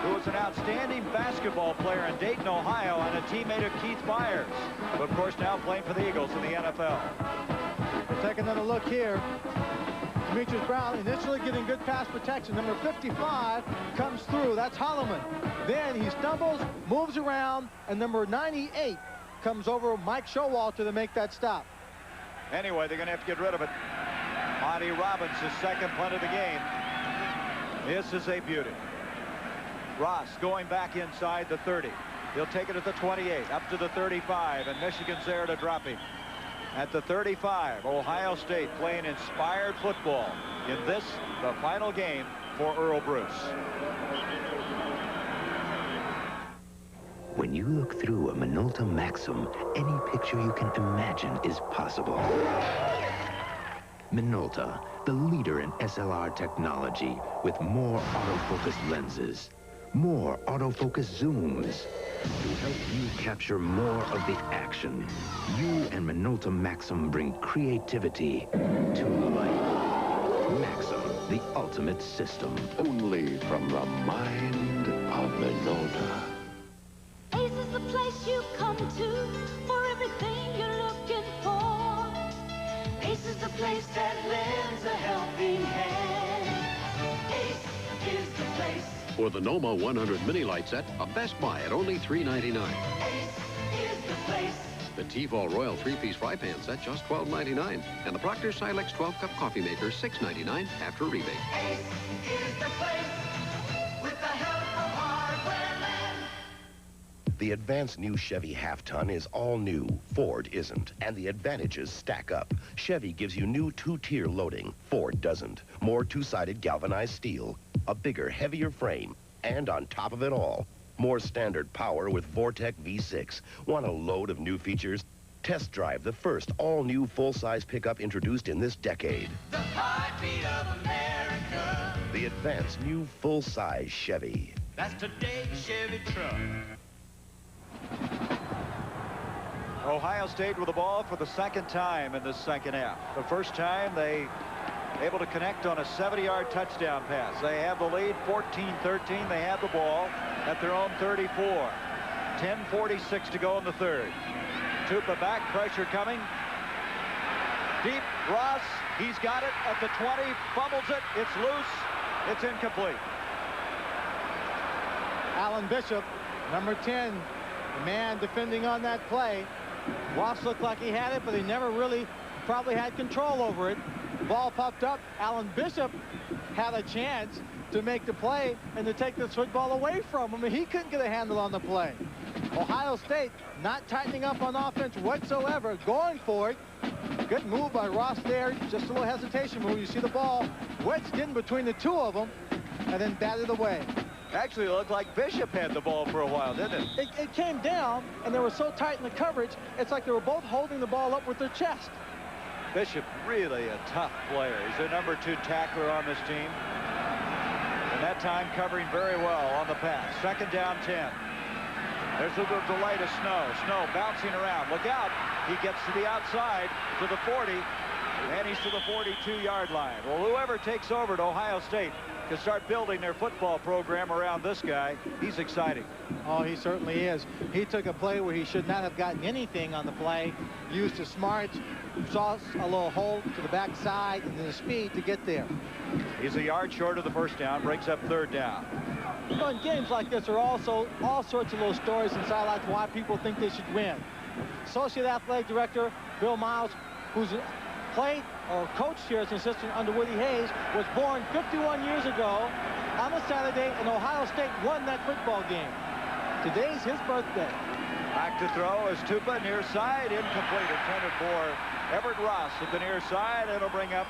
who was an outstanding basketball player in Dayton, Ohio, and a teammate of Keith Byers, but of course now playing for the Eagles in the NFL. We'll take another look here. Demetrius Brown initially getting good pass protection. Number 55 comes through. That's Holloman. Then he stumbles, moves around, and number 98 comes over Mike Showalter to make that stop. Anyway, they're going to have to get rid of it. Monty Robbins, his 2nd punt of the game. This is a beauty. Ross going back inside the 30. He'll take it at the 28, up to the 35, and Michigan's there to drop him. At the 35, Ohio State playing inspired football in this, the final game for Earl Bruce. When you look through a Minolta Maxim, any picture you can imagine is possible. Minolta, the leader in SLR technology, with more autofocus lenses, more autofocus zooms, to help you capture more of the action. You and Minolta Maxim bring creativity to life. Maxim, the ultimate system. Only from the mind of Minolta. Ace is the place you come to for everything you're looking for. Ace is the place that lends a helping hand. Ace is the place. For the Noma 100 mini light set, a Best Buy at only $3.99. Ace is the place. The T-Fall Royal 3-piece fry pan set, just $12.99. And the Procter Silex 12-cup coffee maker, $6.99 after rebate. Ace is the place with the help of Hardwareland. The advanced new Chevy half-ton is all new. Ford isn't, and the advantages stack up. Chevy gives you new 2-tier loading. Ford doesn't. More 2-sided galvanized steel, a bigger, heavier frame, and on top of it all, more standard power with Vortec V6. Want a load of new features? Test drive the first all-new full-size pickup introduced in this decade. The heartbeat of America. The advanced new full-size Chevy. That's today's Chevy truck. Ohio State with the ball for the 2nd time in this 2nd half. The first time they able to connect on a 70-yard touchdown pass. They have the lead 14-13. They have the ball at their own 34. 10:46 to go in the 3rd. Tupa back, pressure coming. Deep, Ross, he's got it at the 20, fumbles it, it's loose, it's incomplete. Alan Bishop, number 10, the man defending on that play. Ross looked like he had it, but he never really probably had control over it. The ball popped up. Alan Bishop had a chance to make the play and to take this football away from him, and he couldn't get a handle on the play. Ohio State not tightening up on offense whatsoever, going for it. Good move by Ross there. Just a little hesitation move. You see the ball wedged in between the two of them and then batted away. Actually, it looked like Bishop had the ball for a while, didn't it? It came down, and they were so tight in the coverage, it's like they were both holding the ball up with their chest. Bishop, really a tough player. He's the number 2 tackler on this team. And that time covering very well on the pass. 2nd down 10. There's a little delay to Snow. Snow bouncing around. Look out. He gets to the outside to the 40, and he's to the 42-yard line. Well, whoever takes over at Ohio State can start building their football program around this guy. He's exciting. Oh, he certainly is. He took a play where he should not have gotten anything on the play, used his smarts, saw a little hole to the backside, and then the speed to get there. He's a yard short of the first down, breaks up 3rd down. You know, in games like this are also all sorts of little stories and sidelights why people think they should win. Associate Athletic Director Bill Miles, who's played or coached here as an assistant under Woody Hayes, was born 51 years ago on a Saturday, and Ohio State won that football game. Today's his birthday. Back to throw is Tupa, near side, incomplete, intended for Everett Ross at the near side. It'll bring up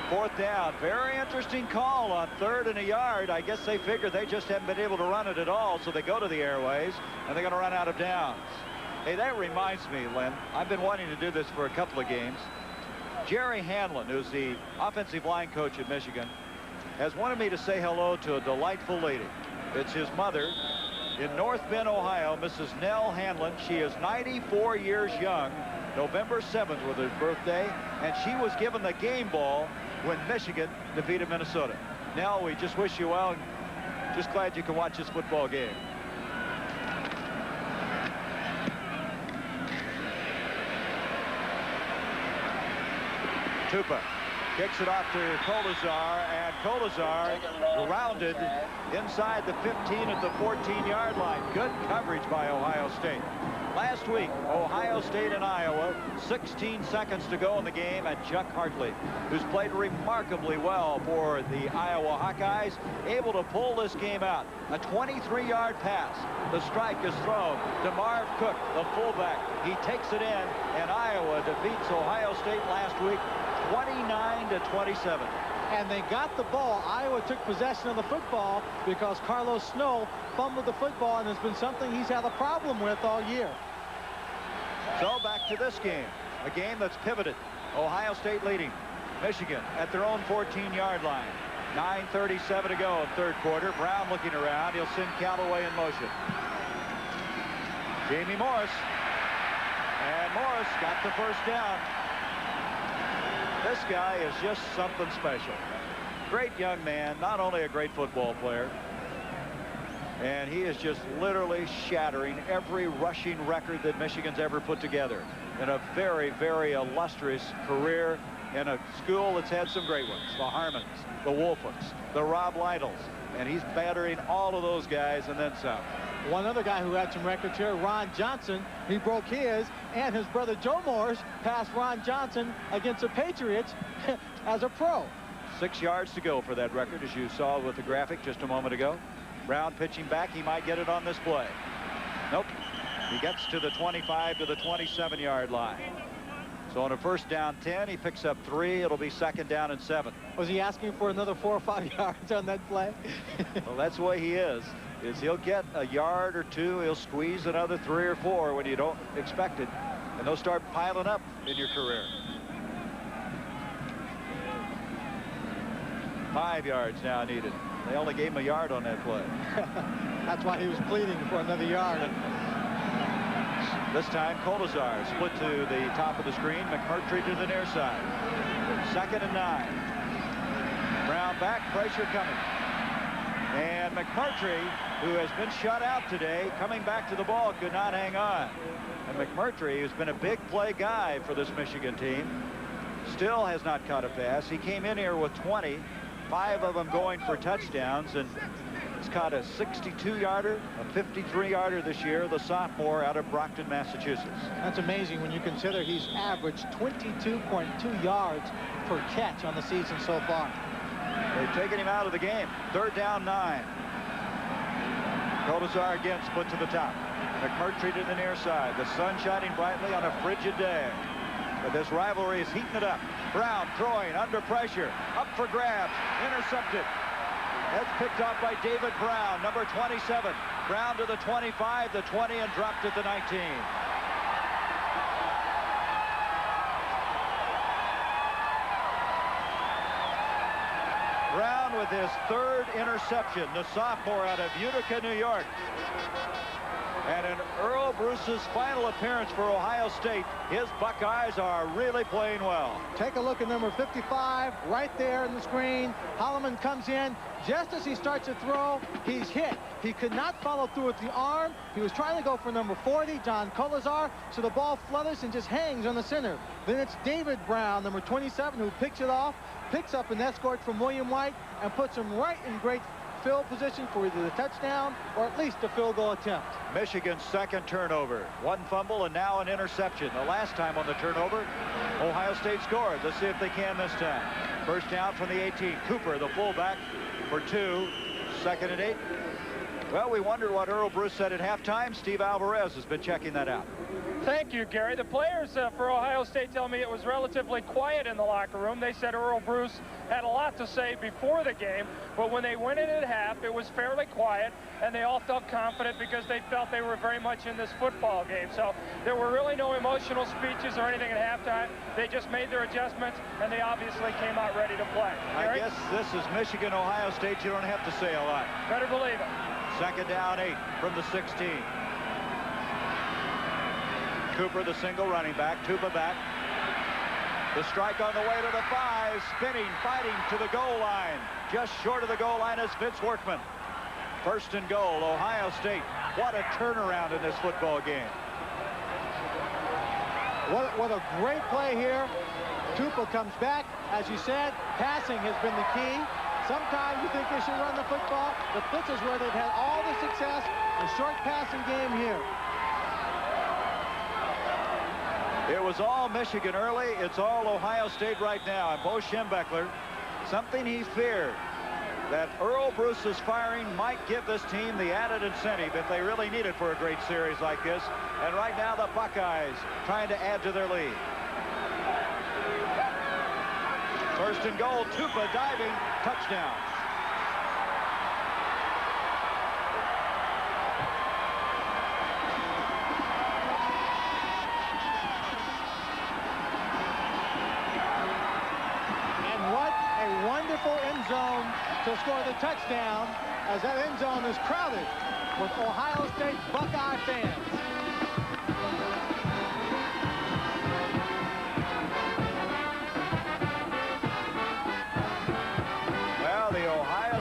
4th down. Very interesting call on 3rd and a yard. I guess they figured they just haven't been able to run it at all, so they go to the airways, and they're going to run out of downs. Hey, that reminds me, Len, I've been wanting to do this for a couple of games. Jerry Hanlon, who's the offensive line coach at Michigan, has wanted me to say hello to a delightful lady. It's his mother in North Bend, Ohio, Mrs. Nell Hanlon. She is 94 years young. November 7th was her birthday, and she was given the game ball when Michigan defeated Minnesota. Nell, we just wish you well. Just glad you can watch this football game. Tupa kicks it off to Kolazar, and Kolazar rounded inside the 15 at the 14-yard line. Good coverage by Ohio State. Last week, Ohio State and Iowa, 16 seconds to go in the game, and Chuck Hartley, who's played remarkably well for the Iowa Hawkeyes, able to pull this game out. A 23-yard pass. The strike is thrown to Marv Cook, the fullback. He takes it in, and Iowa defeats Ohio State last week 29-27. And they got the ball. Iowa took possession of the football because Carlos Snow fumbled the football, and it's been something he's had a problem with all year. So back to this game, a game that's pivoted. Ohio State leading Michigan at their own 14-yard line. 9:37 to go in 3rd quarter. Brown looking around. He'll send Callaway in motion. Jamie Morris. And Morris got the 1st down. This guy is just something special. Great young man, not only a great football player, and he is just literally shattering every rushing record that Michigan's ever put together in a very, very illustrious career in a school that's had some great ones. The Harmons, the Wolfens, the Rob Lytles, and he's battering all of those guys and then some. One other guy who had some records here, Ron Johnson. He broke his, and his brother Joe Morris passed Ron Johnson against the Patriots as a pro. 6 yards to go for that record, as you saw with the graphic just a moment ago. Brown pitching back. He might get it on this play. Nope. He gets to the 25 to the 27-yard line. So on a 1st down 10, he picks up 3. It'll be 2nd down and 7. Was he asking for another 4 or 5 yards on that play? Well, that's the way he is he'll get a yard or 2. He'll squeeze another 3 or 4 when you don't expect it, and they'll start piling up in your career. 5 yards now needed. They only gave him a yard on that play. That's why he was pleading for another yard. This time, Kolazar split to the top of the screen. McMurtry to the near side. 2nd and 9. Brown back, pressure coming. And McMurtry, who has been shut out today, coming back to the ball, could not hang on. And McMurtry, who's been a big play guy for this Michigan team, still has not caught a pass. He came in here with 20, 5 of them going for touchdowns, and he's caught a 62-yarder, a 53-yarder this year, the sophomore out of Brockton, Massachusetts. That's amazing when you consider he's averaged 22.2 yards per catch on the season so far. They've taken him out of the game. 3rd down 9. Kolazar again split to the top. McMurtry to the near side. The sun shining brightly on a frigid day. But this rivalry is heating it up. Brown throwing under pressure. Up for grabs. Intercepted. That's picked off by David Brown, number 27. Brown to the 25, the 20, and dropped at the 19. Brown with his 3rd interception, the sophomore out of Utica, New York. And in Earl Bruce's final appearance for Ohio State, his Buckeyes are really playing well. Take a look at number 55 right there in the screen. Holloman comes in. Just as he starts to throw, he's hit. He could not follow through with the arm. He was trying to go for number 40, John Kolazar, so the ball flutters and just hangs on the center. Then it's David Brown, number 27, who picks it off, picks up an escort from William White, and puts him right in great field position for either the touchdown or at least a field goal attempt. Michigan's second turnover. One fumble and now an interception. The last time on the turnover, Ohio State scored. Let's see if they can this time. First down from the 18. Cooper, the fullback, for 2. 2nd and 8. Well, we wondered what Earl Bruce said at halftime. Steve Alvarez has been checking that out. Thank you, Gary. The players for Ohio State tell me it was relatively quiet in the locker room. They said Earl Bruce had a lot to say before the game, but when they went in at half, it was fairly quiet, and they all felt confident because they felt they were very much in this football game. So there were really no emotional speeches or anything at halftime. They just made their adjustments, and they obviously came out ready to play. Gary? I guess this is Michigan, Ohio State. You don't have to say a lot. Better believe it. 2nd down, 8 from the 16. Cooper, the single running back. Tupa back. The strike on the way to the 5. Spinning, fighting to the goal line. Just short of the goal line is Fitz Workman. 1st and goal, Ohio State. What a turnaround in this football game. What a great play here. Tupa comes back. As you said, passing has been the key. Sometimes you think they should run the football, but this is where they've had all the success, the short passing game here. It was all Michigan early. It's all Ohio State right now. And Bo Schembechler, something he feared, that Earl Bruce's firing might give this team the added incentive if they really need it for a great series like this. And right now the Buckeyes trying to add to their lead. 1st and goal, Tupa diving, touchdown. And what a wonderful end zone to score the touchdown, as that end zone is crowded with Ohio State Buckeye fans.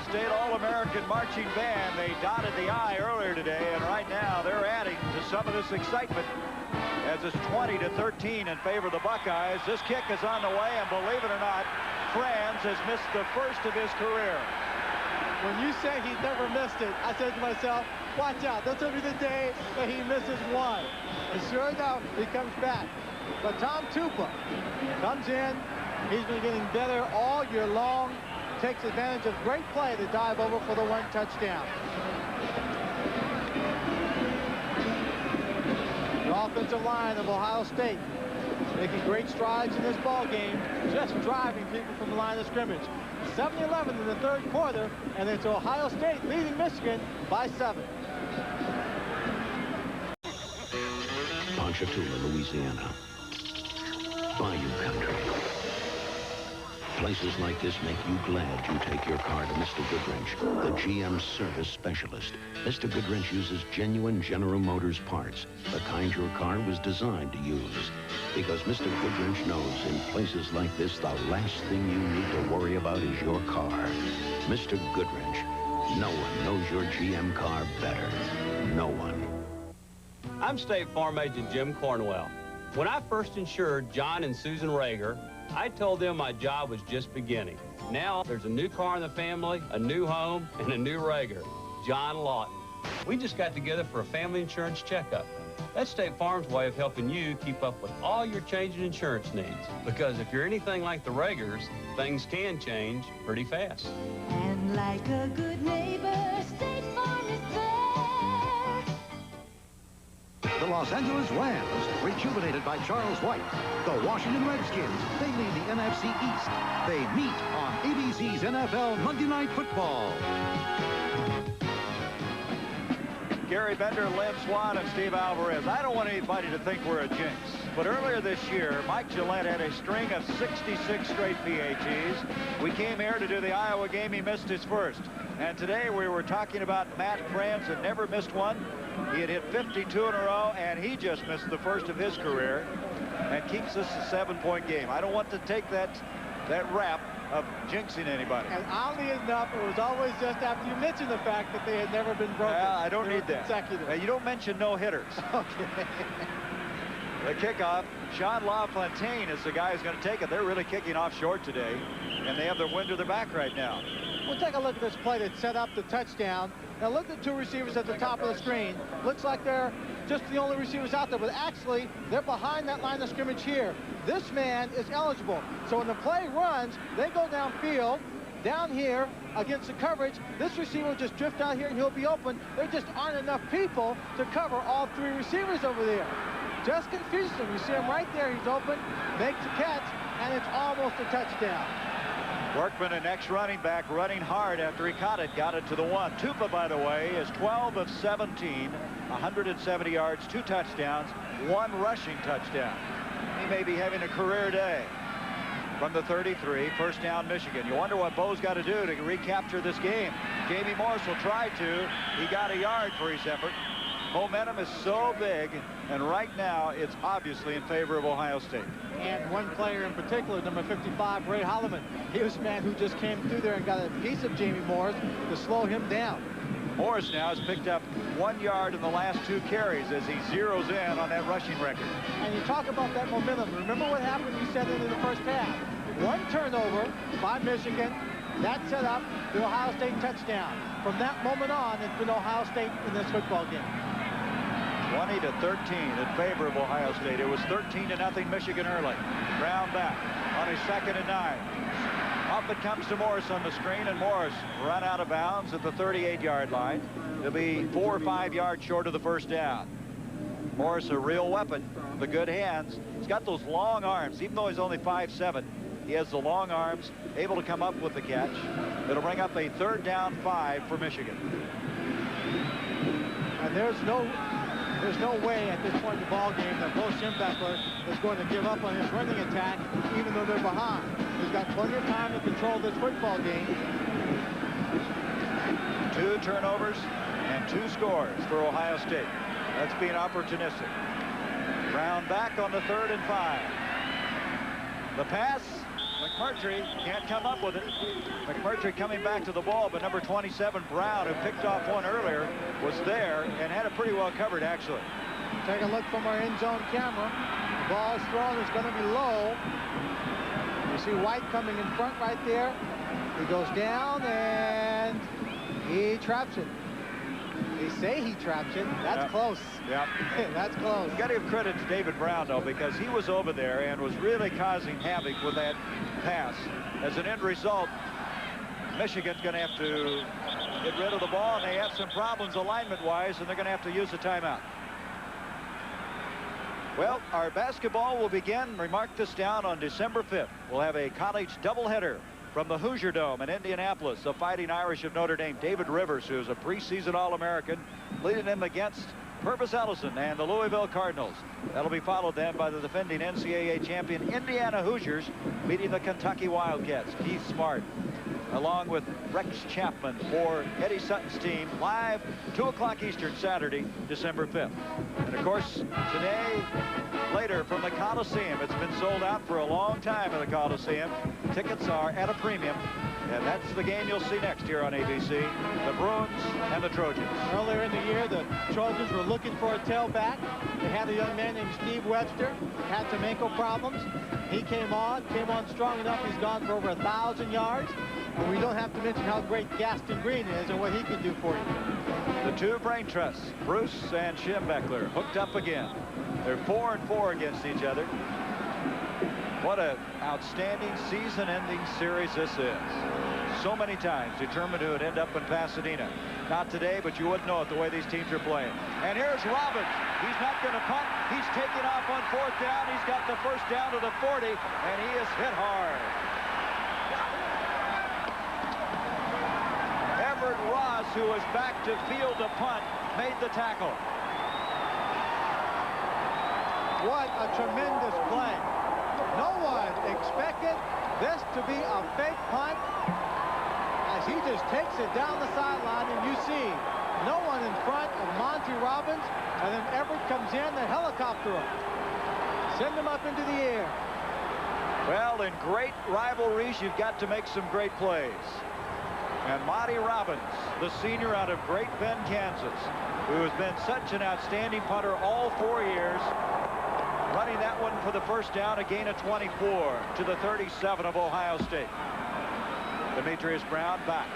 State All-American Marching Band. They dotted the I earlier today, and right now they're adding to some of this excitement as it's 20-13 in favor of the Buckeyes. This kick is on the way, and believe it or not, Franz has missed the first of his career. When you say he's never missed it, I said to myself, watch out, this will be the day that he misses one. And sure enough, he comes back. But Tom Tupa comes in. He's been getting better all year long. Takes advantage of great play to dive over for the 1 touchdown. The offensive line of Ohio State making great strides in this ball game, just driving people from the line of scrimmage. 7-11 in the 3rd quarter, and it's Ohio State leading Michigan by 7. Ponchatoula, Louisiana. Bayou country. Places like this make you glad you take your car to Mr. Goodwrench, the GM service specialist. Mr. Goodwrench uses genuine General Motors parts, the kind your car was designed to use. Because Mr. Goodwrench knows in places like this, the last thing you need to worry about is your car. Mr. Goodwrench, no one knows your GM car better. No one. I'm State Farm Agent Jim Cornwell. When I first insured John and Susan Rager, I told them my job was just beginning. Now there's a new car in the family, a new home, and a new Rager, John Lawton. We just got together for a family insurance checkup. That's State Farm's way of helping you keep up with all your changing insurance needs. Because if you're anything like the Ragers, things can change pretty fast. And like a good neighbor, State Farm is there. The Los Angeles Rams, rejuvenated by Charles White. The Washington Redskins, they lead the NFC East. They meet on ABC's NFL Monday Night Football. Gary Bender, Lynn Swan, and Steve Alvarez. I don't want anybody to think we're a jinx, but earlier this year, Mike Gillette had a string of 66 straight PATs. We came here to do the Iowa game. He missed his first. And today we were talking about Matt Franz, had never missed one. He had hit 52 in a row, and he just missed the first of his career and keeps this a 7-point game. I don't want to take that rap of jinxing anybody. And oddly enough, it was always just after you mentioned the fact that they had never been broken. I don't need that. You don't mention no hitters. Okay. The kickoff, Sean LaFontaine is the guy who's going to take it. They're really kicking off short today, and they have their wind to their back right now. We'll take a look at this play that set up the touchdown. Now look at the two receivers at the top of the screen. Looks like they're just the only receivers out there, but actually they're behind that line of scrimmage here. This man is eligible. So when the play runs, they go downfield, down here against the coverage. This receiver will just drift out here and he'll be open. There just aren't enough people to cover all three receivers over there. Just confuses him. You see him right there. He's open, makes the catch, and it's almost a touchdown. Workman, an ex-running back, running hard after he caught it, got it to the one. Tupa, by the way, is 12 of 17, 170 yards, 2 touchdowns, 1 rushing touchdown. He may be having a career day. From the 33, first down Michigan. You wonder what Bo's got to do to recapture this game. Jamie Morris will try to. He got a yard for his effort. Momentum is so big, and right now it's obviously in favor of Ohio State. And one player in particular, number 55, Ray Holloman. He was a man who just came through there and got a piece of Jamie Morris to slow him down. Morris now has picked up 1 yard in the last 2 carries as he zeroes in on that rushing record. And you talk about that momentum. Remember what happened you said in the first half. 1 turnover by Michigan. That set up the Ohio State touchdown. From that moment on, it's been Ohio State in this football game. 20-13 in favor of Ohio State. It was 13-0 Michigan early. Brown back on his 2nd and 9. Up it comes to Morris on the screen, and Morris run out of bounds at the 38-yard line. He'll be 4 or 5 yards short of the first down. Morris, a real weapon, the good hands. He's got those long arms, even though he's only 5'7". He has the long arms, able to come up with the catch. It'll bring up a 3rd down 5 for Michigan. And there's no way at this point in the ball game that Bo Schembechler is going to give up on his running attack, even though they're behind. He's got plenty of time to control this football game. 2 turnovers and 2 scores for Ohio State. That's being opportunistic. Brown back on the 3rd and 5. The pass, McMurtry can't come up with it. McMurtry coming back to the ball, but number 27, Brown, who picked off one earlier, was there and had it pretty well covered, actually. Take a look from our end zone camera. The ball is thrown. It's going to be low. You see White coming in front right there. He goes down, and he traps it. They say he traps it. That's close. Yeah. That's close. Got to give credit to David Brown, though, because he was over there and was really causing havoc with that pass. As an end result, Michigan's going to have to get rid of the ball, and they have some problems alignment-wise, and they're going to have to use a timeout. Well, our basketball will begin. Remark this down on December 5th. We'll have a college doubleheader from the Hoosier Dome in Indianapolis. The Fighting Irish of Notre Dame, David Rivers, who's a preseason All-American, leading them against Purvis Ellison and the Louisville Cardinals. That'll be followed then by the defending NCAA champion Indiana Hoosiers meeting the Kentucky Wildcats. Keith Smart along with Rex Chapman for Eddie Sutton's team, live 2 o'clock Eastern, Saturday, December 5th. And of course, today, later from the Coliseum. It's been sold out for a long time in the Coliseum. Tickets are at a premium. And that's the game you'll see next here on ABC, the Bruins and the Trojans. Earlier in the year, the Trojans were looking for a tailback. They had a young man named Steve Webster, had some ankle problems. He came on strong enough. He's gone for over 1,000 yards. And we don't have to mention how great Gaston Green is and what he can do for you. The 2 brain trusts, Bruce and Schembechler, hooked up again. They're 4-4 against each other. What an outstanding season-ending series this is. So many times determined who would end up in Pasadena. Not today, but you wouldn't know it the way these teams are playing. And here's Robbins. He's not going to punt. He's taking off on 4th down. He's got the first down to the 40, and he is hit hard. Everett Ross, who was back to field the punt, made the tackle. What a tremendous play. No one expected this to be a fake punt as he just takes it down the sideline, and you see no one in front of Monty Robbins, and then Everett comes in, the helicopter him. Send him up into the air. Well, in great rivalries, you've got to make some great plays. And Monty Robbins, the senior out of Great Bend, Kansas, who has been such an outstanding punter all 4 years, running that one for the first down, a gain of 24 to the 37 of Ohio State. Demetrius Brown back.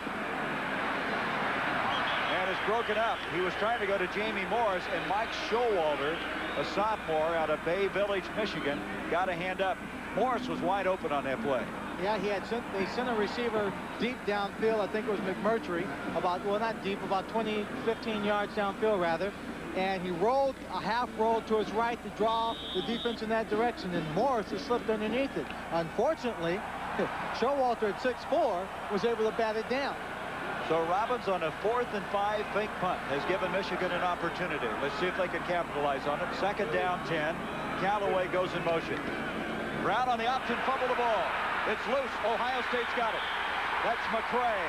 And it's broken up. He was trying to go to Jamie Morris, and Mike Showalter, a sophomore out of Bay Village, Michigan, got a hand up. Morris was wide open on that play. Yeah, they sent a receiver deep downfield. I think it was McMurtry, well, not deep, about 15 yards downfield, rather. And he rolled, a half roll to his right to draw the defense in that direction, and Morris has slipped underneath it. Unfortunately, Showalter at 6'4" was able to bat it down. So Robbins on a 4th and 5 fake punt has given Michigan an opportunity. Let's see if they can capitalize on it. 2nd down 10. Callaway goes in motion. Brown on the option, fumble the ball. It's loose. Ohio State's got it. That's McCray.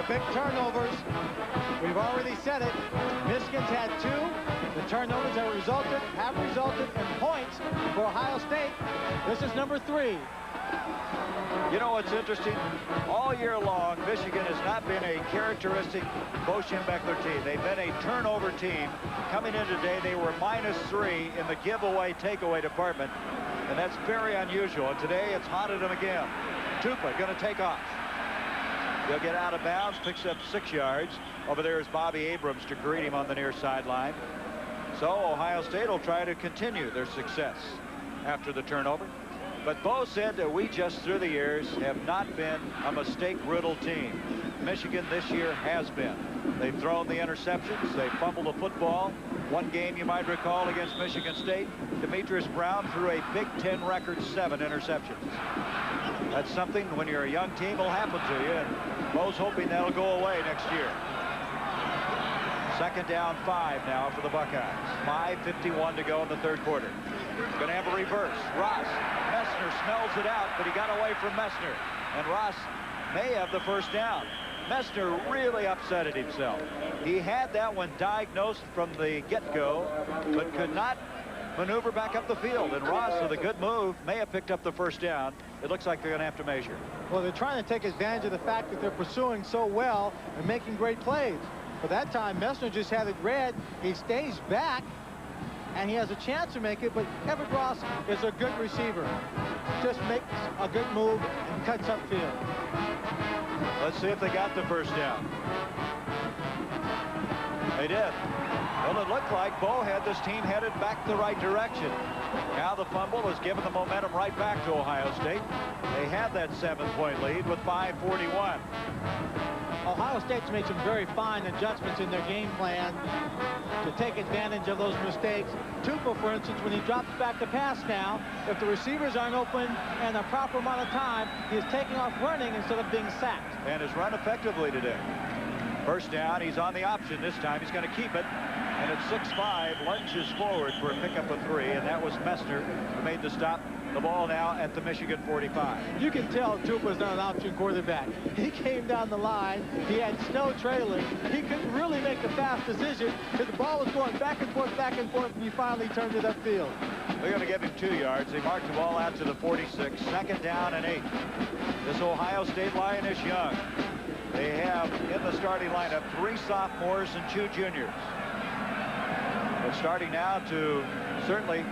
Big turnovers. We've already said it. Michigan's had 2. The turnovers have resulted in points for Ohio State. This is number 3. You know what's interesting? All year long, Michigan has not been a characteristic Bo Schembechler team. They've been a turnover team. Coming in today, they were -3 in the giveaway, takeaway department, and that's very unusual. And today, it's haunted them again. Tupa going to take off. He'll get out of bounds, picks up 6 yards. Over there is Bobby Abrams to greet him on the near sideline. So Ohio State will try to continue their success after the turnover. But Bo said that we just through the years have not been a mistake-riddled team. Michigan this year has been. They've thrown the interceptions. They fumbled the football. One game you might recall against Michigan State, Demetrius Brown threw a Big Ten record 7 interceptions. That's something when you're a young team will happen to you, and Bo's hoping that'll go away next year. 2nd down 5 now for the Buckeyes. 5:51 to go in the 3rd quarter. Going to have a reverse. Ross. Messner smells it out, but he got away from Messner. And Ross may have the 1st down. Messner really upsetted himself. He had that one diagnosed from the get-go, but could not maneuver back up the field. And Ross, with a good move, may have picked up the 1st down. It looks like they're going to have to measure. Well, they're trying to take advantage of the fact that they're pursuing so well and making great plays. But that time, Messner just had it read. He stays back, and he has a chance to make it, but Everett Ross is a good receiver. Just makes a good move and cuts upfield. Let's see if they got the 1st down. They did. Well, it looked like Bo had this team headed back the right direction. Now the fumble has given the momentum right back to Ohio State. They had that 7-point lead with 5:41. Ohio State's made some very fine adjustments in their game plan to take advantage of those mistakes. Tupa, for instance, when he drops back to pass now, if the receivers aren't open in a proper amount of time, he is taking off running instead of being sacked. And has run effectively today. 1st down, he's on the option this time. He's going to keep it. And at 6'5", lunges forward for a pickup of 3, and that was Messner who made the stop. The ball now at the Michigan 45. You can tell Tupa's not an option quarterback. He came down the line. He had Snow trailing. He couldn't really make a fast decision because the ball was going back and forth, and he finally turned it upfield. They're going to give him 2 yards. They marked the ball out to the 46. 2nd down and 8. This Ohio State line is young. They have in the starting lineup 3 sophomores and 2 juniors. They're starting now to certainly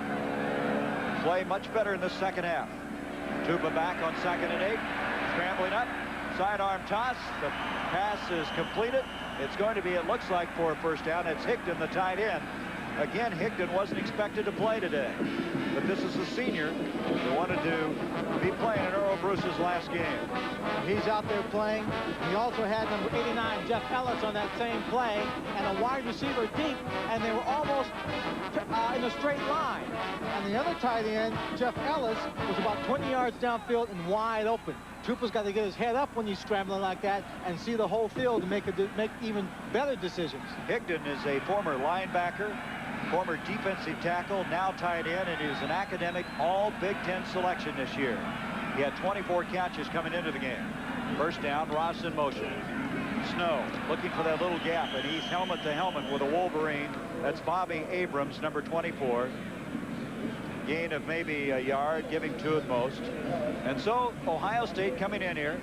play much better in the 2nd half. Tupa back on 2nd and 8. Scrambling up. Sidearm toss. The pass is completed. It's going to be, it looks like, for a 1st down. It's Higdon, the tight end. Again, Higdon wasn't expected to play today. But this is a senior who wanted to be playing in Earl Bruce's last game. He's out there playing. He also had number 89, Jeff Ellis, on that same play, and a wide receiver deep, and they were almost in a straight line. And the other tight end, Jeff Ellis, was about 20 yards downfield and wide open. Tupa's got to get his head up when he's scrambling like that and see the whole field to make even better decisions. Higdon is a former linebacker, former defensive tackle, now tight end, and is an academic all-Big Ten selection this year. He had 24 catches coming into the game. 1st down, Ross in motion. Snow looking for that little gap, and he's helmet to helmet with a Wolverine. That's Bobby Abrams, number 24. Gain of maybe a yard, give him 2 at most. And so Ohio State coming in here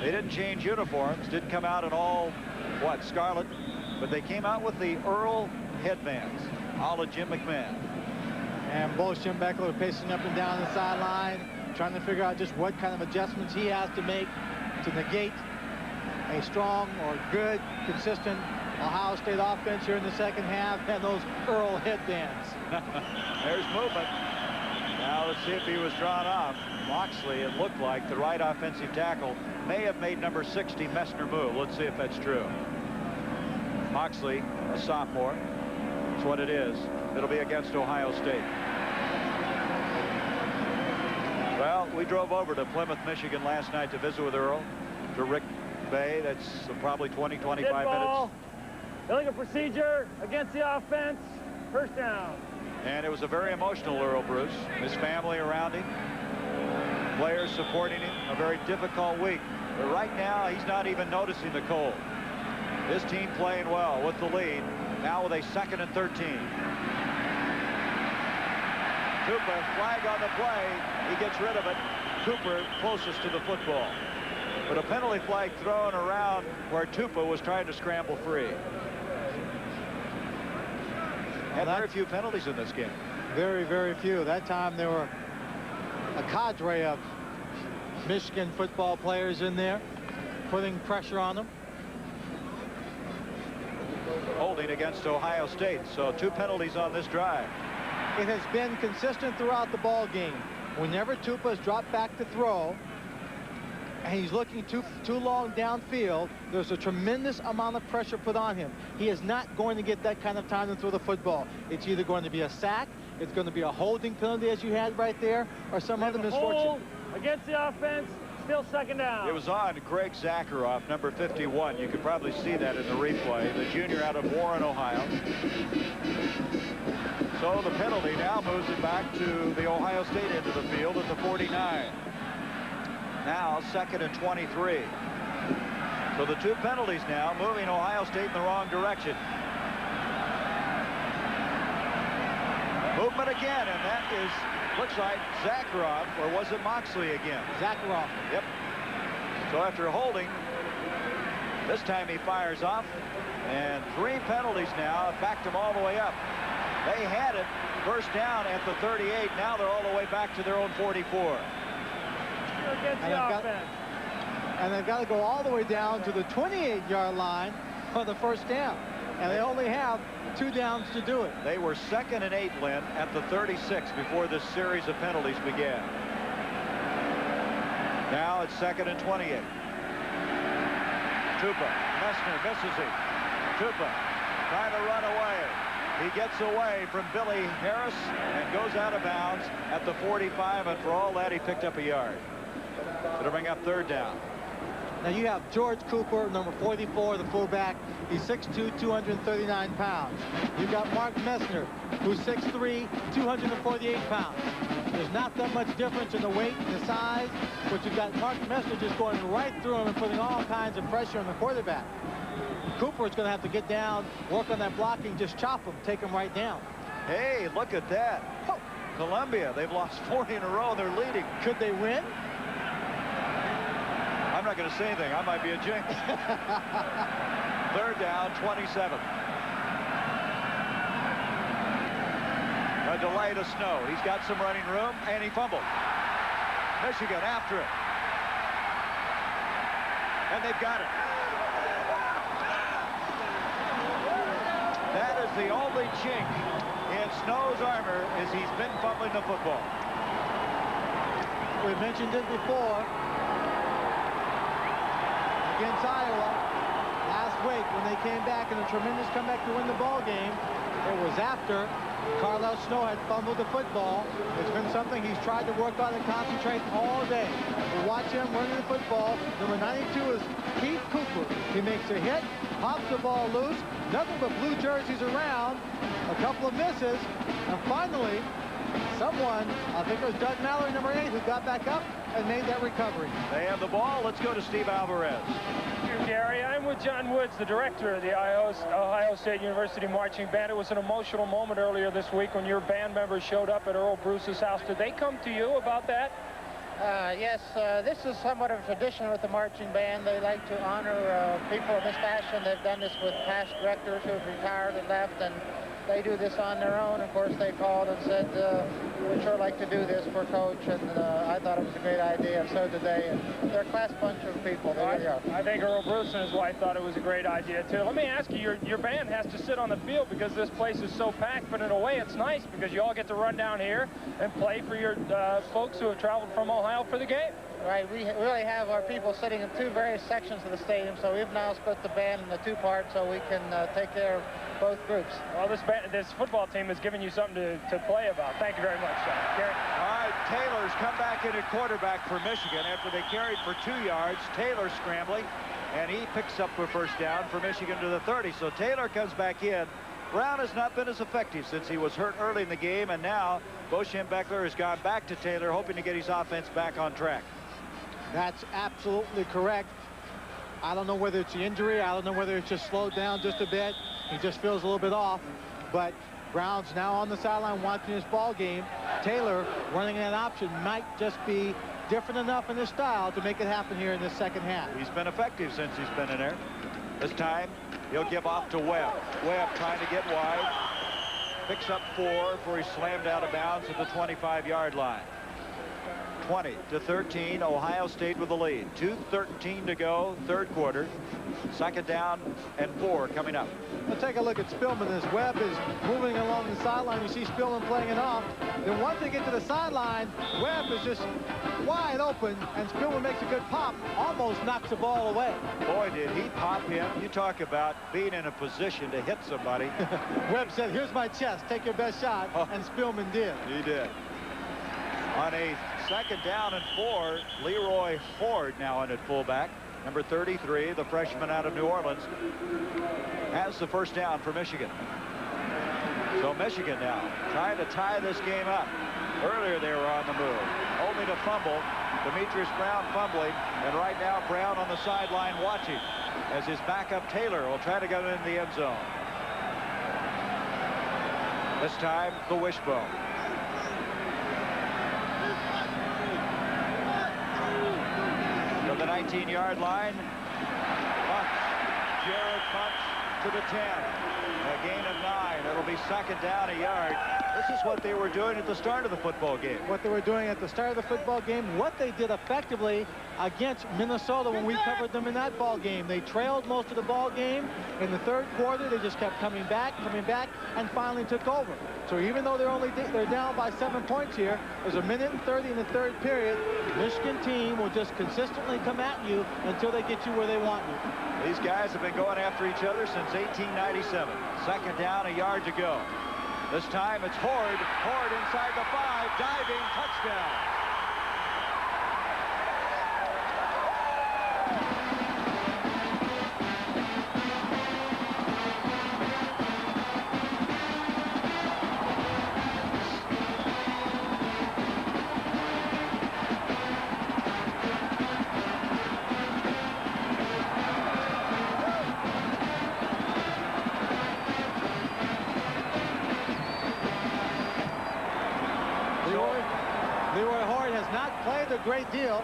They didn't change uniforms, didn't come out in all, what, scarlet, but they came out with the Earl headbands, a la Jim McMahon. And Bo Schembechler pacing up and down the sideline, trying to figure out just what kind of adjustments he has to make to negate a strong or good, consistent Ohio State offense here in the second half, and those Earl headbands. There's movement. Now let's see if he was drawn off. Moxley, it looked like the right offensive tackle may have made number 60 Messner move. Let's see if that's true. Moxley, a sophomore. That's what it is. It'll be against Ohio State. Well, we drove over to Plymouth, Michigan last night to visit with Earl, to Rick Bay. That's probably 20, 25 minutes. Illegal procedure against the offense. First down. And it was a very emotional Earl, Bruce. His family around him. Players supporting him. A very difficult week. But right now, he's not even noticing the cold. This team playing well with the lead. Now with a 2nd and 13. Cooper, flag on the play. He gets rid of it. Cooper closest to the football. But a penalty flag thrown around where Tupa was trying to scramble free. Had very few penalties in this game. Very, very few. That time there were a cadre of Michigan football players in there, putting pressure on them. Holding against Ohio State, so 2 penalties on this drive. It has been consistent throughout the ball game. Whenever Tupa's dropped back to throw, and he's looking too long downfield, there's a tremendous amount of pressure put on him. He is not going to get that kind of time to throw the football. It's either going to be a sack, it's going to be a holding penalty as you had right there, or some other misfortune. Against the offense, still 2nd down. It was on Greg Zakharoff, number 51. You could probably see that in the replay. The junior out of Warren, Ohio. So the penalty now moves it back to the Ohio State end of the field at the 49. Now 2nd and 23. So the 2 penalties now moving Ohio State in the wrong direction. Movement again, and that is, looks like Zakharoff, or was it Moxley again? Zakharoff. Yep. So after holding, this time he fires off, and 3 penalties now have backed him all the way up. They had it first down at the 38. Now they're all the way back to their own 44. And they've got to go all the way down to the 28-yard line for the first down. And they only have 2 downs to do it. They were 2nd and 8, Lynn, at the 36 before this series of penalties began. Now it's 2nd and 28. Tupa, Messner misses him. Tupa trying to run away. He gets away from Billy Harris and goes out of bounds at the 45, and for all that, he picked up a yard. It'll bring up 3rd down. Now you have George Cooper, number 44, the fullback. He's 6'2", 239 pounds. You've got Mark Messner, who's 6'3", 248 pounds. There's not that much difference in the weight and the size, but you've got Mark Messner just going right through him and putting all kinds of pressure on the quarterback. Cooper is going to have to get down, work on that blocking, just chop him, take him right down. Hey, look at that. Oh, Columbia, they've lost 40 in a row. They're leading. Could they win? I'm not going to say anything. I might be a jinx. 3rd down, 27. A delay to Snow. He's got some running room, and he fumbled. Michigan after it. And they've got it. That is the only chink in Snow's armor is he's been fumbling the football. We mentioned it before. Against Iowa last week when they came back in a tremendous comeback to win the ball game. It was after Carlisle Snow had fumbled the football. It's been something he's tried to work on and concentrate all day. We watch him running the football. Number 92 is Keith Cooper. He makes a hit, pops the ball loose. Nothing but blue jerseys around. A couple of misses. And finally, someone, I think it was Doug Mallory, number 8, who got back up and made that recovery. They have the ball. Let's go to Steve Alvarez. Thank you, Gary. I'm with John Woods, the director of the Ohio State University Marching Band. It was an emotional moment earlier this week when your band members showed up at Earl Bruce's house. Did they come to you about that? Yes, this is somewhat of a tradition with the marching band. They like to honor people in this fashion. They've done this with past directors who have retired and left, and they do this on their own. Of course, they called and said, we'd sure like to do this for Coach, and I thought it was a great idea, and so did they. And they're a class bunch of people. They really are. I think Earl Bruce and his wife thought it was a great idea, too. Let me ask you, your band has to sit on the field because this place is so packed, but in a way it's nice because you all get to run down here and play for your folks who have traveled from Ohio for the game. Right, we really have our people sitting in two various sections of the stadium, so we've now split the band into two parts so we can take care of both groups. Well, this football team has given you something to play about. Thank you very much, John. Gary. All right, Taylor's come back in at quarterback for Michigan after they carried for 2 yards. Taylor scrambling, and he picks up a first down for Michigan to the 30. So Taylor comes back in. Brown has not been as effective since he was hurt early in the game, and now Bo Schembechler has gone back to Taylor, hoping to get his offense back on track. That's absolutely correct. I don't know whether it's the injury. I don't know whether it's just slowed down just a bit. He just feels a little bit off. But Brown's now on the sideline watching this ball game. Taylor running that option might just be different enough in his style to make it happen here in the second half. He's been effective since he's been in there. This time, he'll give off to Webb. Webb trying to get wide. Picks up 4 before he's slammed out of bounds at the 25-yard line. 20-13, Ohio State with the lead. 2:13 to go, third quarter. Second down and 4 coming up. Let's take a look at Spillman as Webb is moving along the sideline. You see Spillman playing it off. Then once they get to the sideline, Webb is just wide open, and Spillman makes a good pop, almost knocks the ball away. Boy, did he pop him. You talk about being in a position to hit somebody. Webb said, here's my chest, take your best shot, and Spillman did. He did. On a second down and 4, Leroy Ford now in at fullback. Number 33, the freshman out of New Orleans, has the first down for Michigan. So Michigan now trying to tie this game up. Earlier they were on the move, only to fumble. Demetrius Brown fumbling, and right now Brown on the sideline watching as his backup Taylor will try to get in the end zone. This time the wishbone. The 19-yard line. Bunch. Jared Bunch to the 10. A gain of 9. It'll be second down a yard. This is what they were doing at the start of the football game. What they were doing at the start of the football game, what they did effectively against Minnesota when we covered them in that ball game. They trailed most of the ball game. In the third quarter, they just kept coming back, and finally took over. So even though they're down by 7 points here, there's a minute and 30 in the third period. Michigan team will just consistently come at you until they get you where they want you. These guys have been going after each other since 1897. Second down, a yard to go. This time it's Horde. Horde inside the 5, diving, touchdown. A great deal.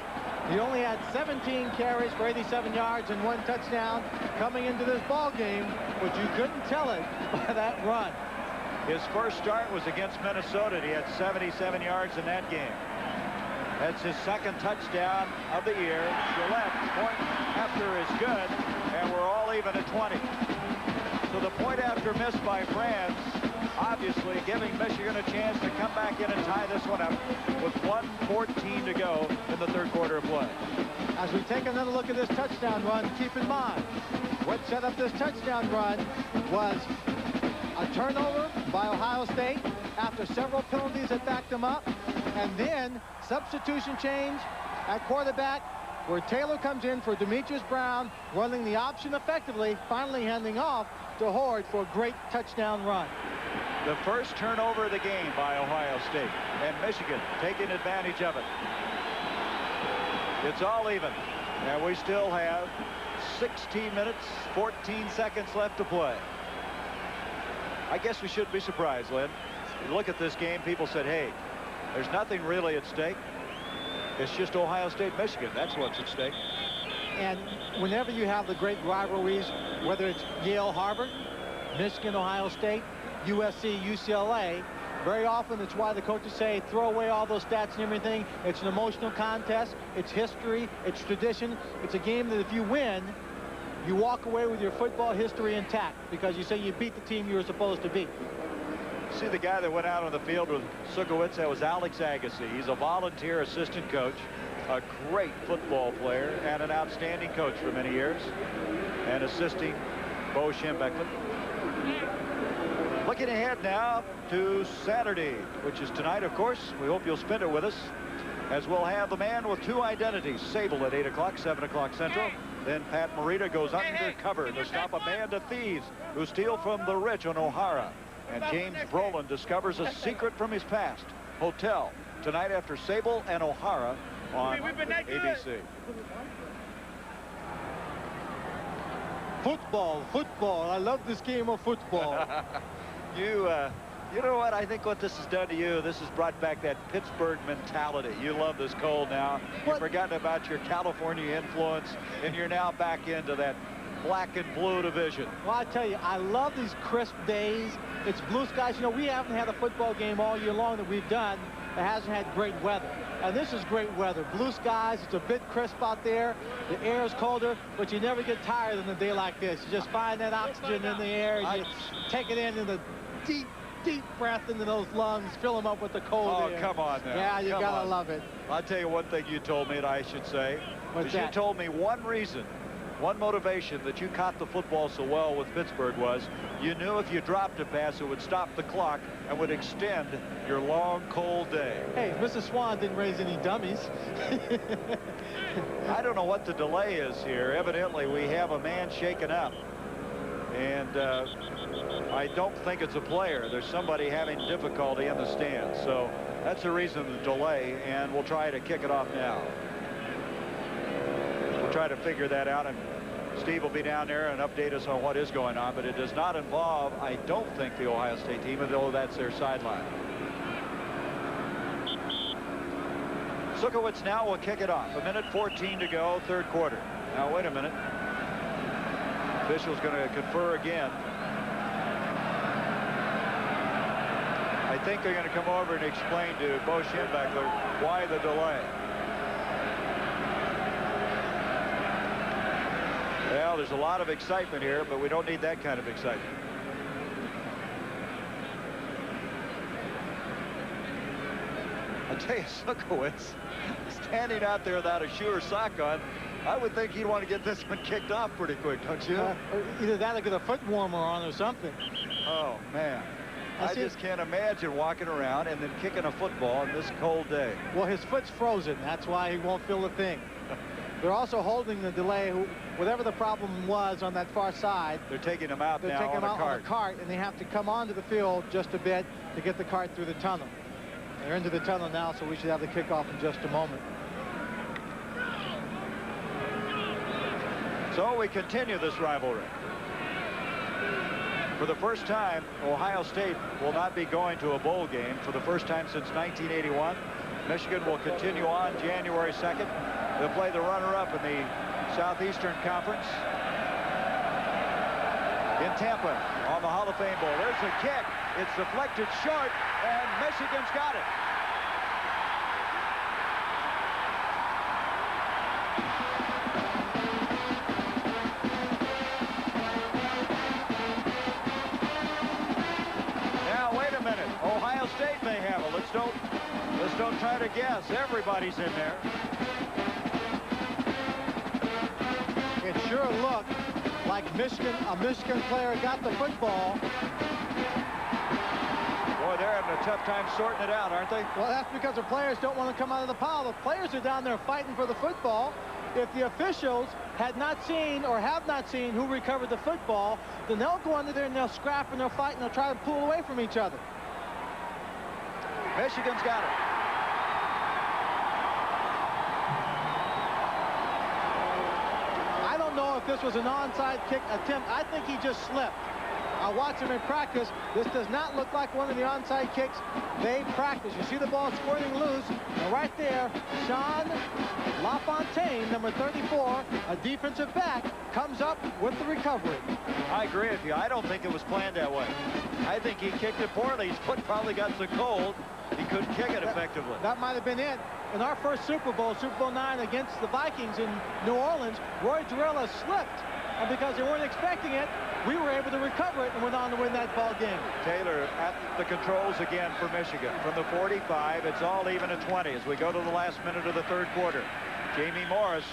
He only had 17 carries for 87 yards and 1 touchdown coming into this ball game, but you couldn't tell it by that run. His first start was against Minnesota. He had 77 yards in that game. That's his second touchdown of the year. Gillette, point after is good, and we're all even at 20. So the point after miss by France, obviously giving Michigan a chance to come back in and tie this one up with 1:14 to go in the third quarter of play. As we take another look at this touchdown run, keep in mind, what set up this touchdown run was a turnover by Ohio State after several penalties that backed them up, and then substitution change at quarterback, where Taylor comes in for Demetrius Brown, running the option effectively, finally handing off to Horde for a great touchdown run. The first turnover of the game by Ohio State, and Michigan taking advantage of it. It's all even, and we still have 16 minutes, 14 seconds left to play. I guess we shouldn't be surprised, Lynn. You look at this game, people said, hey, there's nothing really at stake. It's just Ohio State, Michigan. That's what's at stake. And whenever you have the great rivalries, whether it's Yale, Harvard, Michigan, Ohio State, USC, UCLA, very often it's why the coaches say throw away all those stats and everything. It's an emotional contest. It's history. It's tradition. It's a game that if you win, you walk away with your football history intact because you say you beat the team you were supposed to beat. See the guy that went out on the field with Sukowitz, that was Alex Agassi. He's a volunteer assistant coach, a great football player, and an outstanding coach for many years, and assisting Bo Schembechler. Looking ahead now to Saturday, which is tonight, of course. We hope you'll spend it with us, as we'll have the man with two identities, Sable at 8 o'clock, 7 o'clock Central. Then Pat Morita goes undercover to stop a band of thieves who steal from the rich on O'Hara. And James Brolin discovers a secret from his past. Hotel, tonight after Sable and O'Hara on ABC. Football, football. I love this game of football. You know what? I think what this has done to you, this has brought back that Pittsburgh mentality. You love this cold now. You've forgotten about your California influence, and you're now back into that black and blue division. Well, I tell you, I love these crisp days. It's blue skies. You know, we haven't had a football game all year long that we've done that hasn't had great weather. And this is great weather. Blue skies. It's a bit crisp out there. The air is colder, but you never get tired in a day like this. You just find that oxygen in the air. You take it in the deep breath into those lungs, fill them up with the cold air. Oh, come on now. Yeah, you gotta love it. I'll tell you one thing you told me that I should say. What's that? You told me one reason, one motivation that you caught the football so well with Pittsburgh was you knew if you dropped a pass, it would stop the clock and would extend your long, cold day. Hey, Mrs. Swan didn't raise any dummies. I don't know what the delay is here. Evidently, we have a man shaken up. And I don't think it's a player. There's somebody having difficulty in the stands. So that's the reason the delay, and we'll try to kick it off now. We'll try to figure that out, and Steve will be down there and update us on what is going on, but it does not involve, I don't think, the Ohio State team, although that's their sideline. Sukowitz now will kick it off. 1:14 to go, third quarter. Now, wait a minute. Official's going to confer again. I think they're going to come over and explain to Bo Schembechler why the delay. Well, there's a lot of excitement here, but we don't need that kind of excitement. I tell you, Sukowitz, standing out there without a shoe or sock on, I would think he'd want to get this one kicked off pretty quick, don't you? Either that or get a foot warmer on or something. Oh, man. I just can't imagine walking around and then kicking a football on this cold day. Well, his foot's frozen. That's why he won't feel a thing. They're also holding the delay. Whatever the problem was on that far side. They're taking him out now on a cart. They're taking him out on a cart, and they have to come onto the field just a bit to get the cart through the tunnel. They're into the tunnel now, so we should have the kickoff in just a moment. So we continue this rivalry. For the first time, Ohio State will not be going to a bowl game for the first time since 1981. Michigan will continue on January 2nd. They'll play the runner-up in the Southeastern Conference in Tampa on the Hall of Fame Bowl. There's a kick. It's deflected short, and Michigan's got it. Ohio State may have it. Let's don't try to guess. Everybody's in there. It sure looked like a Michigan player got the football. Boy, they're having a tough time sorting it out, aren't they? Well, that's because the players don't want to come out of the pile. The players are down there fighting for the football. If the officials had not seen or have not seen who recovered the football, then they'll go under there and they'll scrap and they'll fight and they'll try to pull away from each other. Michigan's got it. I don't know if this was an onside kick attempt. I think he just slipped. I watched him in practice. This does not look like one of the onside kicks they practice. You see the ball squirting loose. And right there, Sean LaFontaine, number 34, a defensive back, comes up with the recovery. I agree with you. I don't think it was planned that way. I think he kicked it poorly. His foot probably got so cold, he couldn't kick it effectively. That might have been it. In our first Super Bowl, Super Bowl IX against the Vikings in New Orleans, Roy Gerela slipped. And because they weren't expecting it, we were able to recover it and went on to win that ball game. Taylor at the controls again for Michigan. From the 45, it's all even at 20 as we go to the last minute of the third quarter. Jamie Morris.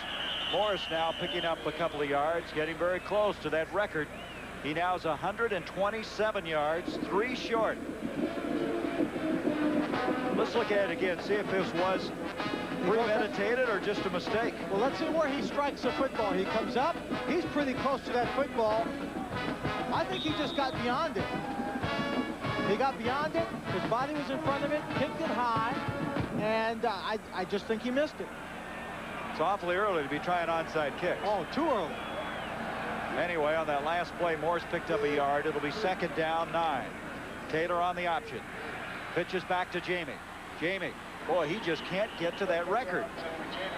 Morris now picking up a couple of yards, getting very close to that record. He now has 127 yards, 3 short. Let's look at it again, see if this was premeditated or just a mistake. Well, let's see where he strikes the football. He comes up. He's pretty close to that football. I think he just got beyond it. He got beyond it. His body was in front of it, kicked it high, and I just think he missed it. It's awfully early to be trying onside kicks. Oh, too early. Anyway, on that last play, Morse picked up a yard. It'll be 2nd down 9. Taylor on the option. Pitches back to Jamie. Jamie, boy, he just can't get to that record.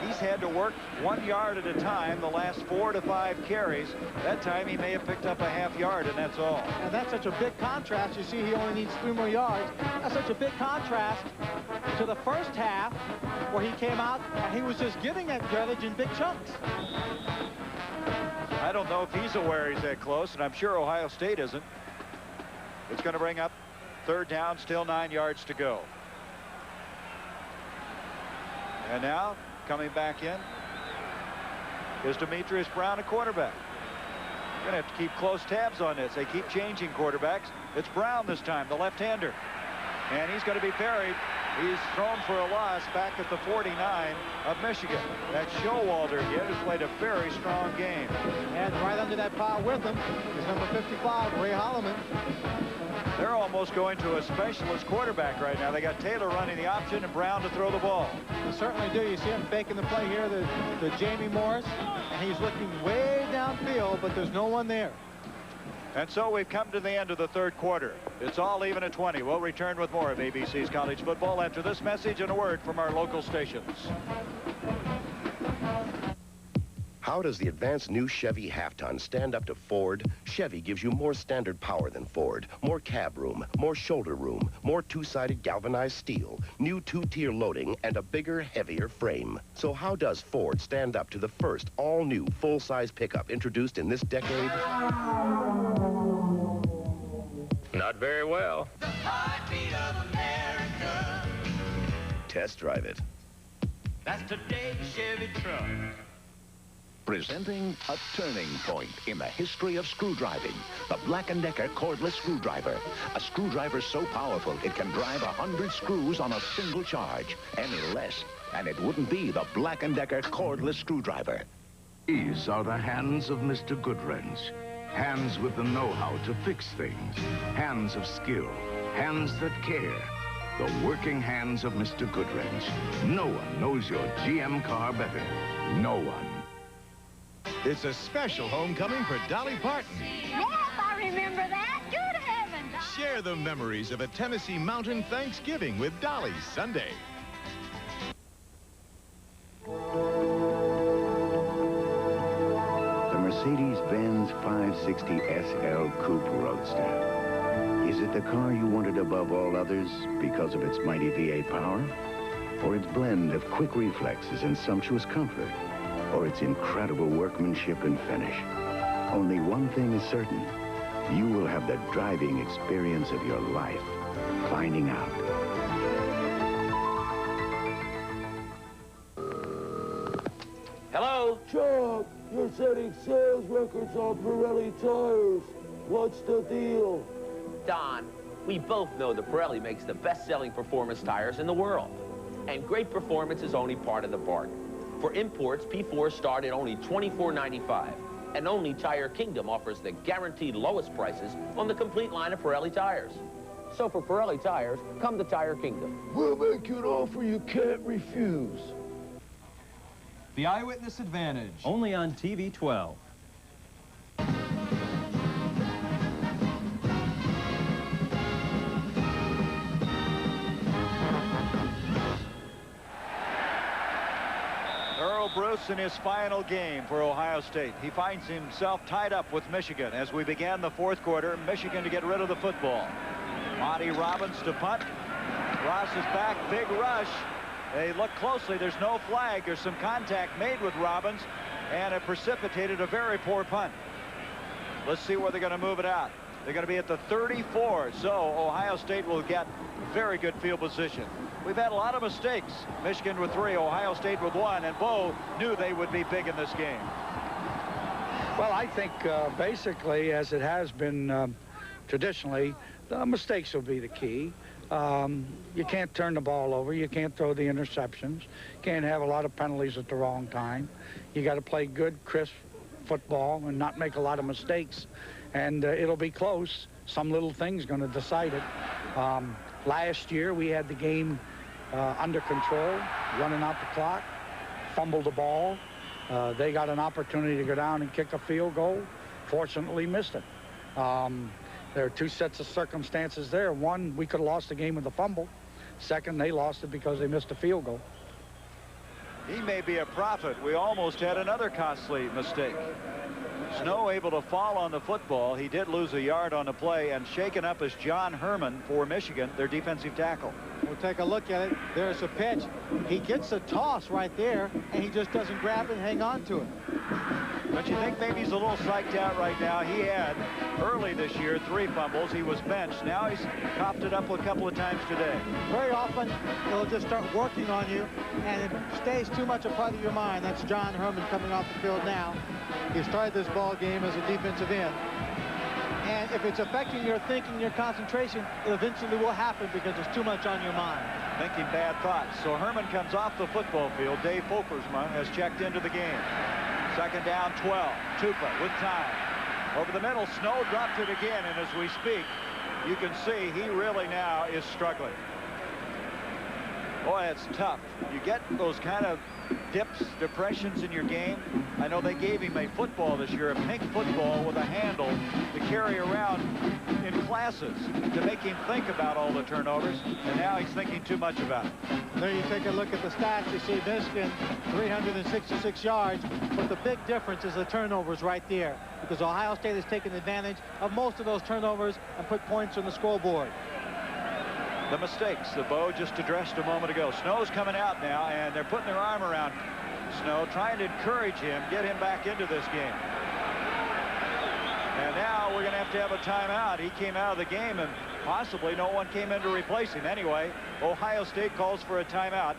He's had to work 1 yard at a time the last 4 to 5 carries. That time he may have picked up a half yard, and that's all. And that's such a big contrast. You see he only needs 3 more yards. That's such a big contrast to the first half where he came out and he was just giving that yardage in big chunks. I don't know if he's aware he's that close, and I'm sure Ohio State isn't. It's going to bring up 3rd down, still 9 yards to go. And now, coming back in, is Demetrius Brown, a quarterback. You're going to have to keep close tabs on this. They keep changing quarterbacks. It's Brown this time, the left-hander. And he's going to be buried. He's thrown for a loss back at the 49 of Michigan. That's Showalter again, who's played a very strong game. And right under that pile with him is number 55, Ray Holloman. They're almost going to a specialist quarterback right now. They got Taylor running the option and Brown to throw the ball. They certainly do. You see him faking the play here, the Jamie Morris, and he's looking way downfield, but there's no one there. And so we've come to the end of the third quarter. It's all even at 20. We'll return with more of ABC's College Football after this message and a word from our local stations. How does the advanced new Chevy half-ton stand up to Ford? Chevy gives you more standard power than Ford, more cab room, more shoulder room, more 2-sided galvanized steel, new 2-tier loading, and a bigger, heavier frame. So how does Ford stand up to the first all-new full-size pickup introduced in this decade? Not very well. The heartbeat of America. Test drive it. That's today's Chevy truck. Presenting a turning point in the history of screwdriving. The Black & Decker cordless screwdriver. A screwdriver so powerful it can drive 100 screws on a single charge. Any less, and it wouldn't be the Black & Decker cordless screwdriver. These are the hands of Mr. Goodwrench. Hands with the know-how to fix things. Hands of skill. Hands that care. The working hands of Mr. Goodwrench. No one knows your GM car better. No one. It's a special homecoming for Dolly Parton. Yes, I remember that. Good heavens. Share the memories of a Tennessee Mountain Thanksgiving with Dolly Sunday. The Mercedes-Benz 560 SL Coupe Roadster. Is it the car you wanted above all others because of its mighty V8 power? Or its blend of quick reflexes and sumptuous comfort? Or its incredible workmanship and finish? Only one thing is certain. You will have the driving experience of your life. Finding out. Hello? Chuck, you're setting sales records on Pirelli tires. What's the deal? Don, we both know that Pirelli makes the best-selling performance tires in the world. And great performance is only part of the bargain. For imports, P4s start at only $24.95. And only Tire Kingdom offers the guaranteed lowest prices on the complete line of Pirelli tires. So for Pirelli tires, come to Tire Kingdom. We'll make you an offer you can't refuse. The Eyewitness Advantage. Only on TV 12. Bruce in his final game for Ohio State. He finds himself tied up with Michigan as we began the fourth quarter. Michigan to get rid of the football. Monty Robbins to punt. Ross is back. Big rush. They look closely. There's no flag. There's some contact made with Robbins, and it precipitated a very poor punt. Let's see where they're going to move it out. They're going to be at the 34, so Ohio State will get very good field position. We've had a lot of mistakes. Michigan with 3, Ohio State with 1, and Bo knew they would be big in this game. Well, I think basically, as it has been traditionally, the mistakes will be the key. You can't turn the ball over. You can't throw the interceptions. You can't have a lot of penalties at the wrong time. You got to play good, crisp football and not make a lot of mistakes. And it'll be close. Some little thing's going to decide it. Last year, we had the game under control, running out the clock, fumbled the ball. They got an opportunity to go down and kick a field goal. Fortunately, missed it. There are 2 sets of circumstances there. One, we could have lost the game with a fumble. Second, they lost it because they missed a field goal. He may be a prophet. We almost had another costly mistake. Snow able to fall on the football. He did lose a yard on the play, and shaken up is John Herman for Michigan, their defensive tackle. We'll take a look at it. There's a pitch. He gets a toss right there, and he just doesn't grab it and hang on to it. But you think maybe he's a little psyched out right now. He had, early this year, 3 fumbles. He was benched. Now he's coughed it up a couple of times today. Very often, they'll just start working on you, and it stays too much a part of your mind. That's John Herman coming off the field now. He started this ball game as a defensive end. And if it's affecting your thinking, your concentration, it eventually will happen because there's too much on your mind. Thinking bad thoughts. So Herman comes off the football field. Dave Folkersma has checked into the game. Second down, 12. Tupa with time. Over the middle, Snow dropped it again, and as we speak, you can see he really now is struggling. Boy, it's tough. You get those kind of dips, depressions in your game. I know they gave him a football this year, a pink football with a handle to carry around in classes to make him think about all the turnovers, and now he's thinking too much about it. There you take a look at the stats. You see Michigan 366 yards, but the big difference is the turnovers right there, because Ohio State has taken advantage of most of those turnovers and put points on the scoreboard. The mistakes that Bo just addressed a moment ago. Snow's coming out now, and they're putting their arm around Snow, trying to encourage him, get him back into this game. And now we're going to have a timeout. He came out of the game, and possibly no one came in to replace him. Anyway, Ohio State calls for a timeout.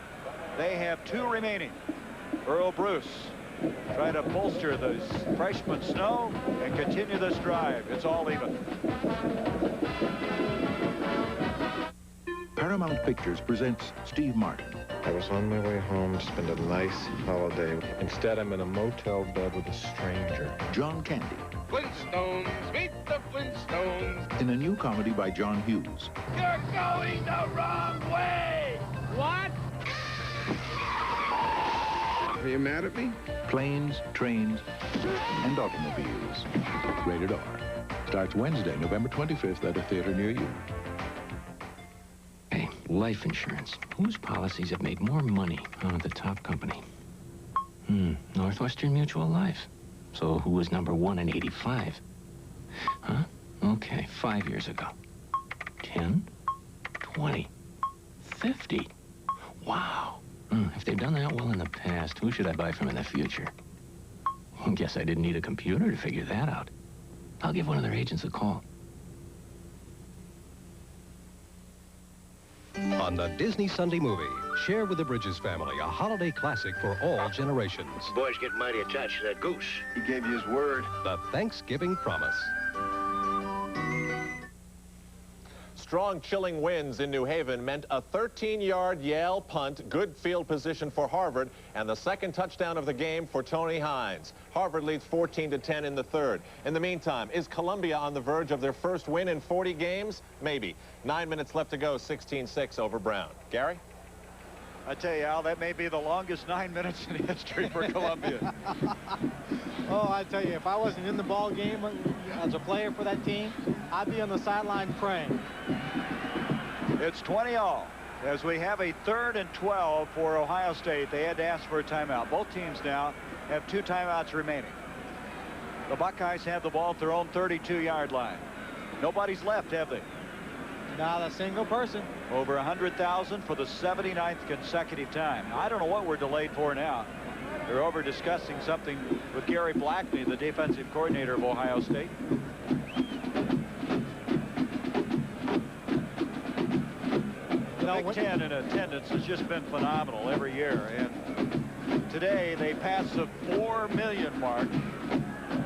They have 2 remaining. Earl Bruce trying to bolster the freshman Snow and continue this drive. It's all even. Paramount Pictures presents Steve Martin. I was on my way home to spend a nice holiday. Instead, I'm in a motel bed with a stranger. John Candy. Flintstones, meet the Flintstones. In a new comedy by John Hughes. You're going the wrong way. What? Are you mad at me? Planes, Trains, and Automobiles. Rated R. Starts Wednesday, November 25th at a theater near you. Hey, life insurance. Whose policies have made more money out of the top company? Northwestern Mutual Life. So who was number 1 in 85? Huh? Okay, 5 years ago. 10, 20, 50. Wow. If they've done that well in the past, who should I buy from in the future? Guess I didn't need a computer to figure that out. I'll give one of their agents a call. On the Disney Sunday Movie, share with the Bridges family a holiday classic for all generations. Boys get mighty attached to that goose. He gave you his word. The Thanksgiving Promise. Strong, chilling winds in New Haven meant a 13-yard Yale punt, good field position for Harvard, and the second touchdown of the game for Tony Hines. Harvard leads 14-10 in the third. In the meantime, is Columbia on the verge of their first win in 40 games? Maybe. 9 minutes left to go, 16-6 over Brown. Gary? I tell you, Al, that may be the longest 9 minutes in history for Columbia. Oh, I tell you, if I wasn't in the ball game as a player for that team, I'd be on the sideline praying. It's 20-all. as we have a 3rd and 12 for Ohio State. They had to ask for a timeout. Both teams now have 2 timeouts remaining. The Buckeyes have the ball at their own 32-yard line. Nobody's left, have they? Not a single person. Over 100,000 for the 79th consecutive time. I don't know what we're delayed for now. They're over discussing something with Gary Blackney, the defensive coordinator of Ohio State. The Big Ten in attendance has just been phenomenal every year, and today they passed the 4 million mark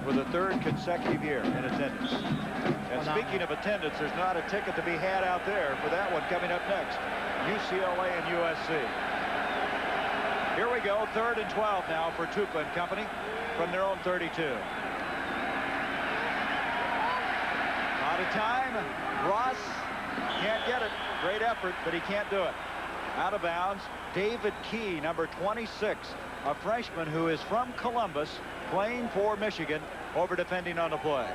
for the 3rd consecutive year in attendance. And speaking of attendance, there's not a ticket to be had out there for that one coming up next. UCLA and USC. Here we go, 3rd and 12 now for Tupou and company from their own 32. Out of time. Ross can't get it. Great effort, but he can't do it. Out of bounds. David Key, number 26, a freshman who is from Columbus, playing for Michigan, over defending on the play.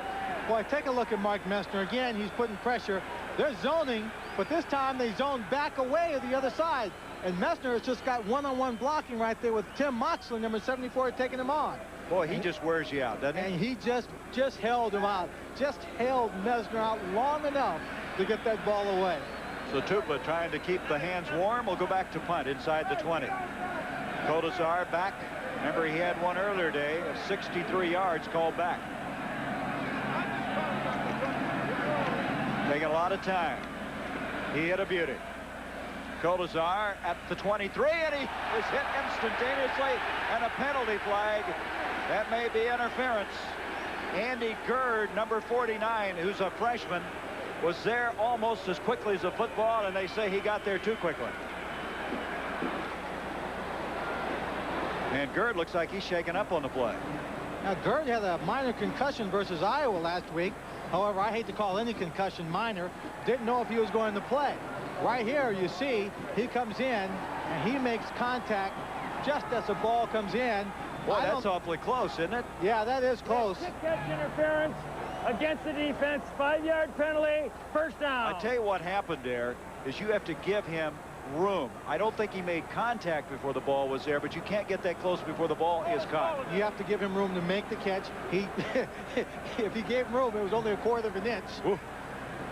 Boy, take a look at Mark Messner. Again, he's putting pressure. They're zoning, but this time they zone back away to the other side. And Messner has just got one-on-one blocking right there with Tim Moxley, number 74, taking him on. Boy, he just wears you out, doesn't he? And he just held him out. Just held Messner out long enough to get that ball away. So Tupou trying to keep the hands warm. Will go back to punt inside the 20. Kodazar back. Remember, he had one earlier today of 63 yards called back. Taking a lot of time. He hit a beauty. Kodazar at the 23, and he was hit instantaneously, and a penalty flag. That may be interference. Andy Gerd, number 49, who's a freshman, was there almost as quickly as a football, and they say he got there too quickly. And Gerd looks like he's shaken up on the play. Now, Gerd had a minor concussion versus Iowa last week. However, I hate to call any concussion minor. Didn't know if he was going to play. Right here, you see, he comes in, and he makes contact just as the ball comes in. Boy, that's awfully close, isn't it? Yeah, that is close. Catch interference against the defense. 5-yard penalty. First down. I tell you what happened there is you have to give him room. I don't think he made contact before the ball was there, but you can't get that close before the ball is caught. You have to give him room to make the catch. If he gave him room, it was only a 1/4 of an inch. Ooh.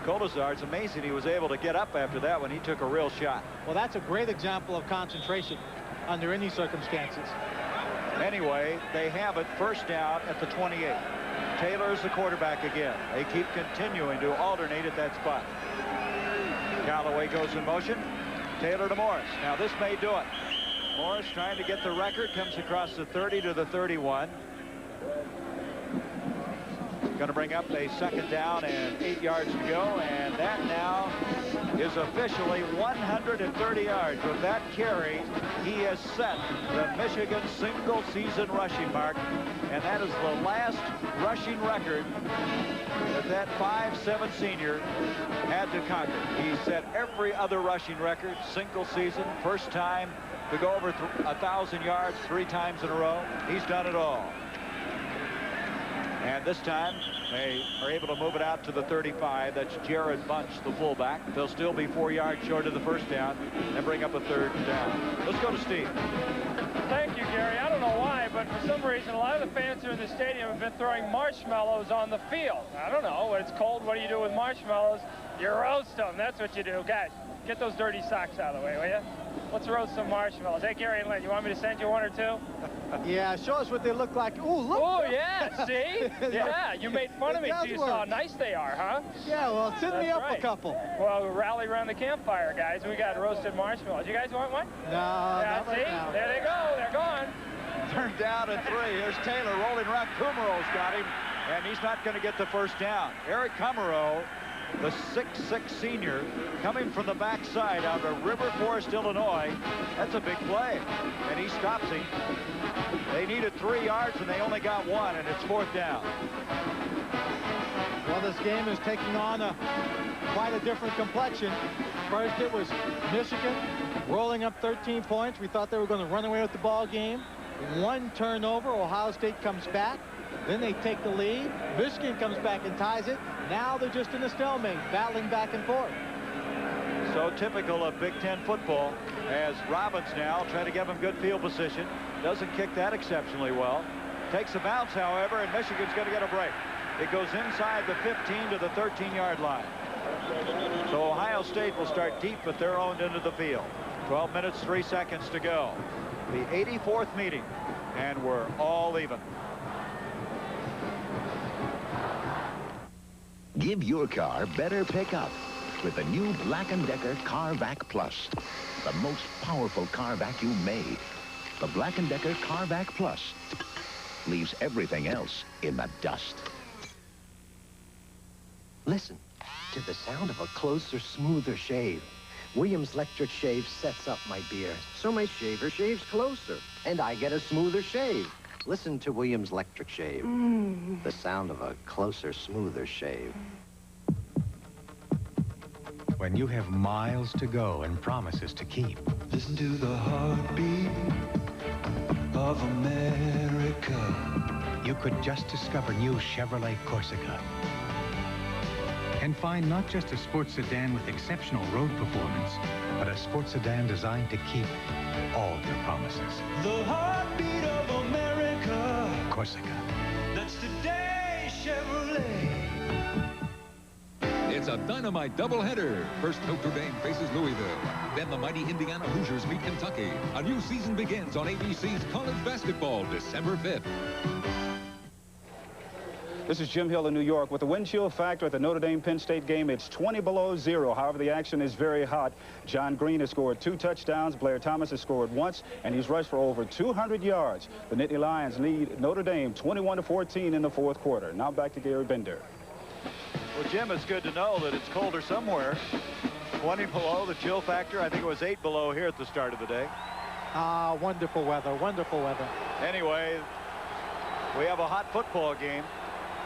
Kodazar, it's amazing he was able to get up after that when he took a real shot. Well, that's a great example of concentration under any circumstances. Anyway, they have it first down at the 28. Taylor is the quarterback again. They keep continuing to alternate at that spot. Callaway goes in motion. Taylor to Morris. Now this may do it. Morris trying to get the record, comes across the 30 to the 31. Going to bring up a 2nd down and 8 yards to go, and that now is officially 130 yards. With that carry, he has set the Michigan single-season rushing mark, and that is the last rushing record that 5'7" senior had to conquer. He set every other rushing record, single season, first time to go over 1,000 yards 3 times in a row. He's done it all. And this time, they are able to move it out to the 35. That's Jared Bunch, the fullback. They'll still be 4 yards short of the first down and bring up a 3rd down. Let's go to Steve. Thank you, Gary. I don't know why, but for some reason, a lot of the fans here in the stadium have been throwing marshmallows on the field. I don't know. When it's cold, what do you do with marshmallows? You roast them. That's what you do. Guys, get those dirty socks out of the way, will you? Let's roast some marshmallows. Hey, Gary and Lynn, you want me to send you 1 or 2? Yeah, show us what they look like. Ooh, look. Oh, yeah, see? Yeah, you made fun of me so you saw how nice they are, huh? Yeah, well, send me up a couple. Well, we'll rally around the campfire, guys. We got roasted marshmallows. You guys want one? No, yeah, see? Right there they go. They're gone. Turned down at 3. Here's Taylor rolling around. Kumero's got him, and he's not going to get the first down. Eric Kumero, the 6'6" senior, coming from the backside out of River Forest, Illinois. That's a big play, and he stops him. They needed 3 yards, and they only got 1, and it's 4th down. Well, this game is taking on quite a different complexion. First, it was Michigan rolling up 13 points. We thought they were going to run away with the ball game. 1 turnover. Ohio State comes back. Then they take the lead. Michigan comes back and ties it. Now they're just in a stalemate, battling back and forth. So typical of Big Ten football, as Robbins now trying to give him good field position. Doesn't kick that exceptionally well. Takes a bounce, however, and Michigan's going to get a break. It goes inside the 15 to the 13-yard line. So Ohio State will start deep at their own end of the field. 12 minutes, 3 seconds to go. The 84th meeting, and we're all even. Give your car better pickup with the new Black & Decker CarVac Plus, the most powerful car vacuum made. The Black & Decker CarVac Plus leaves everything else in the dust. Listen to the sound of a closer, smoother shave. Williams Electric Shave sets up my beard, so my shaver shaves closer, and I get a smoother shave. Listen to Williams Electric Shave. The sound of a closer, smoother shave. When you have miles to go and promises to keep. Listen to the heartbeat of America. You could just discover new Chevrolet Corsica. And find not just a sports sedan with exceptional road performance, but a sports sedan designed to keep all your promises. The heartbeat of America. Corsica. That's today, Chevrolet. It's a dynamite doubleheader. First, Notre Dame faces Louisville. Then the mighty Indiana Hoosiers meet Kentucky. A new season begins on ABC's College Basketball, December 5th. This is Jim Hill in New York. With the wind chill factor at the Notre Dame-Penn State game, it's 20 below zero. However, the action is very hot. John Green has scored 2 touchdowns. Blair Thomas has scored once, and he's rushed for over 200 yards. The Nittany Lions lead Notre Dame 21-14 in the 4th quarter. Now back to Gary Bender. Well, Jim, it's good to know that it's colder somewhere. 20 below the chill factor. I think it was 8 below here at the start of the day. Wonderful weather, wonderful weather. Anyway, we have a hot football game.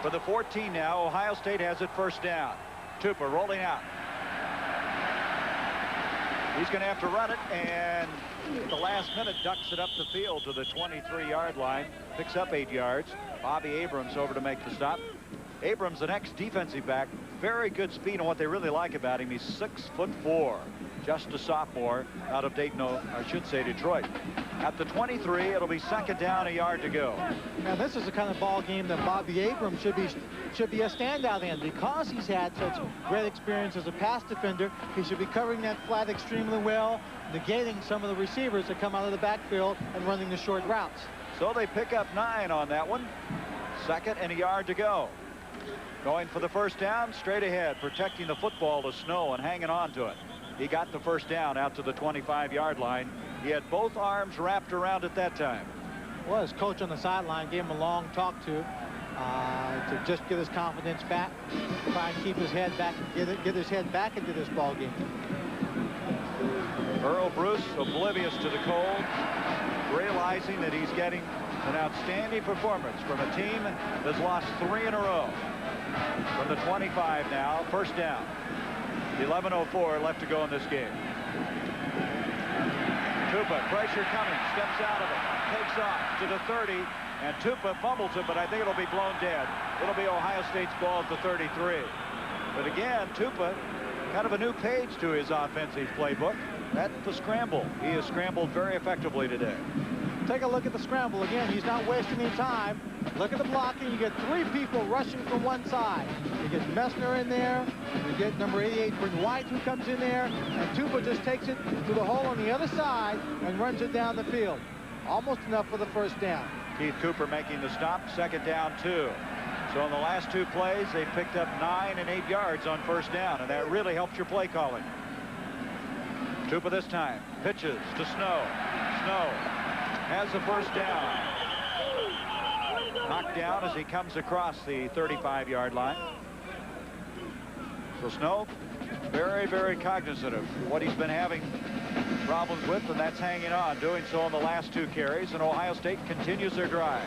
For the 14 now, Ohio State has it first down. Tupa rolling out. He's going to have to run it, and at the last minute ducks it up the field to the 23-yard line. Picks up 8 yards. Bobby Abrams over to make the stop. Abrams, an ex-defensive back, very good speed, and what they really like about him, he's 6'4", just a sophomore out of Dayton, or I should say Detroit. At the 23, it'll be second down, a yard to go. Now, this is the kind of ball game that Bobby Abrams should be a standout in, because he's had such great experience as a pass defender. He should be covering that flat extremely well, negating some of the receivers that come out of the backfield and running the short routes. So they pick up 9 on that one. Second and a yard to go. Going for the first down, straight ahead, protecting the football to Snow and hanging on to it. He got the first down out to the 25-yard line. He had both arms wrapped around it that time. Well, his coach on the sideline gave him a long talk to just get his confidence back, try and keep his head back, get his head back into this ball game. Earl Bruce, oblivious to the cold, realizing that he's getting an outstanding performance from a team that's lost 3 in a row. From the 25 now, first down. 11:04 left to go in this game. Tupa, pressure coming, steps out of it, takes off to the 30, and Tupa fumbles it, but I think it'll be blown dead. It'll be Ohio State's ball at the 33. But again, Tupa, kind of a new page to his offensive playbook. That's the scramble. He has scrambled very effectively today. Take a look at the scramble again. He's not wasting any time. Look at the blocking. You get 3 people rushing from one side. You get Messner in there. You get number 88, Bryn White, who comes in there. And Tupa just takes it to the hole on the other side and runs it down the field. Almost enough for the first down. Keith Cooper making the stop. Second down, 2. So in the last 2 plays, they picked up 9 and 8 yards on first down, and that really helps your play calling. Tupa this time. Pitches to Snow. Snow has the first down. Knocked down as he comes across the 35-yard line. So Snow, very, very cognizant of what he's been having problems with, and that's hanging on, doing so in the last 2 carries, and Ohio State continues their drive.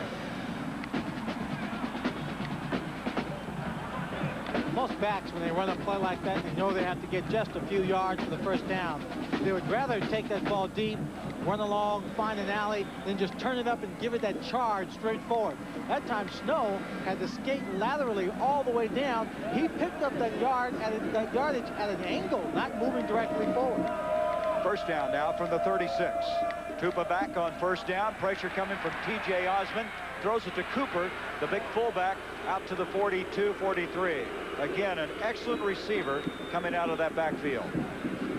Most backs, when they run a play like that, they know they have to get just a few yards for the first down. They would rather take that ball deep, run along, find an alley, then just turn it up and give it that charge straight forward. That time Snow had to skate laterally all the way down. He picked up that yardage at an angle, not moving directly forward. First down now from the 36. Tupa back on first down. Pressure coming from T.J. Osmond. Throws it to Cooper, the big fullback, out to the 42, 43. Again, an excellent receiver coming out of that backfield.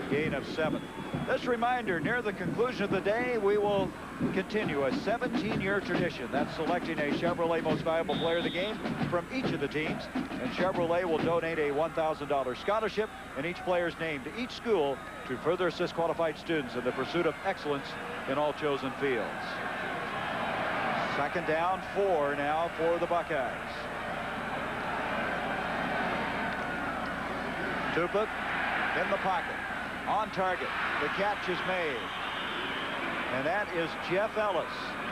Gain of 7. This reminder, near the conclusion of the day, we will continue a 17-year tradition. That's selecting a Chevrolet Most Valuable Player of the Game from each of the teams. And Chevrolet will donate a $1,000 scholarship in each player's name to each school to further assist qualified students in the pursuit of excellence in all chosen fields. Second down, 4 now for the Buckeyes. Tupa in the pocket, on target. The catch is made. And that is Jeff Ellis,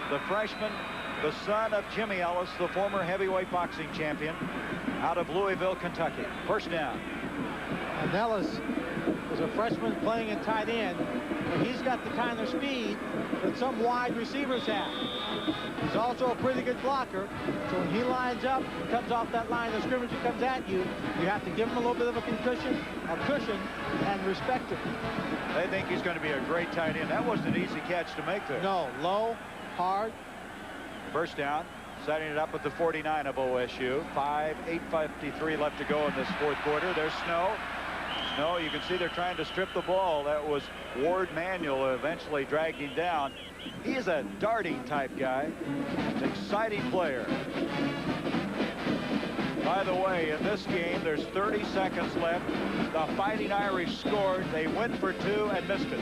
the freshman, the son of Jimmy Ellis, the former heavyweight boxing champion out of Louisville, Kentucky. First down. And Ellis is a freshman playing in tight end, and he's got the kind of speed that some wide receivers have. He's also a pretty good blocker, so when he lines up, comes off that line of scrimmage and comes at you, you have to give him a little bit of a cushion, and respect him. They think he's going to be a great tight end. That wasn't an easy catch to make there. No, low, hard. First down, setting it up at the 49 of OSU. 8:53 left to go in this fourth quarter. There's Snow. Snow, you can see they're trying to strip the ball. That was Ward Manuel who eventually dragged him down. He is a darting type guy. An exciting player. By the way, in this game, there's 30 seconds left. The Fighting Irish scored. They went for 2 and missed it.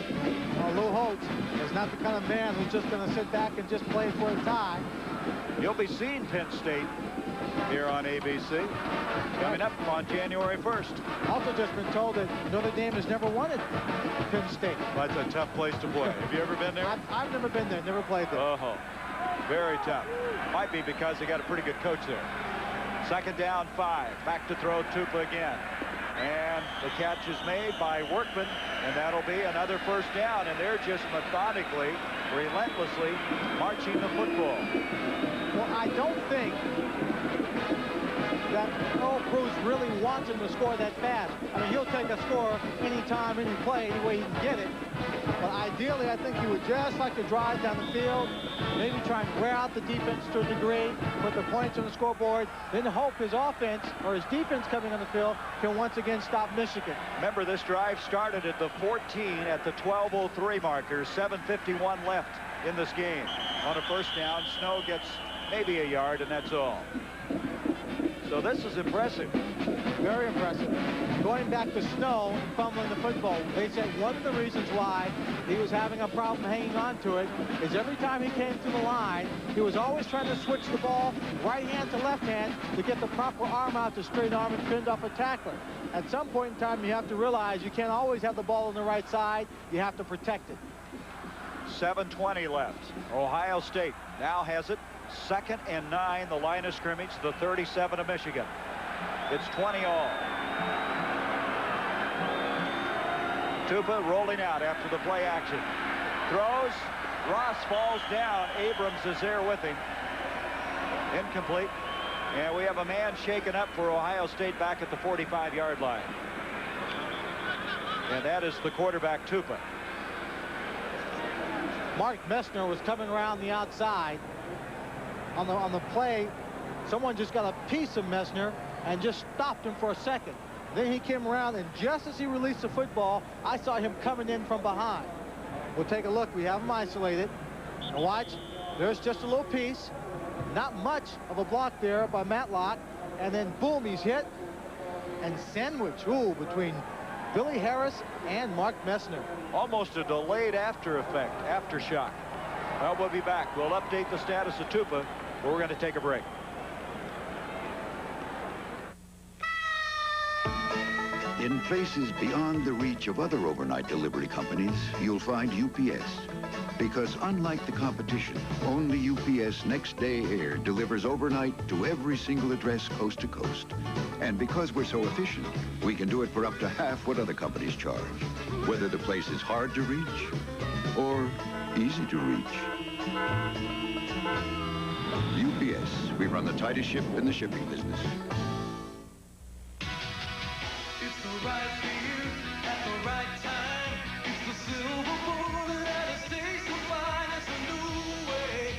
Well, Lou Holtz is not the kind of man who's just going to sit back and just play for a tie. You'll be seeing Penn State here on ABC coming up on January 1st. Also just been told that Notre Dame has never won at Penn State. That's a tough place to play. Have you ever been there? I've never been there, never played there. Oh, very tough. Might be because they got a pretty good coach there. Second down, 5. Back to throw, Tupa again. And the catch is made by Workman, and that'll be another first down. And they're just methodically, relentlessly marching the football. Well, I don't think that Earl Cruz really wants him to score that fast. I mean, he'll take a score anytime, any play, any way he can get it. But ideally, I think he would just like to drive down the field, maybe try and wear out the defense to a degree, put the points on the scoreboard, then hope his offense or his defense coming on the field can once again stop Michigan. Remember, this drive started at the 14 at the 12:03 marker. 7:51 left in this game. On a first down, Snow gets maybe a yard, and that's all. So this is impressive. Very impressive. Going back to Snow and fumbling the football, they said one of the reasons why he was having a problem hanging on to it is every time he came to the line, he was always trying to switch the ball right hand to left hand to get the proper arm out to straight arm and fend off a tackler. At some point in time, you have to realize you can't always have the ball on the right side. You have to protect it. 7:20 left. Ohio State now has it. 2nd and 9, the line of scrimmage, the 37 of Michigan. It's 20 all. Tupa rolling out after the play action. Throws. Ross falls down. Abrams is there with him. Incomplete. And we have a man shaken up for Ohio State back at the 45-yard line. And that is the quarterback, Tupa. Mark Messner was coming around the outside. On the play, someone just got a piece of Messner and just stopped him for a second. Then he came around, and just as he released the football, I saw him coming in from behind. We'll take a look. We have him isolated. And watch, there's just a little piece. Not much of a block there by Matlock. And then, boom, he's hit. And sandwich, ooh, between Billy Harris and Mark Messner. Almost a delayed after effect, aftershock. Well, we'll be back. We'll update the status of Tupa, but we're going to take a break. In places beyond the reach of other overnight delivery companies, you'll find UPS. Because unlike the competition, only UPS Next Day Air delivers overnight to every single address coast to coast. And because we're so efficient, we can do it for up to half what other companies charge. Whether the place is hard to reach or easy to reach. UPS, we run the tightest ship in the shipping business. It's the right field at the right time. It's the silver bullet at a station fine. It's a new way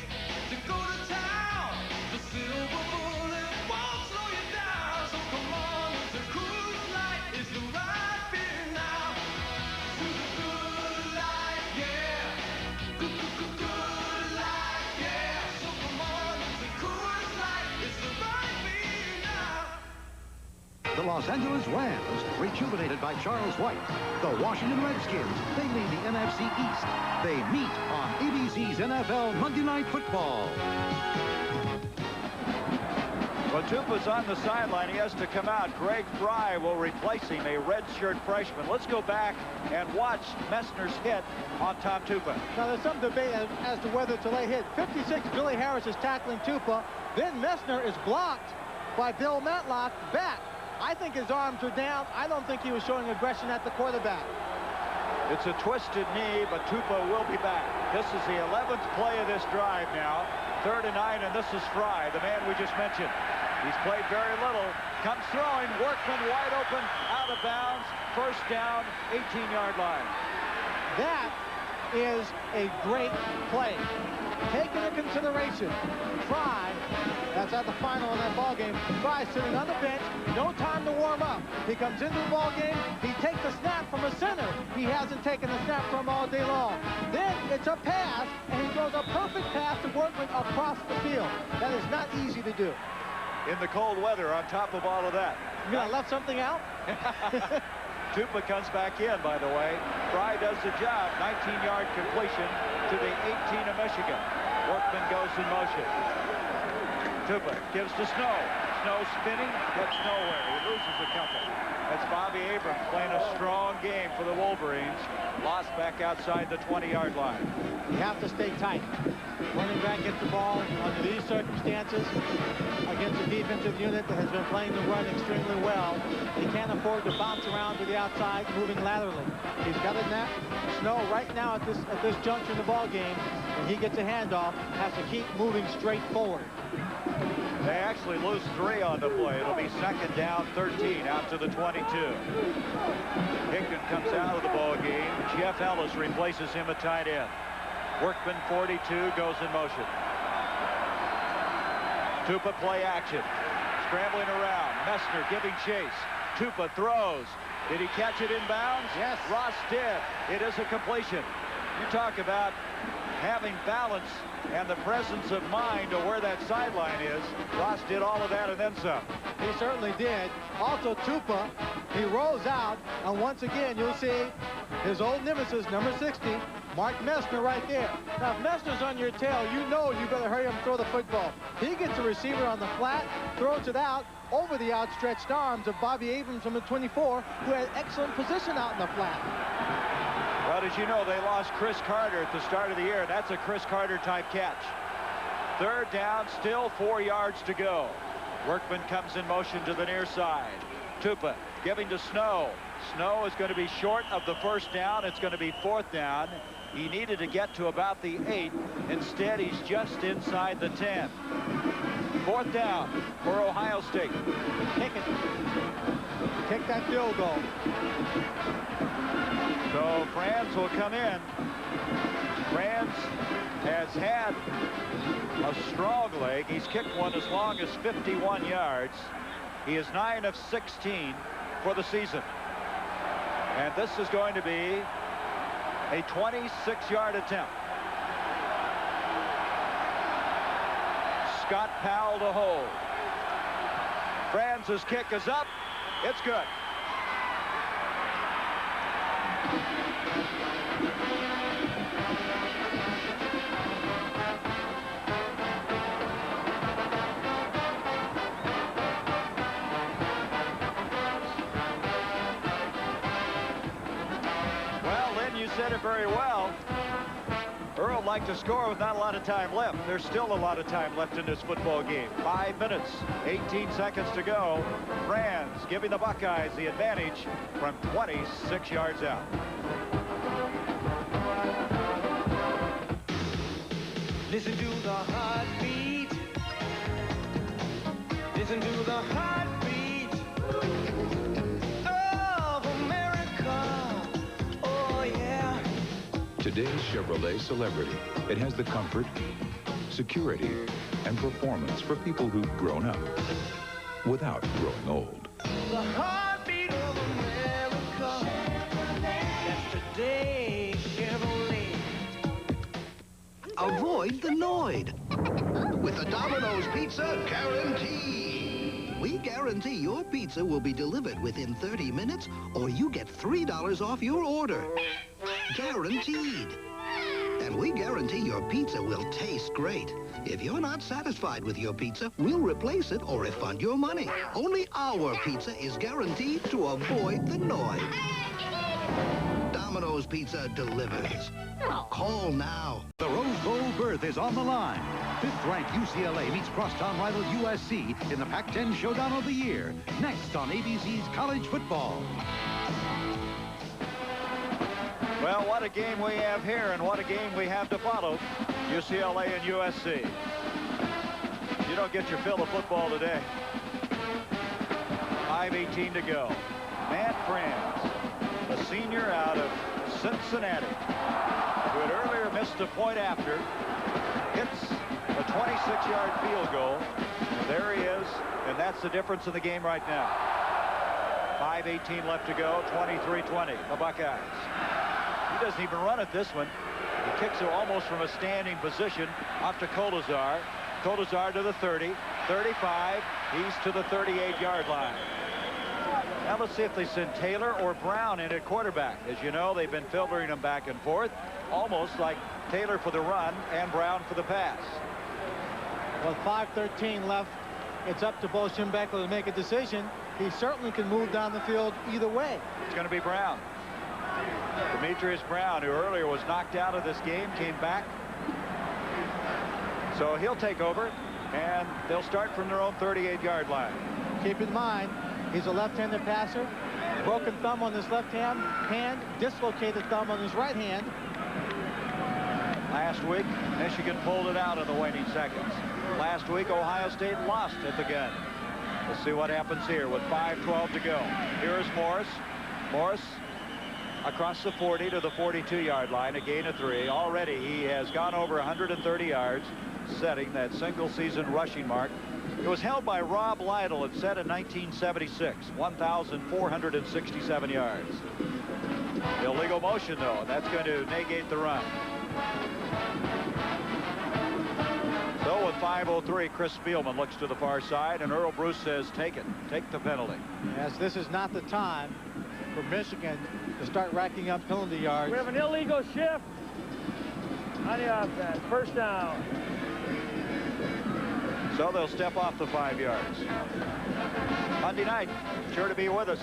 to go to town. The silver bullet won't slow you down. So come on, it's a cruise light. It's the right field now. To the good life, yeah. Good life, yeah. So come on, it's a cruise light. It's the right field now. The Los Angeles Rams, rejuvenated by Charles White. The Washington Redskins, they lead the NFC East. They meet on ABC's NFL Monday Night Football. Well, Tupa's on the sideline. He has to come out. Greg Fry will replace him, a redshirt freshman. Let's go back and watch Messner's hit on Tom Tupa. Now, there's some debate as to whether it's a late hit. 56, Billy Harris is tackling Tupa. Then Messner is blocked by Bill Matlock back. I think his arms are down. I don't think he was showing aggression at the quarterback. It's a twisted knee, but Tupa will be back. This is the 11th play of this drive now. 3rd and 9, and this is Fry, the man we just mentioned. He's played very little. Comes throwing. Workman wide open, out of bounds. First down, 18-yard line. That is a great play. Take into consideration, Fry, that's at the final in that ball game. Fry sitting on the bench, no time to warm up. He comes into the ball game, he takes a snap from a center. He hasn't taken a snap from all day long. Then it's a pass, and he throws a perfect pass to Workman across the field. That is not easy to do. In the cold weather, on top of all of that. You know, I left something out? Tupa comes back in, by the way. Fry does the job. 19-yard completion to the 18 of Michigan. Workman goes in motion. Tupa gives to Snow. Snow spinning, gets nowhere. He loses a couple. That's Bobby Abrams playing a strong game for the Wolverines. Lost back outside the 20-yard line. You have to stay tight. Running back gets the ball under these circumstances against a defensive unit that has been playing the run extremely well. He can't afford to bounce around to the outside, moving laterally. He's got it now. Snow right now at this juncture in the ball game, when he gets a handoff, has to keep moving straight forward. They actually lose 3 on the play. It'll be 2nd down, 13 out to the 22. Hickman comes out of the ball game. Jeff Ellis replaces him at tight end. Workman, 42, goes in motion. Tupa play action. Scrambling around. Messner giving chase. Tupa throws. Did he catch it in bounds? Yes. Ross did. It is a completion. You talk about having balance and the presence of mind to where that sideline is. Ross did all of that and then some. He certainly did. Also, Tupa, he rolls out, and once again, you'll see his old nemesis, number 60, Mark Messner right there. Now, if Messner's on your tail, you know you better hurry up and throw the football. He gets a receiver on the flat, throws it out over the outstretched arms of Bobby Abrams from the 24, who had excellent position out in the flat. Well, as you know, they lost Chris Carter at the start of the year. That's a Chris Carter-type catch. 3rd down, still 4 yards to go. Workman comes in motion to the near side. Tupa giving to Snow. Snow is going to be short of the 1st down. It's going to be 4th down. He needed to get to about the 8. Instead, he's just inside the 10. 4th down for Ohio State. Kick it. Kick that field goal. So Franz will come in. Franz has had a strong leg. He's kicked one as long as 51 yards. He is 9 of 16 for the season. And this is going to be a 26-yard attempt. Scott Powell to hold. Franz's kick is up. It's good. Well, Lynn, you said it very well. Earl liked to score with not a lot of time left. There's still a lot of time left in this football game. 5 minutes, 18 seconds to go. Franz giving the Buckeyes the advantage from 26 yards out. Listen to the heartbeat. Listen to the heartbeat of America. Oh, yeah. Today's Chevrolet Celebrity. It has the comfort, security, and performance for people who've grown up without growing old. The heartbeat of America. That's today, Chevrolet. Avoid the Noid with the Domino's Pizza Guarantee. We guarantee your pizza will be delivered within 30 minutes or you get $3 off your order. Guaranteed. And we guarantee your pizza will taste great. If you're not satisfied with your pizza, we'll replace it or refund your money. Only our pizza is guaranteed to avoid the Noid. Domino's Pizza delivers. Call now. The Rose Bowl berth is on the line. Fifth-ranked UCLA meets crosstown rival USC in the Pac-10 Showdown of the Year. Next on ABC's College Football. Well, what a game we have here, and what a game we have to follow. UCLA and USC. You don't get your fill of football today. 5:18 to go. Matt Franz, a senior out of Cincinnati, who had earlier missed a point after, hits a 26-yard field goal. And there he is, and that's the difference in the game right now. 5:18 left to go, 23-20, the Buckeyes. He doesn't even run at this one. He kicks it almost from a standing position off to Kolazar. Kolazar to the 30, 35. He's to the 38-yard line. Now let's see if they send Taylor or Brown in at quarterback. As you know, they've been filtering them back and forth, almost like Taylor for the run and Brown for the pass. With 5:13 left, it's up to Bo Schembechler to make a decision. He certainly can move down the field either way. It's going to be Brown. Demetrius Brown, who earlier was knocked out of this game, came back. So he'll take over, and they'll start from their own 38-yard line. Keep in mind, he's a left-handed passer. Broken thumb on his left hand, dislocated thumb on his right hand. Last week, Michigan pulled it out in the waning seconds. Last week, Ohio State lost at the gun. We'll see what happens here with 5:12 to go. Here is Morris. Morris across the 40 to the 42-yard line, a gain of 3. Already he has gone over 130 yards, setting that single-season rushing mark. It was held by Rob Lytle and set in 1976, 1,467 yards. Illegal motion, though, and that's going to negate the run. So with 5:03, Chris Spielman looks to the far side, and Earl Bruce says, take it. Take the penalty. Yes, this is not the time for Michigan to start racking up penalty yards. We have an illegal shift on the offense. First down. So they'll step off the 5 yards. Monday night, sure to be with us.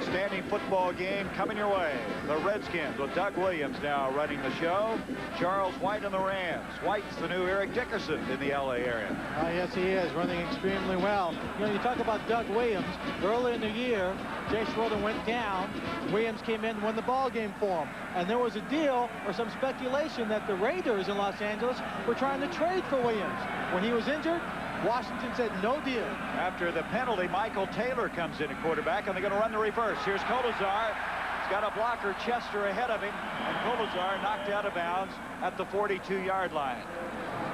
Standing football game coming your way. The Redskins with Doug Williams now running the show. Charles White and the Rams. White's the new Eric Dickerson in the LA area. Oh, yes, he is running extremely well. You know, you talk about Doug Williams. Early in the year, Jay Schroeder went down. Williams came in and won the ball game for him. And there was a deal or some speculation that the Raiders in Los Angeles were trying to trade for Williams. When he was injured, Washington said no deal. After the penalty, Michael Taylor comes in at quarterback, and they're going to run the reverse. Here's Kolazar. He's got a blocker, Chester, ahead of him, and Kolazar knocked out of bounds at the 42-yard line.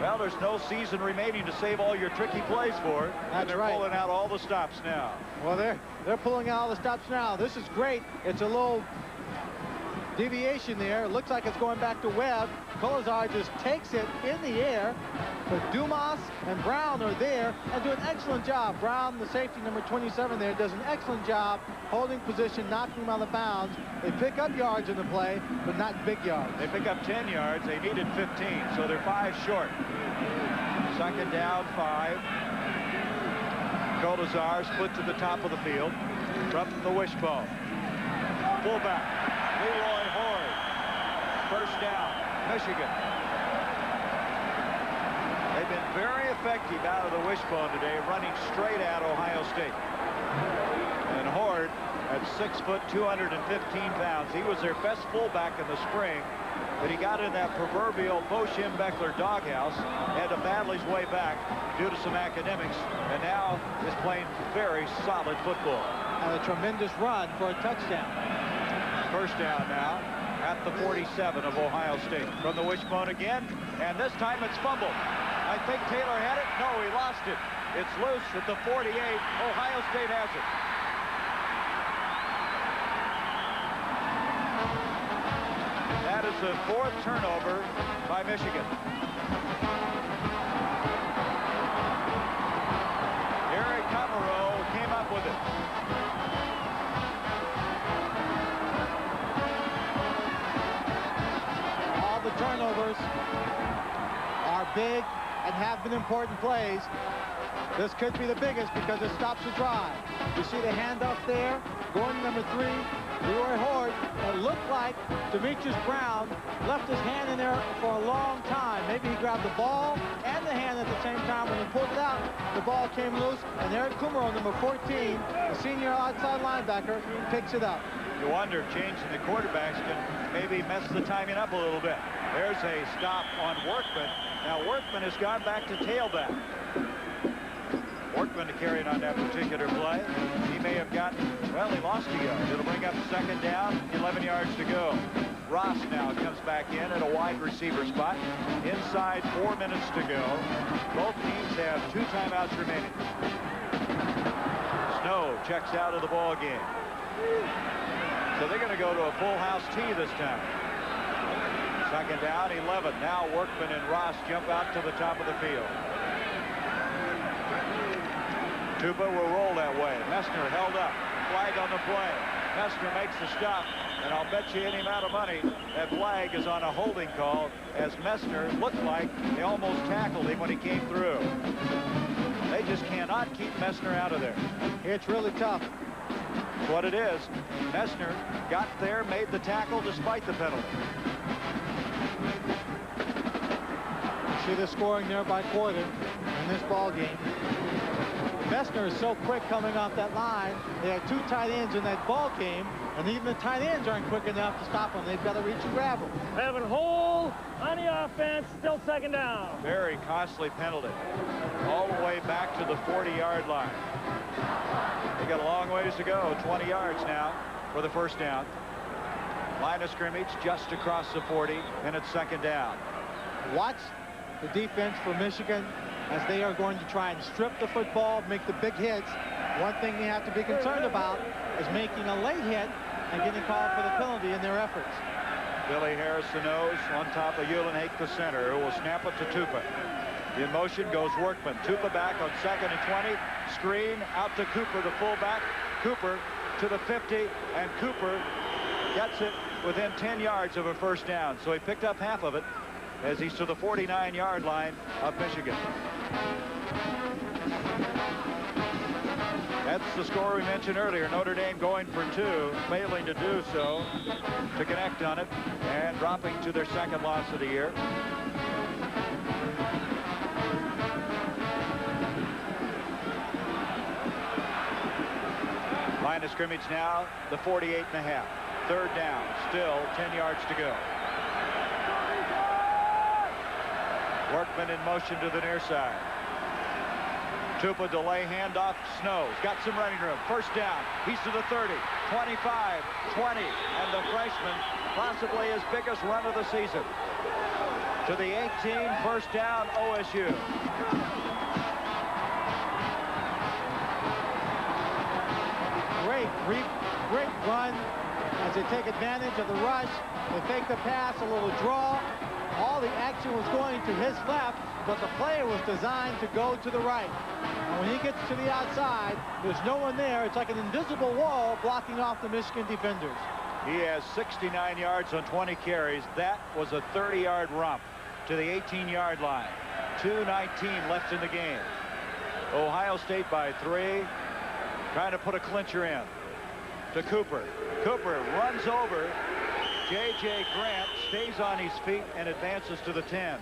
Well, there's no season remaining to save all your tricky plays for it. That's and they're right. pulling out all the stops now. Well, they're pulling out all the stops now. This is great. It's a little deviation there. It looks like it's going back to Webb. Kolazar just takes it in the air. But Dumas and Brown are there and do an excellent job. Brown, the safety number 27 there, does an excellent job holding position, knocking him out of bounds. They pick up yards in the play, but not big yards. They pick up 10 yards. They needed 15, so they're 5 short. Second down, 5. Kolazar split to the top of the field from the wishbone. Fullback, Leroy Horde. First down, Michigan. They've been very effective out of the wishbone today, running straight at Ohio State. And Horde, at 6 foot, 215 pounds. He was their best fullback in the spring. but he got in that proverbial Bo Schembechler doghouse, had to battle his way back due to some academics, and now is playing very solid football. And a tremendous run for a touchdown. First down now at the 47 of Ohio State. From the wishbone again, and this time it's fumbled. I think Taylor had it. No, he lost it. It's loose at the 48. Ohio State has it. That is the 4th turnover by Michigan. Eric Camaro came up with it. All the turnovers are big and have been important plays. This could be the biggest because it stops the drive. You see the handoff there, going to number 3, Leroy Horde. It looked like Demetrius Brown left his hand in there for a long time. Maybe he grabbed the ball and the hand at the same time. When he pulled it out, the ball came loose, and Eric Kumaro, number 14, the senior outside linebacker, picks it up. You wonder if changing the quarterbacks can maybe mess the timing up a little bit. There's a stop on Workman. Now Workman has gone back to tailback. Workman carried on that particular play. He may have gotten, well, he lost a yard. It'll bring up 2nd down, 11 yards to go. Ross now comes back in at a wide receiver spot. Inside 4 minutes to go. Both teams have 2 timeouts remaining. Snow checks out of the ball game. So they're going to go to a full house tee this time. 2nd down, 11. Now Workman and Ross jump out to the top of the field. Tupa will roll that way. Messner held up. Flag on the play. Messner makes the stop, and I'll bet you any amount of money that flag is on a holding call, as Messner looked like they almost tackled him when he came through. They just cannot keep Messner out of there. It's really tough. That's what it is. Messner got there, made the tackle despite the penalty. See the scoring there by quarter in this ball game. Messner is so quick coming off that line. They had 2 tight ends in that ball game, and even the tight ends aren't quick enough to stop them. They've got to reach and grab them. Having hole on the offense, still 2nd down. Very costly penalty. All the way back to the 40-yard line. They got a long ways to go. 20 yards now for the 1st down. Line of scrimmage just across the 40, and it's 2nd down. Watch the defense for Michigan as they are going to try and strip the football, make the big hits. One thing they have to be concerned about is making a late hit and getting called for the penalty in their efforts. Billy Harris, the nose, on top of Uhlenhake, the center, who will snap it to Tupa. In motion goes Workman. Tupa back on 2nd and 20. Screen out to Cooper, the fullback. Cooper to the 50, and Cooper gets it within 10 yards of a 1st down. So he picked up half of it as he's to the 49-yard line of Michigan. That's the score we mentioned earlier. Notre Dame going for 2, failing to do so to connect on it, and dropping to their 2nd loss of the year. Line of scrimmage now, the 48.5. 3rd down, still 10 yards to go. Workman in motion to the near side. Tupa delay handoff. Snow's got some running room. 1st down. He's to the 30, 25, 20, and the freshman possibly his biggest run of the season. To the 18, 1st down, OSU. Great run as they take advantage of the rush. They fake the pass, a little draw. All the action was going to his left, but the play was designed to go to the right. And when he gets to the outside, there's no one there. It's like an invisible wall blocking off the Michigan defenders. He has 69 yards on 20 carries. That was a 30-yard romp to the 18-yard line. 2:19 left in the game. Ohio State by 3, trying to put a clincher in. To Cooper. Cooper runs over J.J. Grant, stays on his feet, and advances to the 10.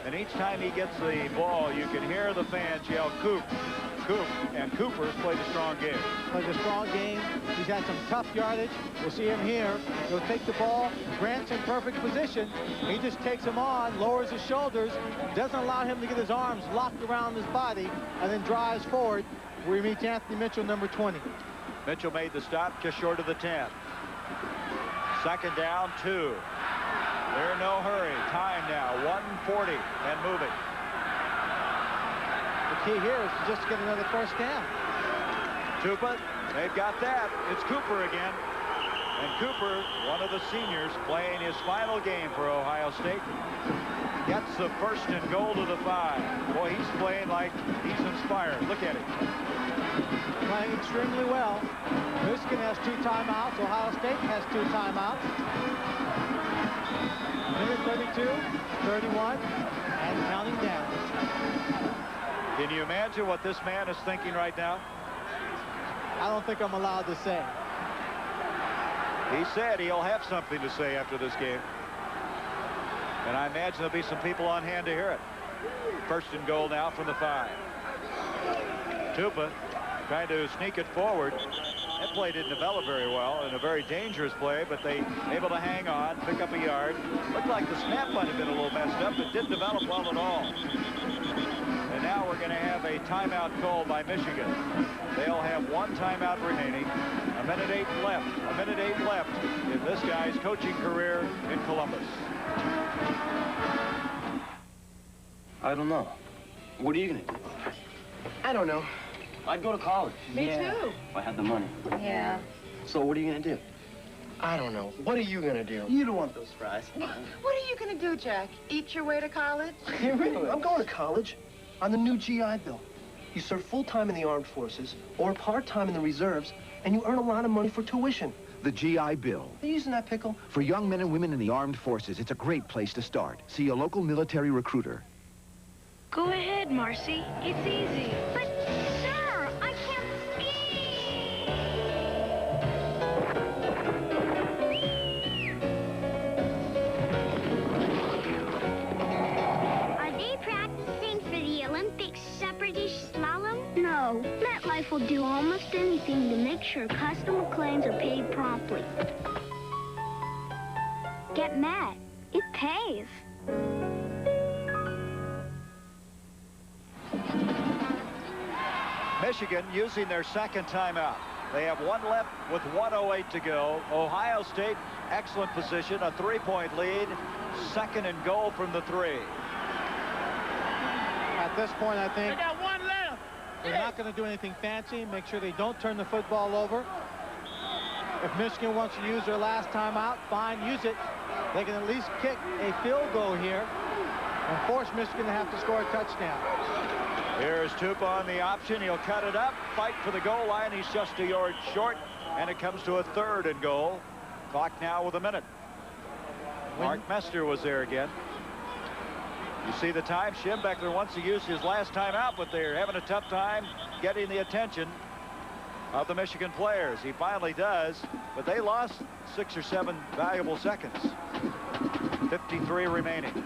And each time he gets the ball, you can hear the fans yell, Coop, Coop. And Cooper's played a strong game. Played a strong game. He's had some tough yardage. We'll see him here. He'll take the ball. Grant's in perfect position. He just takes him on, lowers his shoulders, doesn't allow him to get his arms locked around his body, and then drives forward where he meets Anthony Mitchell, number 20. Mitchell made the stop just short of the 10. Second down, 2. They're in no hurry. Time now, 1:40 and moving. The key here is just to get another first down. Tupa, they've got that. It's Cooper again. And Cooper, one of the seniors, playing his final game for Ohio State, gets the first and goal to the 5. Boy, he's playing like he's inspired. Look at him. Playing extremely well. Michigan has 2 timeouts. Ohio State has 2 timeouts. Minute 32, 31, and counting down. Can you imagine what this man is thinking right now? I don't think I'm allowed to say. He said he'll have something to say after this game. And I imagine there'll be some people on hand to hear it. First and goal now from the 5. Tupa trying to sneak it forward. That play didn't develop very well, and a very dangerous play, but they able to hang on, pick up a yard. Looked like the snap might have been a little messed up, but didn't develop well at all. And now we're going to have a timeout called by Michigan. They'll have 1 timeout remaining. A minute 8 left. A minute 8 left in this guy's coaching career in Columbus. I don't know. What are you going to do? I don't know. I'd go to college. Me too. If I had the money. Yeah. So what are you going to do? I don't know. What are you going to do? You don't want those fries. What are you going to do, Jack? Eat your way to college? Hey, really? I'm going to college on the new GI Bill. You serve full-time in the armed forces or part-time in the reserves, and you earn a lot of money for tuition. The GI Bill. Are you using that pickle? For young men and women in the armed forces, it's a great place to start. See a local military recruiter. Go ahead, Marcy. It's easy. But, sir, I can't Are they practicing for the Olympic separatish slalom? No. MetLife will do almost anything to make sure customer claims are paid promptly. Get Met. It pays. Michigan using their second timeout. They have 1 left with 1:08 to go. Ohio State, excellent position, a 3-point lead. Second and goal from the 3. At this point, I think They got 1 left. they're not going to do anything fancy. Make sure they don't turn the football over. If Michigan wants to use their last timeout, fine, use it. They can at least kick a field goal here and force Michigan to have to score a touchdown. Here's Tupa on the option. He'll cut it up, fight for the goal line. He's just a yard short, and it comes to a 3rd and goal. Clock now with a minute. Mark Mester was there again. You see the time. Schembechler wants to use his last time out, but they're having a tough time getting the attention of the Michigan players. He finally does, but they lost 6 or 7 valuable seconds. 53 remaining.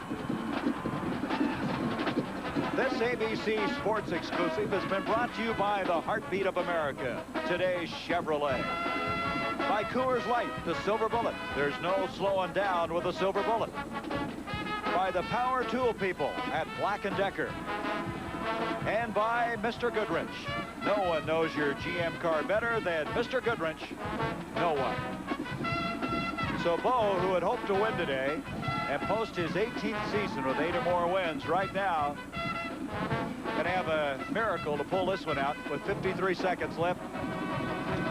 This ABC Sports exclusive has been brought to you by the heartbeat of America, today's Chevrolet. By Coors Light, the Silver Bullet. There's no slowing down with a Silver Bullet. By the Power Tool people at Black & Decker. And by Mr. Goodrich. No one knows your GM car better than Mr. Goodrich. No one. So Bo, who had hoped to win today and post his 18th season with 8 or more wins right now, going to have a miracle to pull this one out with 53 seconds left.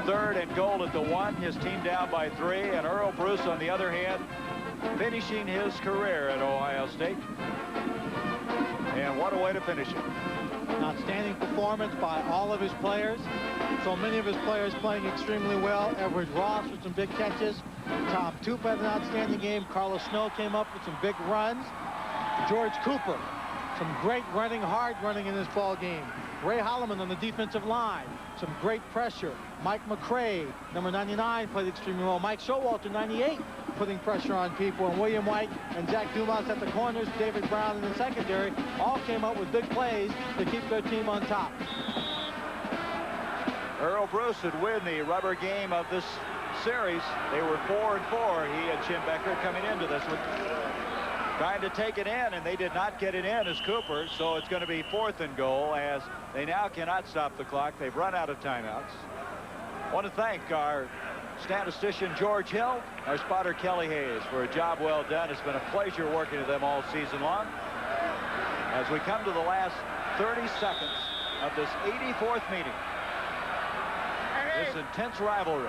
3rd and goal at the 1. His team down by 3. And Earl Bruce, on the other hand, finishing his career at Ohio State. And what a way to finish it. Outstanding performance by all of his players. So many of his players playing extremely well. Everett Ross with some big catches. Tom Tupa had an outstanding game. Carlos Snow came up with some big runs. George Cooper, some great running, hard running in this ball game. Ray Holloman on the defensive line, some great pressure. Mike McCray, number 99, played extremely well. Mike Showalter, 98, putting pressure on people. And William White and Jack Dumas at the corners, David Brown in the secondary, all came up with big plays to keep their team on top. Earl Bruce would win the rubber game of this series. They were 4-4. He and Schembecker coming into this one, trying to take it in, and they did not get it in as Cooper. So it's going to be 4th and goal, as they now cannot stop the clock. They've run out of timeouts. I want to thank our statistician George Hill, our spotter Kelly Hayes, for a job well done. It's been a pleasure working with them all season long. As we come to the last 30 seconds of this 84th meeting, this intense rivalry,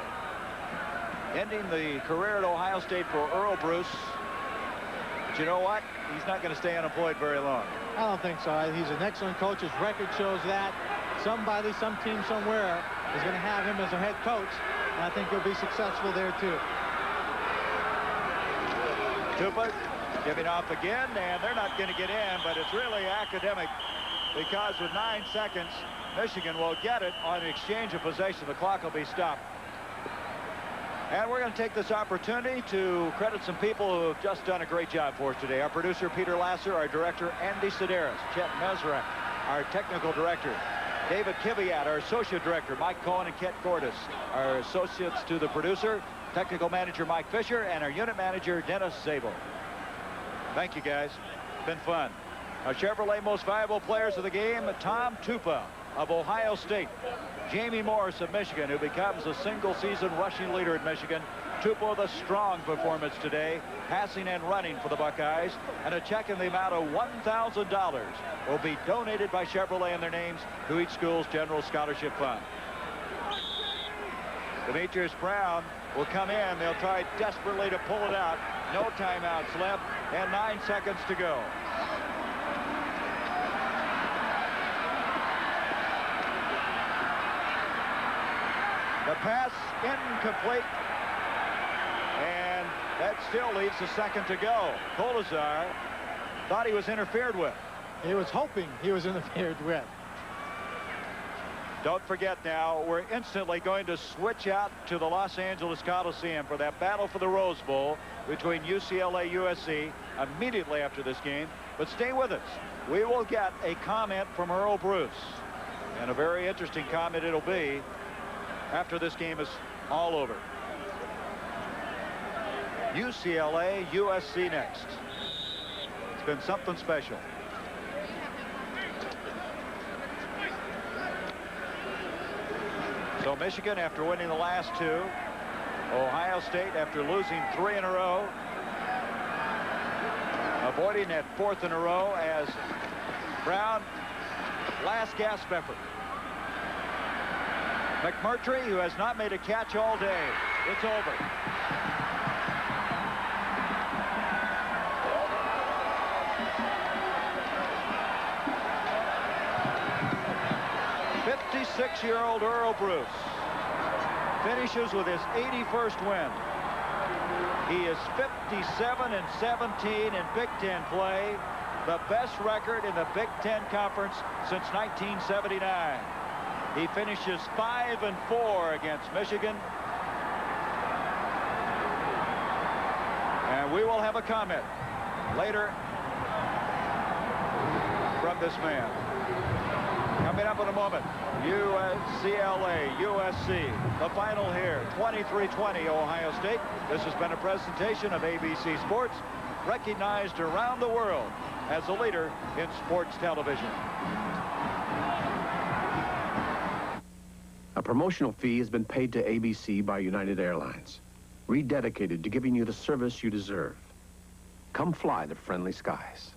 ending the career at Ohio State for Earl Bruce. But you know what? He's not going to stay unemployed very long. I don't think so. He's an excellent coach. His record shows that. Somebody, some team somewhere is going to have him as a head coach, and I think he'll be successful there too. Tupa giving off again, and they're not going to get in, but it's really academic, because with 9 seconds, Michigan will get it on the exchange of possession. The clock will be stopped. And we're going to take this opportunity to credit some people who have just done a great job for us today. Our producer, Peter Lasser, our director, Andy Sedaris, Chet Mesrak, our technical director, David Kiviat, our associate director, Mike Cohen and Kent Gordis, our associates to the producer, technical manager Mike Fisher, and our unit manager Dennis Zabel. Thank you, guys. It's been fun. Our Chevrolet most valuable players of the game: Tom Tupa of Ohio State, Jamie Morris of Michigan, who becomes a single-season rushing leader at Michigan. Tupa with a strong performance today, passing and running for the Buckeyes, and a check in the amount of $1,000 will be donated by Chevrolet in their names to each school's general scholarship fund. Demetrius Brown will come in. They'll try desperately to pull it out. No timeouts left, and 9 seconds to go. The pass incomplete, and that still leaves a second to go. Kolazar thought he was interfered with. He was hoping he was interfered with. Don't forget now, we're instantly going to switch out to the Los Angeles Coliseum for that battle for the Rose Bowl between UCLA USC immediately after this game. But stay with us. We will get a comment from Earl Bruce, and a very interesting comment it'll be after this game is all over. UCLA USC next. It's been something special. So Michigan after winning the last 2. Ohio State after losing 3 in a row. Avoiding that 4th in a row as Brown, last gasp effort. McMurtry, who has not made a catch all day. It's over. '56-year-old Earl Bruce finishes with his 81st win. He is 57-17 in Big Ten play, the best record in the Big Ten Conference since 1979. He finishes 5-4 against Michigan. And we will have a comment later from this man. Coming up in a moment, UCLA, USC, the final here, 23-20 Ohio State. This has been a presentation of ABC Sports, recognized around the world as a leader in sports television. A promotional fee has been paid to ABC by United Airlines, rededicated to giving you the service you deserve. Come fly the friendly skies.